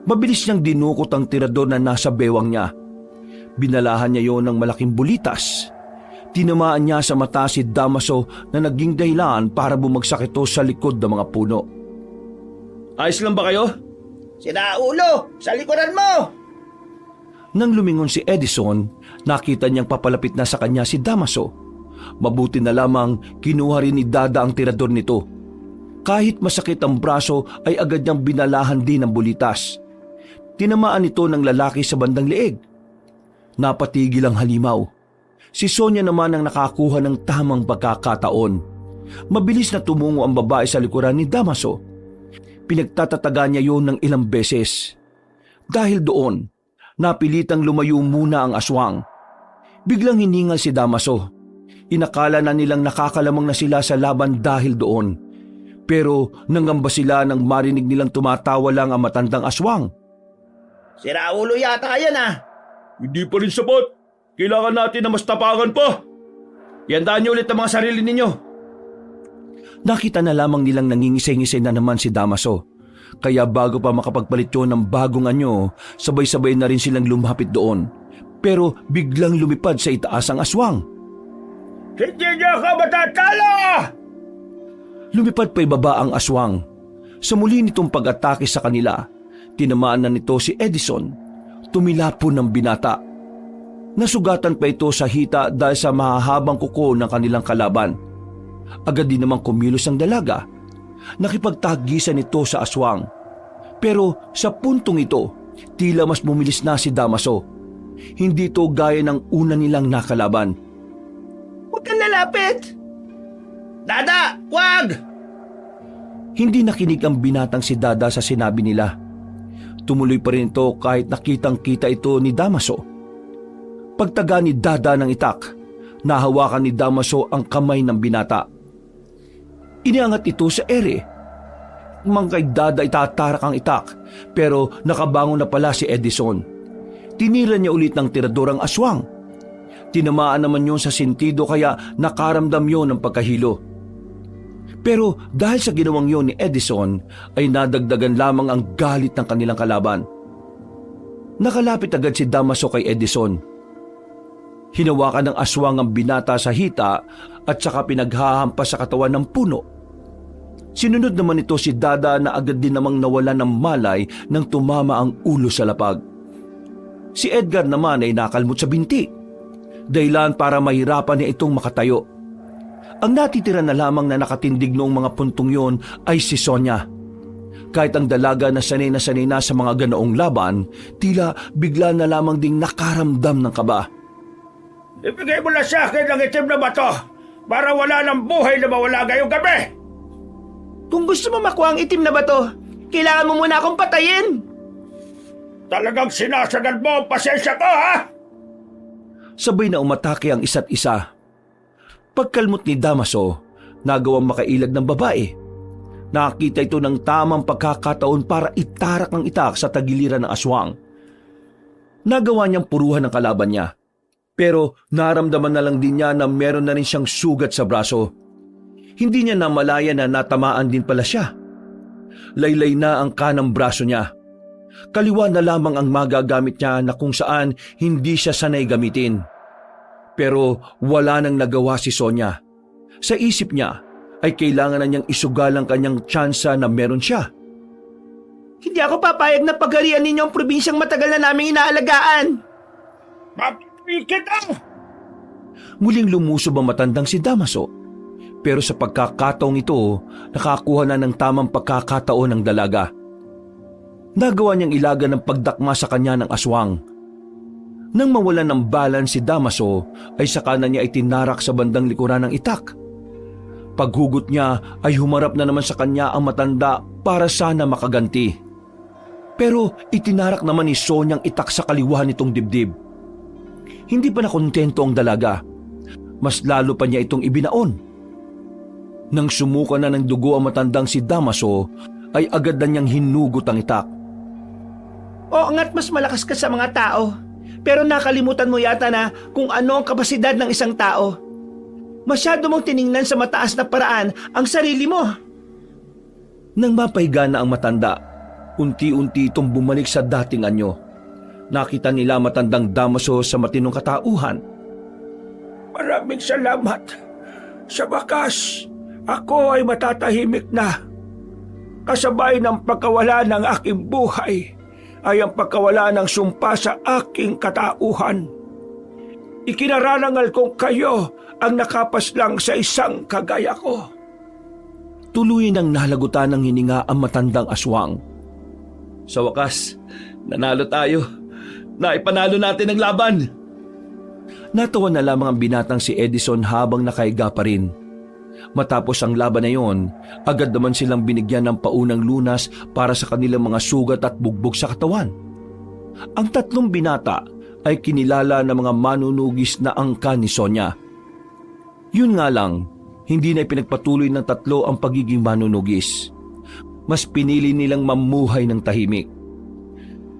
Mabilis niyang dinukot ang tirador na nasa bewang niya. Binalahan niya yon ng malaking bulitas. Tinamaan niya sa mata si Damaso na naging dahilan para bumagsak ito sa likod ng mga puno. Ayos lang ba kayo? Sira ulo, sa likuran mo. Nang lumingon si Edison, nakita niyang papalapit na sa kanya si Damaso. Mabuti na lamang kinuha rin ni Dada ang tirador nito. Kahit masakit ang braso ay agad niyang binalahan din ng bulitas. Tinamaan ito ng lalaki sa bandang leeg. Napatigil ang halimaw. Si Sonia naman ang nakakuha ng tamang pagkakataon. Mabilis na tumungo ang babae sa likuran ni Damaso. Pinagtatataga niya yon ng ilang beses. Dahil doon, napilitang lumayo muna ang aswang. Biglang hiningal si Damaso. Inakala na nilang nakakalamang na sila sa laban dahil doon. Pero nangamba sila nang marinig nilang tumatawa lang ang matandang aswang. Sira ulo yata yan ah. Hindi pa rin sapat. Kailangan natin na mas tapangan pa. Iandaan niyo ulit ang mga sarili ninyo. Nakita na lamang nilang nangingisay-ngisay na naman si Damaso. Kaya bago pa makapagpalit yun ng bagong anyo, sabay-sabay na rin silang lumapit doon. Pero biglang lumipad sa itaas ang aswang. Hindi niyo ako matatalo! Lumipad pa ibaba ang aswang. Sa muli nitong pag-atake sa kanila, tinamaan na nito si Edison. Tumilapon ng binata. Nasugatan pa ito sa hita dahil sa mahahabang kuko ng kanilang kalaban. Agad din namang kumilos ang dalaga. Nakipagtagisan ito sa aswang. Pero sa puntong ito, tila mas bumilis na si Damaso. Hindi ito gaya ng una nilang nakalaban. Huwag kang lalapit! Dada, wag! Hindi nakinig ang binatang si Dada sa sinabi nila. Tumuloy pa rin ito kahit nakitang-kita ito ni Damaso. Pagtaga ni Dada ng itak, nahawakan ni Damaso ang kamay ng binata. Iniangat ito sa ere. Mang kay Dada itatarak ang itak, pero nakabangon na pala si Edison. Tinira niya ulit ng tirador ang aswang. Tinamaan naman yun sa sentido kaya nakaramdam yun ng pagkahilo. Pero dahil sa ginawang yon ni Edison ay nadagdagan lamang ang galit ng kanilang kalaban. Nakalapit agad si Damaso kay Edison. Hinawakan ng aswang ang binata sa hita at saka pinaghahampas sa katawan ng puno. Sinunod naman ito si Dada na agad din namang nawala ng malay nang tumama ang ulo sa lapag. Si Edgar naman ay nakalmot sa binti, dahilan para mahirapan niya itong makatayo. Ang natitira na lamang na nakatindig noong mga puntong yon ay si Sonia. Kahit ang dalaga na sanay na sa mga ganoong laban, tila bigla na lamang ding nakaramdam ng kaba. Ibigay mo na sa akin ang itim na bato para wala ng buhay na mawala ngayong gabi! Kung gusto mo makuha ang itim na bato, kailangan mo muna akong patayin. Talagang sinasagad mo ang pasensya ko, ha? Sabay na umatake ang isa't isa. Pagkalmot ni Damaso, nagawang makailag ng babae. Nakakita ito ng tamang pagkakataon para itarak ng itak sa tagiliran ng aswang. Nagawa niyang puruhan ng kalaban niya. Pero naramdaman na lang din niya na meron na rin siyang sugat sa braso. Hindi niya namalaya na natamaan din pala siya. Laylay na ang kanang braso niya. Kaliwa na lamang ang magagamit niya na kung saan hindi siya sanay gamitin. Pero wala nang nagawa si Sonia. Sa isip niya ay kailangan na niyang isugal ang kanyang tsansa na meron siya. Hindi ako papayag na pagharian ninyo ang probinsyang matagal na naming inaalagaan. Mapikit ang! Muling lumusob ang matandang si Damaso. Pero sa pagkakataong ito, nakakuha na ng tamang pagkakataon ng dalaga. Nagawa niyang ilaga ng pagdakma sa kanya ng aswang. Nang mawalan ng balance si Damaso, ay saka na niya itinarak sa bandang likuran ng itak. Paghugot niya ay humarap na naman sa kanya ang matanda para sana makaganti. Pero itinarak naman ni Sonya ang itak sa kaliwa nitong dibdib. Hindi pa nakontento ang dalaga. Mas lalo pa niya itong ibinaon. Nang sumuka na ng dugo ang matandang si Damaso, ay agad na niyang hinugot ang itak. Oo nga't mas malakas ka sa mga tao. Pero nakalimutan mo yata na kung ano ang kapasidad ng isang tao. Masyado mong tiningnan sa mataas na paraan ang sarili mo. Nang mapahiga na ang matanda, unti-unti itong bumalik sa dating anyo. Nakita nila matandang Damaso sa matinong katauhan. Maraming salamat. Sa wakas, ako ay matatahimik na. Kasabay ng pagkawala ng aking buhay ay ang pagkawala ng sumpa sa aking katauhan. Ikinararangal kong kayo ang nakapaslang sa isang kagaya ko. Tuloy nang nalagutan ng hininga ang matandang aswang. Sa wakas, nanalo tayo. Naipanalo natin ang laban. Natawa na lamang ang binatang si Edison habang nakahiga pa rin. Matapos ang laban na yon, agad naman silang binigyan ng paunang lunas para sa kanilang mga sugat at bugbog sa katawan. Ang tatlong binata ay kinilala ng mga manunugis na angka ni Sonia. Yun nga lang, hindi na ipinagpatuloy ng tatlo ang pagiging manunugis. Mas pinili nilang mamuhay ng tahimik.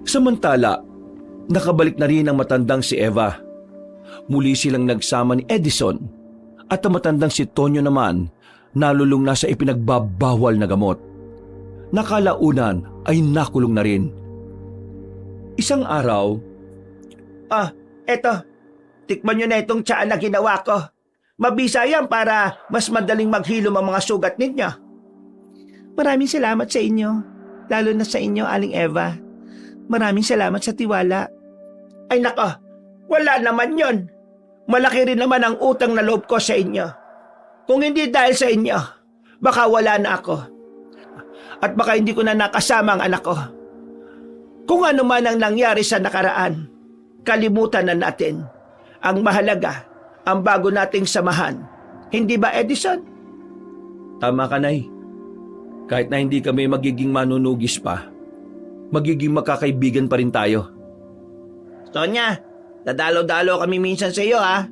Samantala, nakabalik na rin ang matandang si Eva. Muli silang nagsama ni Edison at ang matandang si Tonyo naman nalulung na sa ipinagbabawal na gamot. Nakalaunan ay nakulong na rin. Isang araw, Eto, tikman nyo na itong tsaa na ginawa ko. Mabisa yan para mas madaling maghilom ang mga sugat ninyo. Maraming salamat sa inyo, lalo na sa inyo, Aling Eva. Maraming salamat sa tiwala. Ay nako, wala naman yon. Malaki rin naman ang utang na loob ko sa inyo. Kung hindi dahil sa inyo, baka wala na ako. At baka hindi ko na nakasama ang anak ko. Kung ano man ang nangyari sa nakaraan, kalimutan na natin. Ang mahalaga, ang bago nating samahan. Hindi ba, Edison? tama ka, Nay. Kahit na hindi kami magiging manunugis pa, magiging makakaibigan pa rin tayo. Sonya, dadalo-dalo kami minsan sa iyo, ha?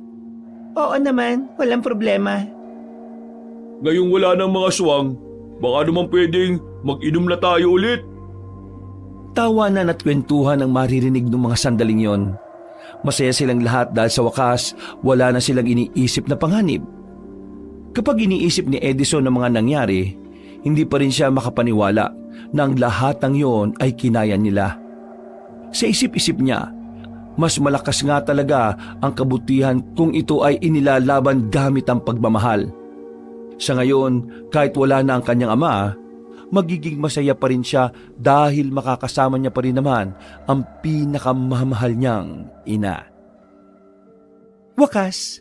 Oo naman, walang problema. Ngayong wala ng mga swang, baka naman pwedeng mag-inom na tayo ulit. Tawanan at kwentuhan ang maririnig ng mga sandaling yon. Masaya silang lahat dahil sa wakas wala na silang iniisip na panganib. Kapag iniisip ni Edison ang mga nangyari, hindi pa rin siya makapaniwala na ang lahat ng yon ay kinaya nila. Sa isip-isip niya, mas malakas nga talaga ang kabutihan kung ito ay inilalaban gamit ang pagmamahal. Sa ngayon, kahit wala na ang kanyang ama, magiging masaya pa rin siya dahil makakasama niya pa rin naman ang pinakamamahal niyang ina. Wakas.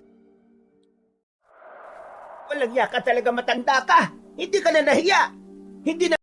Walang yaka talaga, matanda ka. Hindi ka na nahiya. Hindi na